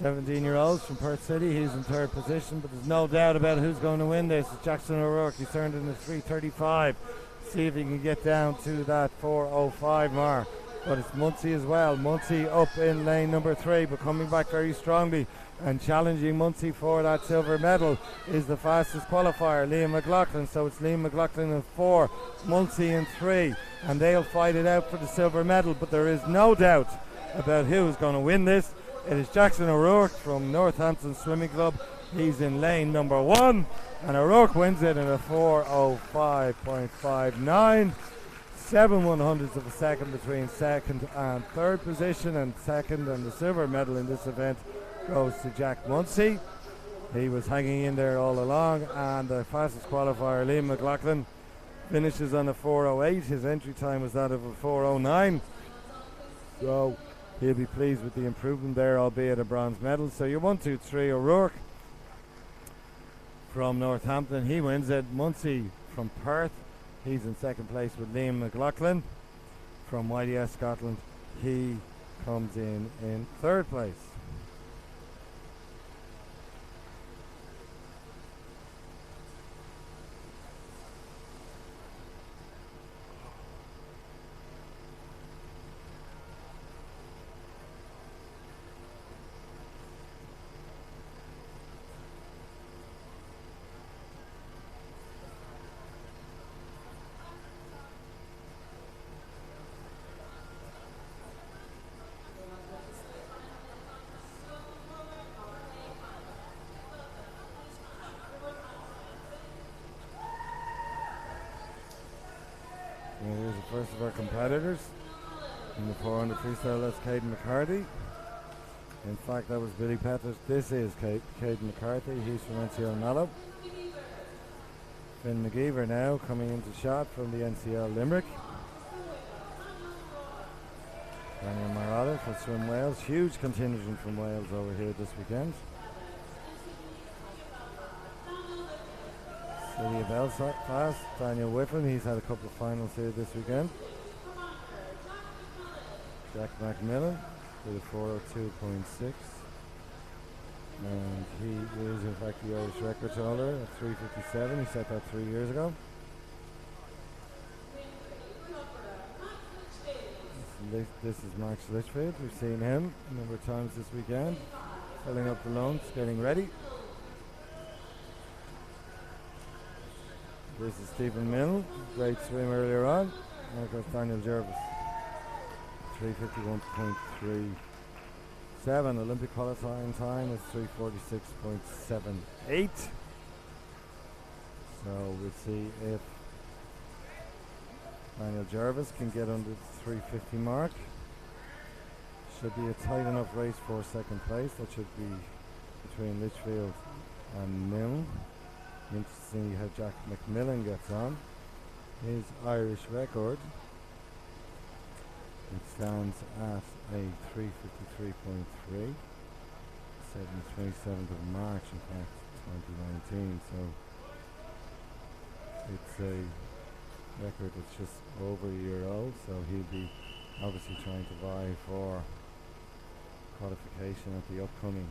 17-year-olds from Perth City. He's in third position, but there's no doubt about who's going to win this. It's Jackson O'Rourke. He's turned in the 3:35. See if he can get down to that 4:05 mark. But it's Munsey as well. Munsey up in lane number 3, but coming back very strongly and challenging Munsey for that silver medal is the fastest qualifier, Liam McLaughlin. So it's Liam McLaughlin in 4, Munsey in 3, and they'll fight it out for the silver medal. But there is no doubt about who is going to win this. It is Jackson O'Rourke from Northampton Swimming Club. He's in lane number 1, and O'Rourke wins it in a 4:05.59. 7/100ths of a second between second and third position, and second, and the silver medal in this event goes to Jack Munsey. He was hanging in there all along, and the fastest qualifier, Liam McLaughlin, finishes on a 4:08. His entry time was that of a 4:09. So he'll be pleased with the improvement there, albeit a bronze medal. So your 1, 2, 3, O'Rourke from Northampton, he wins it. Munsey from Perth, he's in second place with Liam McLaughlin from YDS Scotland. He comes in third place. Here's the first of our competitors in the 400 freestyle. That's Caden McCarthy. In fact, that was Billy Pettis. This is Caden McCarthy. He's from NCL Mallow. Finn McGeever now coming into shot from the NCL Limerick. Daniel Marada for Swim Wales. Huge contingent from Wales over here this weekend. Billy Belfast, Daniel Whiffen, he's had a couple of finals here this weekend. Jack McMillan with a 402.6. And he is in fact the Irish record holder at 3:57. He set that 3 years ago. This is Max Litchfield. We've seen him a number of times this weekend, filling up the lungs, getting ready. This is Stephen Milne, great swim earlier on. And of course Daniel Jervis, 3:51.37. Olympic qualifying time is 3:46.78. So we'll see if Daniel Jervis can get under the 3:50 mark. Should be a tight enough race for second place. That should be between Litchfield and Milne. Interesting how Jack McMillan gets on. His Irish record, it stands at a 3:53.3, set on the 27th of March, in fact, 2019. So it's a record that's just over a year old. So he'll be obviously trying to vie for qualification at the upcoming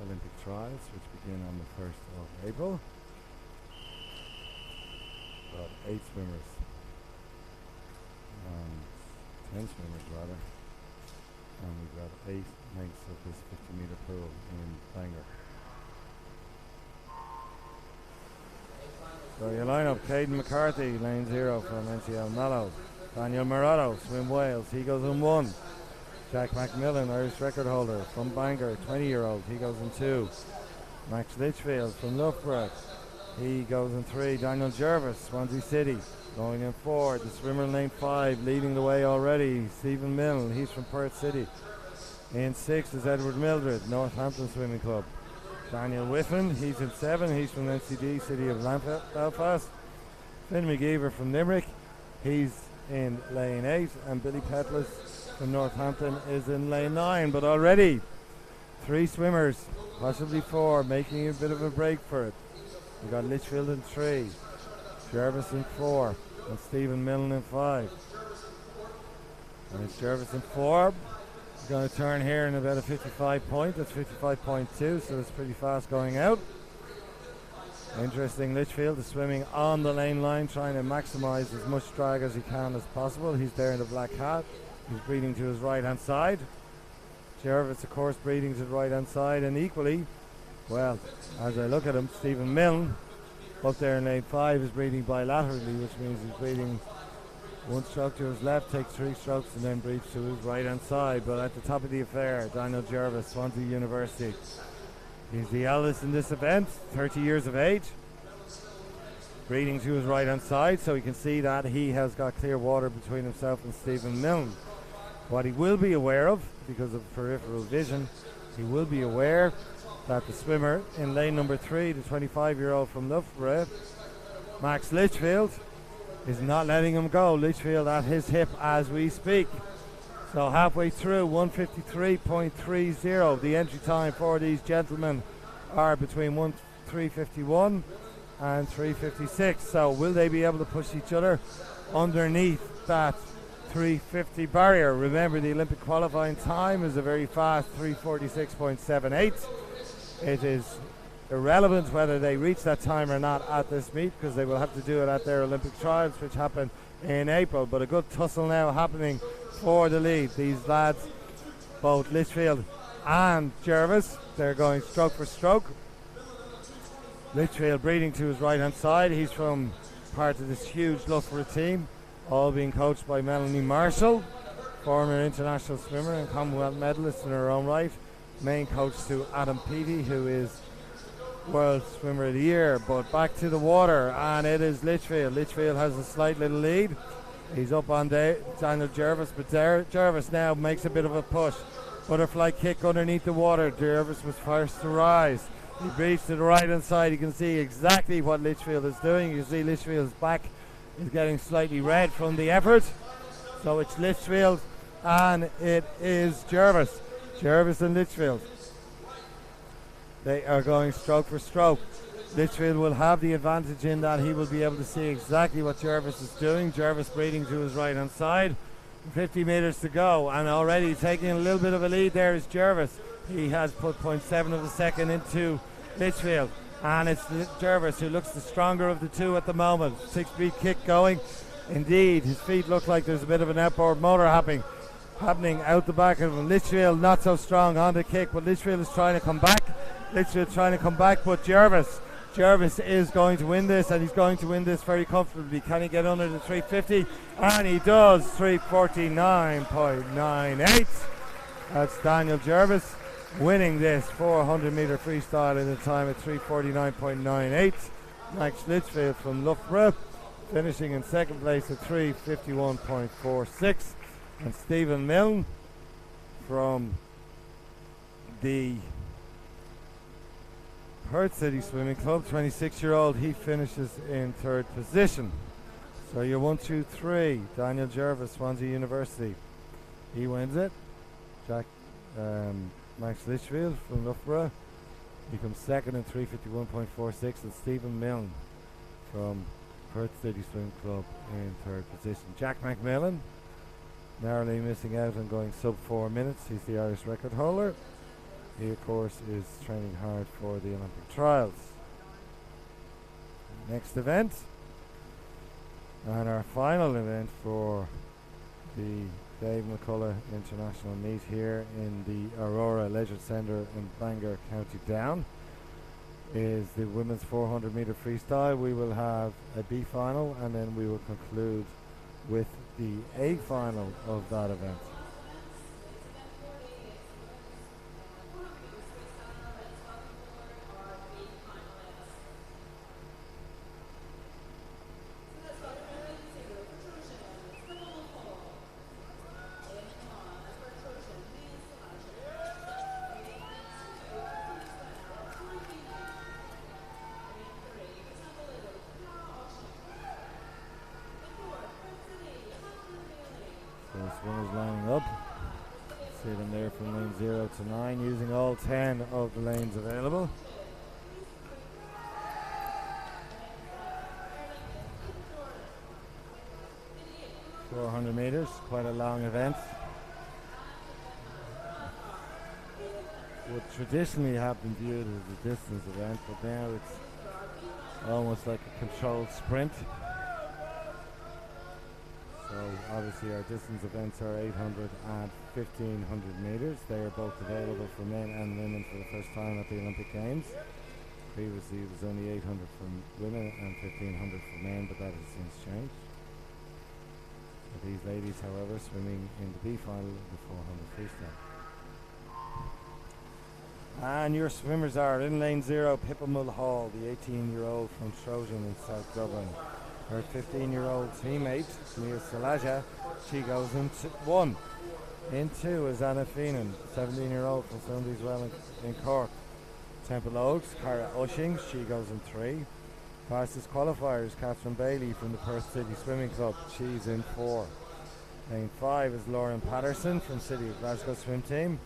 Olympic trials, which begin on the 1st of April. Got 8 swimmers, 10 swimmers rather, and we've got 8 lengths of this 50-metre pool in Bangor. So your lineup: Caden McCarthy, lane 0 from NCL Mallow. Daniel Morado, swim Wales, he goes in 1. Jack McMillan, Irish record holder from Bangor, 20-year-old, he goes in 2. Max Litchfield from Loughborough, he goes in 3. Daniel Jervis, Swansea City, going in 4. The swimmer in lane 5, leading the way already, Stephen Milne, he's from Perth City. In 6 is Edward Mildred, Northampton Swimming Club. Daniel Whiffen, he's in 7, he's from NCD, City of Belfast. Finn McGeever from Limerick, he's in lane 8, and Billy Petlis from Northampton is in lane 9. But already 3 swimmers, possibly 4, making a bit of a break for it. We've got Litchfield in 3, Jervis in 4, and Stephen Milne in 5. And it's Jervis in 4. He's going to turn here in about a 55 point. That's 55.2, so it's pretty fast going out. Interesting, Litchfield is swimming on the lane line, trying to maximise as much drag as he can as possible. He's there in the black hat. He's breathing to his right hand side. Jervis, of course, breathing to the right hand side, and equally, well, as I look at him, Stephen Milne up there in lane 5 is breathing bilaterally, which means he's breathing 1 stroke to his left, takes 3 strokes, and then breathes to his right hand side. But at the top of the affair, Daniel Jervis, Swansea University. He's the eldest in this event, 30 years of age. Breathing to his right hand side, so we can see that he has got clear water between himself and Stephen Milne. What he will be aware of, because of peripheral vision, he will be aware that the swimmer in lane number 3, the 25-year-old from Loughborough, Max Litchfield, is not letting him go. Litchfield at his hip as we speak. So halfway through, 153.30. The entry time for these gentlemen are between 3:51 and 3:56. So will they be able to push each other underneath that 3:50 barrier? Remember, the Olympic qualifying time is a very fast 3:46.78. It is irrelevant whether they reach that time or not at this meet, because they will have to do it at their Olympic trials, which happen in April. But a good tussle now happening for the lead. These lads, both Litchfield and Jervis, they're going stroke for stroke. Litchfield breathing to his right hand side. He's from part of this huge Loughborough team, all being coached by Melanie Marshall, former international swimmer and Commonwealth medalist in her own right. Main coach to Adam Peaty, who is World Swimmer of the Year. But back to the water, and it is Litchfield. Litchfield has a slight little lead. He's up on Daniel Jervis, but Jervis now makes a bit of a push. Butterfly kick underneath the water. Jervis was first to rise. He breathes to the right hand side. You can see exactly what Litchfield is doing. You can see Litchfield's back is getting slightly red from the effort. So it's Litchfield and it is Jervis. Jervis and Litchfield. They are going stroke for stroke. Litchfield will have the advantage in that he will be able to see exactly what Jervis is doing. Jervis breathing to his right hand side. 50 metres to go, and already taking a little bit of a lead there is Jervis. He has put 0.7 of a second into Litchfield, and it's Jervis who looks the stronger of the two at the moment. 6-beat kick going. Indeed, his feet look like there's a bit of an outboard motor happening out the back of him. Litchfield not so strong on the kick, but Litchfield is trying to come back. Litchfield trying to come back, but Jervis is going to win this, and he's going to win this very comfortably. Can he get under the 350? And he does. 349.98. That's Daniel Jervis winning this 400 metre freestyle in a time at 349.98. Max Litchfield from Loughborough finishing in second place at 351.46. And Stephen Milne from the Perth City Swimming Club, 26-year-old, he finishes in third position. So you're 1, 2, 3. Daniel Jervis, Swansea University, he wins it. Max Litchfield from Loughborough, he comes second in 351.46, and Stephen Milne from Perth City Swim Club in third position. Jack McMillan narrowly missing out and going sub 4 minutes. He's the Irish record holder. He, of course, is training hard for the Olympic trials. Next event, and our final event for the Dave McCullagh International Meet here in the Aurora Leisure Centre in Bangor, County Down, is the women's 400 metre freestyle. We will have a B final, and then we will conclude with the A final of that event. Swimmers lining up. See them there from lane 0 to 9, using all 10 of the lanes available. .400 metres, quite a long event. Would traditionally have been viewed as a distance event, but now it's almost like a controlled sprint. So obviously our distance events are 800 and 1500 metres. They are both available for men and women for the first time at the Olympic Games. Previously it was only 800 for women and 1500 for men, but that has since changed. So these ladies, however, swimming in the B final of the 400 freestyle. And your swimmers are in lane 0, Pippa Mulhall, the 18-year-old from Trojan in South Dublin. Her 15-year-old teammate, Mia Salaja, she goes in 1. In 2 is Anna Feenan, 17-year-old from Sunday's Well in Cork. Temple Oaks, Cara Ushing, she goes in 3. Fastest qualifier is Catherine Bailey from the Perth City Swimming Club, she's in 4. Lane 5 is Lauren Patterson from City of Glasgow Swim Team.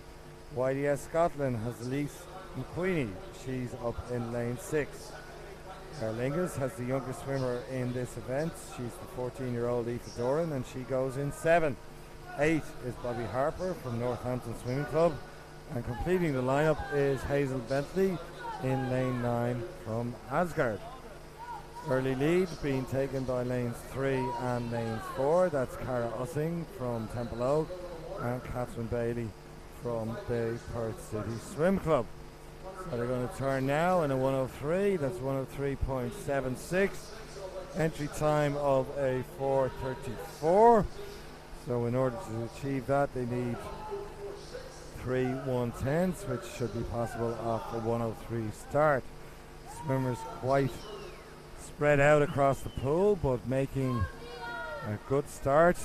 YDS Scotland has Elise McQueenie, she's up in lane 6. Aer Lingus has the youngest swimmer in this event. She's the 14-year-old Aoife Doran, and she goes in 7. 8 is Bobby Harper from Northampton Swimming Club, and completing the lineup is Hazel Bentley in lane 9 from Asgard. Early lead being taken by lanes 3 and lanes 4. That's Cara Ussing from Temple Oak and Catherine Bailey from the Perth City Swim Club. So they're going to turn now in a 103. That's 103.76. Entry time of a 4:34. So in order to achieve that, they need 3 110s, which should be possible off a 103 start. Swimmers quite spread out across the pool, but making a good start,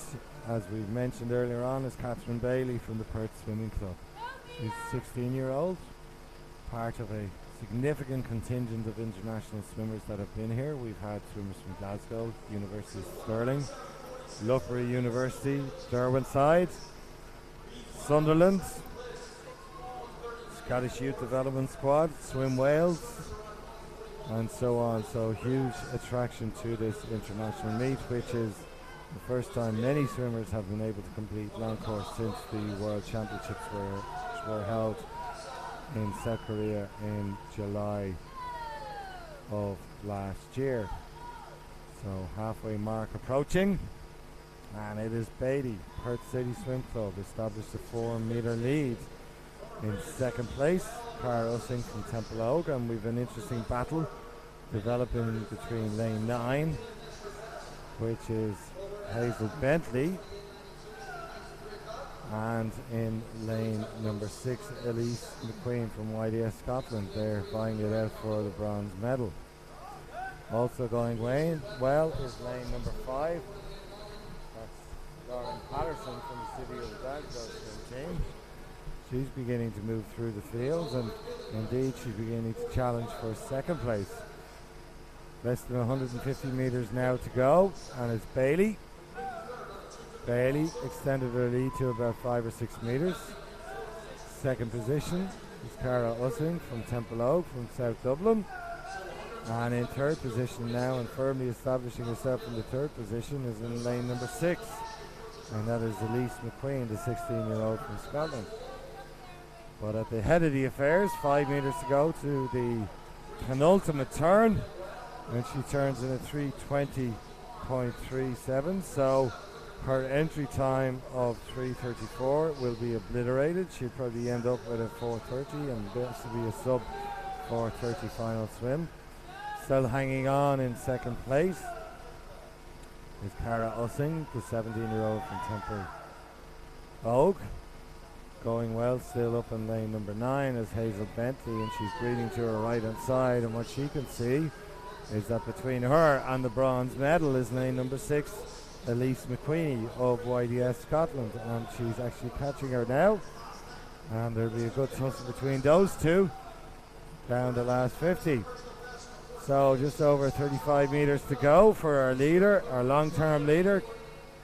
as we mentioned earlier on, is Catherine Bailey from the Perth Swimming Club. She's a 16-year-old. Part of a significant contingent of international swimmers that have been here. We've had swimmers from Glasgow, University of Stirling, Loughborough University, Derwentide, Sunderland, Scottish Youth Development Squad, Swim Wales, and so on. So huge attraction to this international meet, which is the first time many swimmers have been able to complete long course since the World Championships were held in South Korea in July of last year. So halfway mark approaching, and it is Beatty, Perth City Swim Club, established a 4-metre lead. In second place, Cara Ussing from Temple Oak, and we've an interesting battle developing between lane 9, which is Hazel Bentley, and in lane number 6, Elise McQueen from YDS Scotland. They're vying it out for the bronze medal. Also going well is lane number 5. That's Lauren Patterson from the City of Glasgow swim team. She's beginning to move through the fields, and indeed she's beginning to challenge for second place. Less than 150 metres now to go, and it's Bailey. Bailey extended her lead to about 5 or 6 metres. Second position is Cara Ussing from Temple Oak from South Dublin. And in third position now, and firmly establishing herself in the third position, is in lane number 6. And that is Elise McQueen, the 16-year-old from Scotland. But at the head of the affairs, 5 metres to go to the penultimate turn. And she turns in a 3:20.37. So her entry time of 3:34 will be obliterated. She'll probably end up with a 4:30, and this will be a sub 4:30 final swim. Still hanging on in second place is Cara Ussing, the 17-year-old from Temple Oak. Going well, still up in lane number 9 is Hazel Bentley, and she's breathing to her right hand side, and what she can see is that between her and the bronze medal is lane number 6, Elise McQueen of YDS Scotland, and she's actually catching her now, and there'll be a good tussle between those two down the last 50. So just over 35 metres to go for our leader, our long-term leader,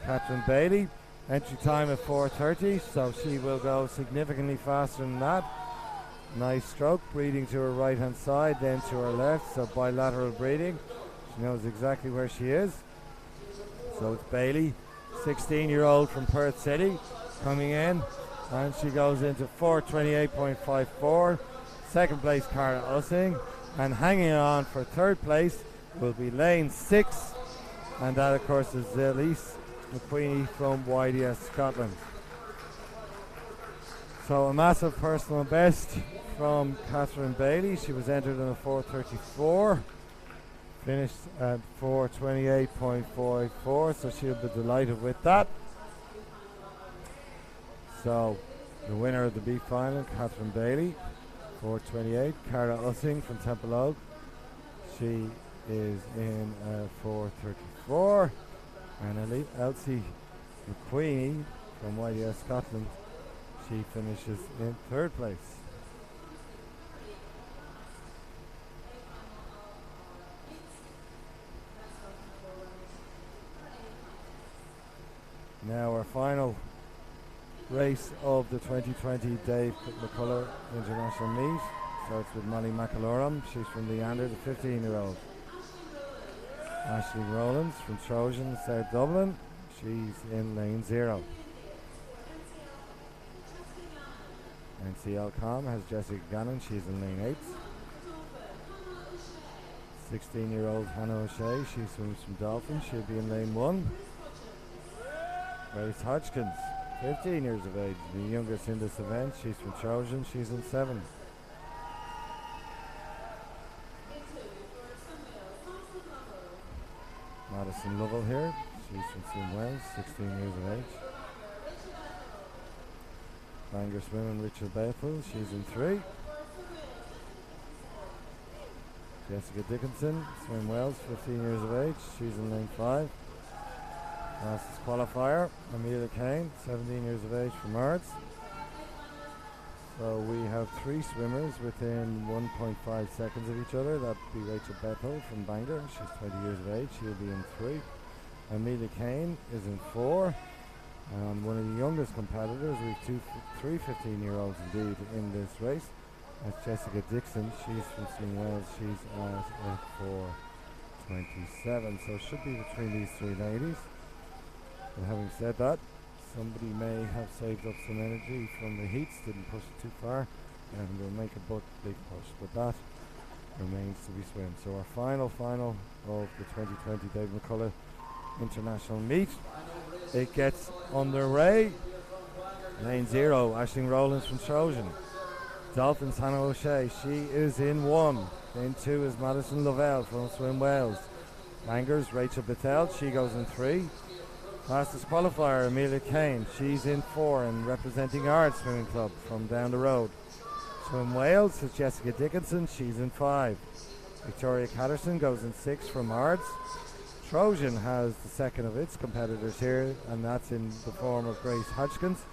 Catherine Bailey. Entry time at 4:30, so she will go significantly faster than that. Nice stroke, breathing to her right hand side, then to her left, so bilateral breathing. She knows exactly where she is. So it's Bailey, 16-year-old from Perth City, coming in, and she goes into 4:28.54. Second place, Cara Ussing, and hanging on for third place will be lane 6, and that of course is Elise McQueen from YDS Scotland. So a massive personal best from Catherine Bailey. She was entered in a 4:34, finished at 4:28.44, so she'll be delighted with that. So the winner of the B final, Catherine Bailey, 4:28. Cara Ussing from Temple Oak, she is in 4:34. And Elsie McQueen from YDS Scotland, she finishes in third place. Now our final race of the 2020 Dave McCullagh International Meet starts with Molly McAlorum. She's from Leander, the 15-year-old. Ashley Rowlands from Trojan, South Dublin. She's in lane 0. NCL.com has Jessica Gannon. She's in lane 8. 16-year-old Hannah O'Shea. She swims from Dolphin. She'll be in lane 1. Grace Hodgkins, 15 years of age, the youngest in this event. She's from Trojan. She's in 7. Madison Lovell here, she's from St. Wells, 16 years of age. Bangor Swimming, Richard Bethel, she's in 3. Jessica Dickinson, Swim Wells, 15 years of age, she's in lane 5. Fastest qualifier, Amelia Kane, 17 years of age from Ards. So we have 3 swimmers within 1.5 seconds of each other. That'd be Rachel Bethel from Bangor. She's 20 years of age. She'll be in 3. Amelia Kane is in 4. And one of the youngest competitors, we have 3 15-year-olds indeed in this race. That's Jessica Dixon. She's from St. Wales. She's at a 4:27. So it should be between these three ladies. But having said that, somebody may have saved up some energy from the heats, didn't push it too far, and will make a big push. But that remains to be swim. So our final of the 2020 David McCullagh International Meet. It gets underway. Lane 0, Aisling Rowlands from Trojan. Dolphins Hannah O'Shea, she is in 1. Lane 2 is Madison Lovell from Swim Wales. Bangers, Rachel Patel, she goes in 3. Fastest qualifier, Amelia Kane, she's in 4 and representing Ard Swimming Club from down the road. Swim Wales is Jessica Dickinson, she's in 5. Victoria Catterson goes in 6 from Ards. Trojan has the second of its competitors here, and that's in the form of Grace Hodgkins.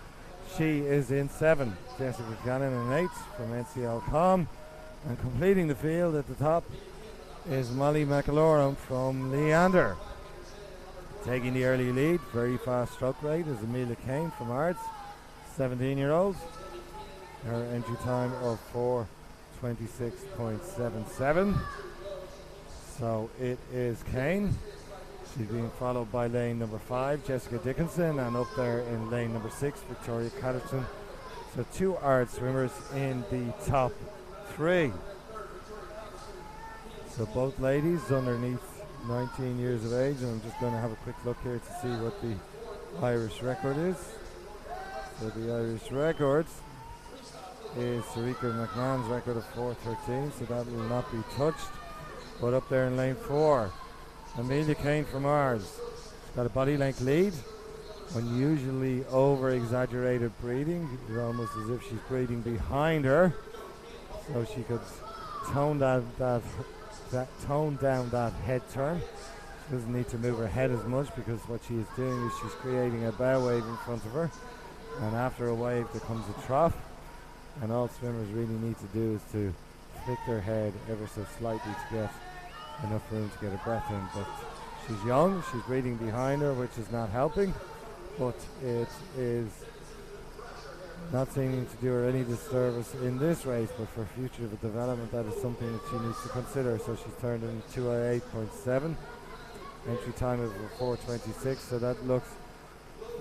She is in 7. Jessica Cannon in 8 from NCL.com. And completing the field at the top is Molly McAlorum from Leander. Taking the early lead, very fast stroke rate, is Amelia Kane from Ards, 17-year-old. Her entry time of 4:26.77. So it is Kane. She's being followed by lane number 5, Jessica Dickinson, and up there in lane number 6, Victoria Catterton. So 2 Ard swimmers in the top 3. So both ladies underneath 19 years of age, and I'm just going to have a quick look here to see what the Irish record is. So the Irish record is Sarika McMahon's record of 4:13, so that will not be touched. But up there in lane 4, Amelia Kane from Ars. She's got a body length lead. Unusually over-exaggerated breathing. It's almost as if she's breathing behind her, so she could tone down that head turn. She doesn't need to move her head as much, because what she is doing is she's creating a bow wave in front of her, and after a wave there comes a trough, and all swimmers really need to do is to flick their head ever so slightly to get enough room to get a breath in. But she's young, she's breathing behind her, which is not helping, but it is not seeming to do her any disservice in this race, but for future development that is something that she needs to consider. So she's turned in 2:08.7, entry time of 4:26, so that looks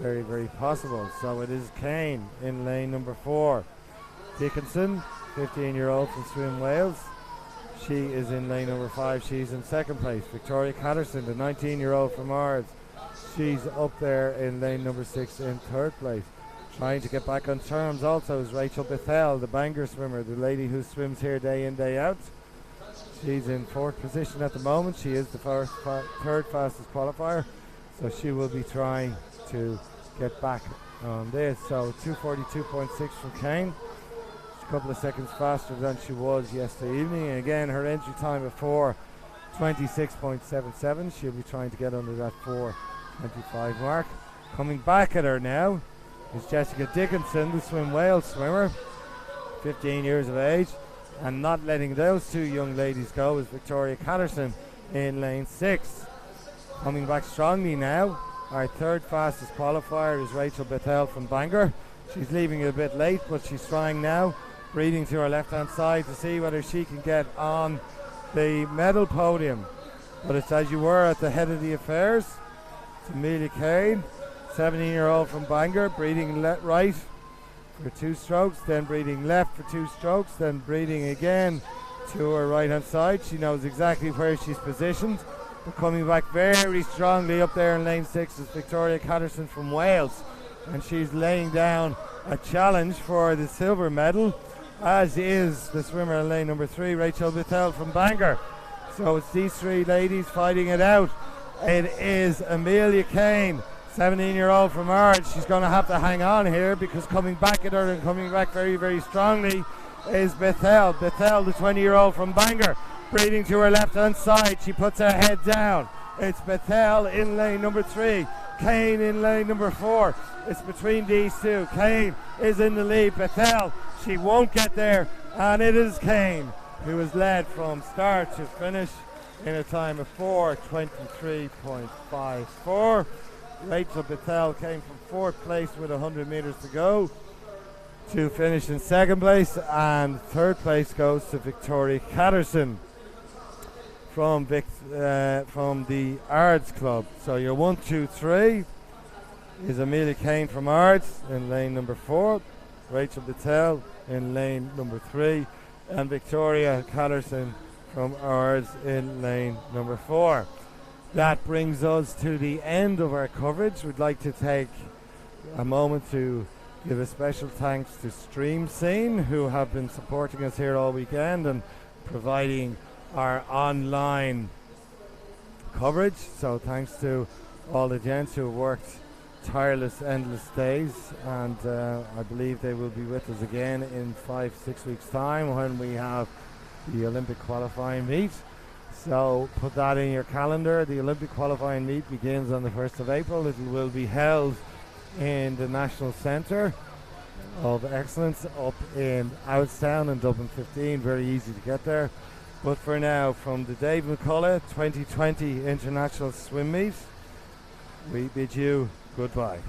very, very possible. So it is Kane in lane number 4. Dickinson, 15-year-old from Swim Wales, she is in lane number 5. She's in second place. Victoria Catterson, the 19-year-old from Ards, she's up there in lane number 6 in third place. Trying to get back on terms also is Rachel Bethel, the Bangor swimmer, the lady who swims here day in, day out. She's in 4th position at the moment. She is the third fastest qualifier, so she will be trying to get back on this. So 2:42.6 from Kane. She's a couple of seconds faster than she was yesterday evening. And again, her entry time of 4:26.77. She'll be trying to get under that 4:25 mark. Coming back at her now is Jessica Dickinson, the Swim Wales swimmer, 15 years of age. And not letting those 2 young ladies go is Victoria Catterson in lane 6. Coming back strongly now, our third fastest qualifier is Rachel Bethel from Bangor. She's leaving it a bit late, but she's trying now, breathing to her left-hand side to see whether she can get on the medal podium. But it's as you were at the head of the affairs. It's Amelia Kane, 17-year-old from Bangor, breathing right for 2 strokes, then breathing left for 2 strokes, then breathing again to her right-hand side. She knows exactly where she's positioned. But coming back very strongly up there in lane 6 is Victoria Catterson from Wales, and she's laying down a challenge for the silver medal, as is the swimmer in lane number 3, Rachel Bethel from Bangor. So it's these 3 ladies fighting it out. It is Amelia Kane, 17-year-old from Ards. She's going to have to hang on here, because coming back at her and coming back very, very strongly is Bethel. Bethel, the 20-year-old from Bangor, breathing to her left-hand side. She puts her head down. It's Bethel in lane number 3. Kane in lane number 4. It's between these 2. Kane is in the lead. Bethel, she won't get there. And it is Kane who is led from start to finish in a time of 4:23.54. Rachel Bethel came from 4th place with 100 metres to go. to finish in second place, and third place goes to Victoria Catterson from the Ards Club. So your 1, 2, 3 is Amelia Kane from Ards in lane number 4, Rachel Patel in lane number 3, and Victoria Catterson from Ards in lane number 4. That brings us to the end of our coverage. We'd like to take a moment to give a special thanks to Stream Scene, who have been supporting us here all weekend and providing our online coverage. So thanks to all the gents who worked tireless, endless days, and I believe they will be with us again in 5-6 weeks time when we have the Olympic qualifying meet. So put that in your calendar. The Olympic qualifying meet begins on the 1st of April. It will be held in the National Centre of Excellence up in Outstown in Dublin 15. Very easy to get there. But for now, from the Dave McCullagh 2020 International Swim Meet, we bid you goodbye.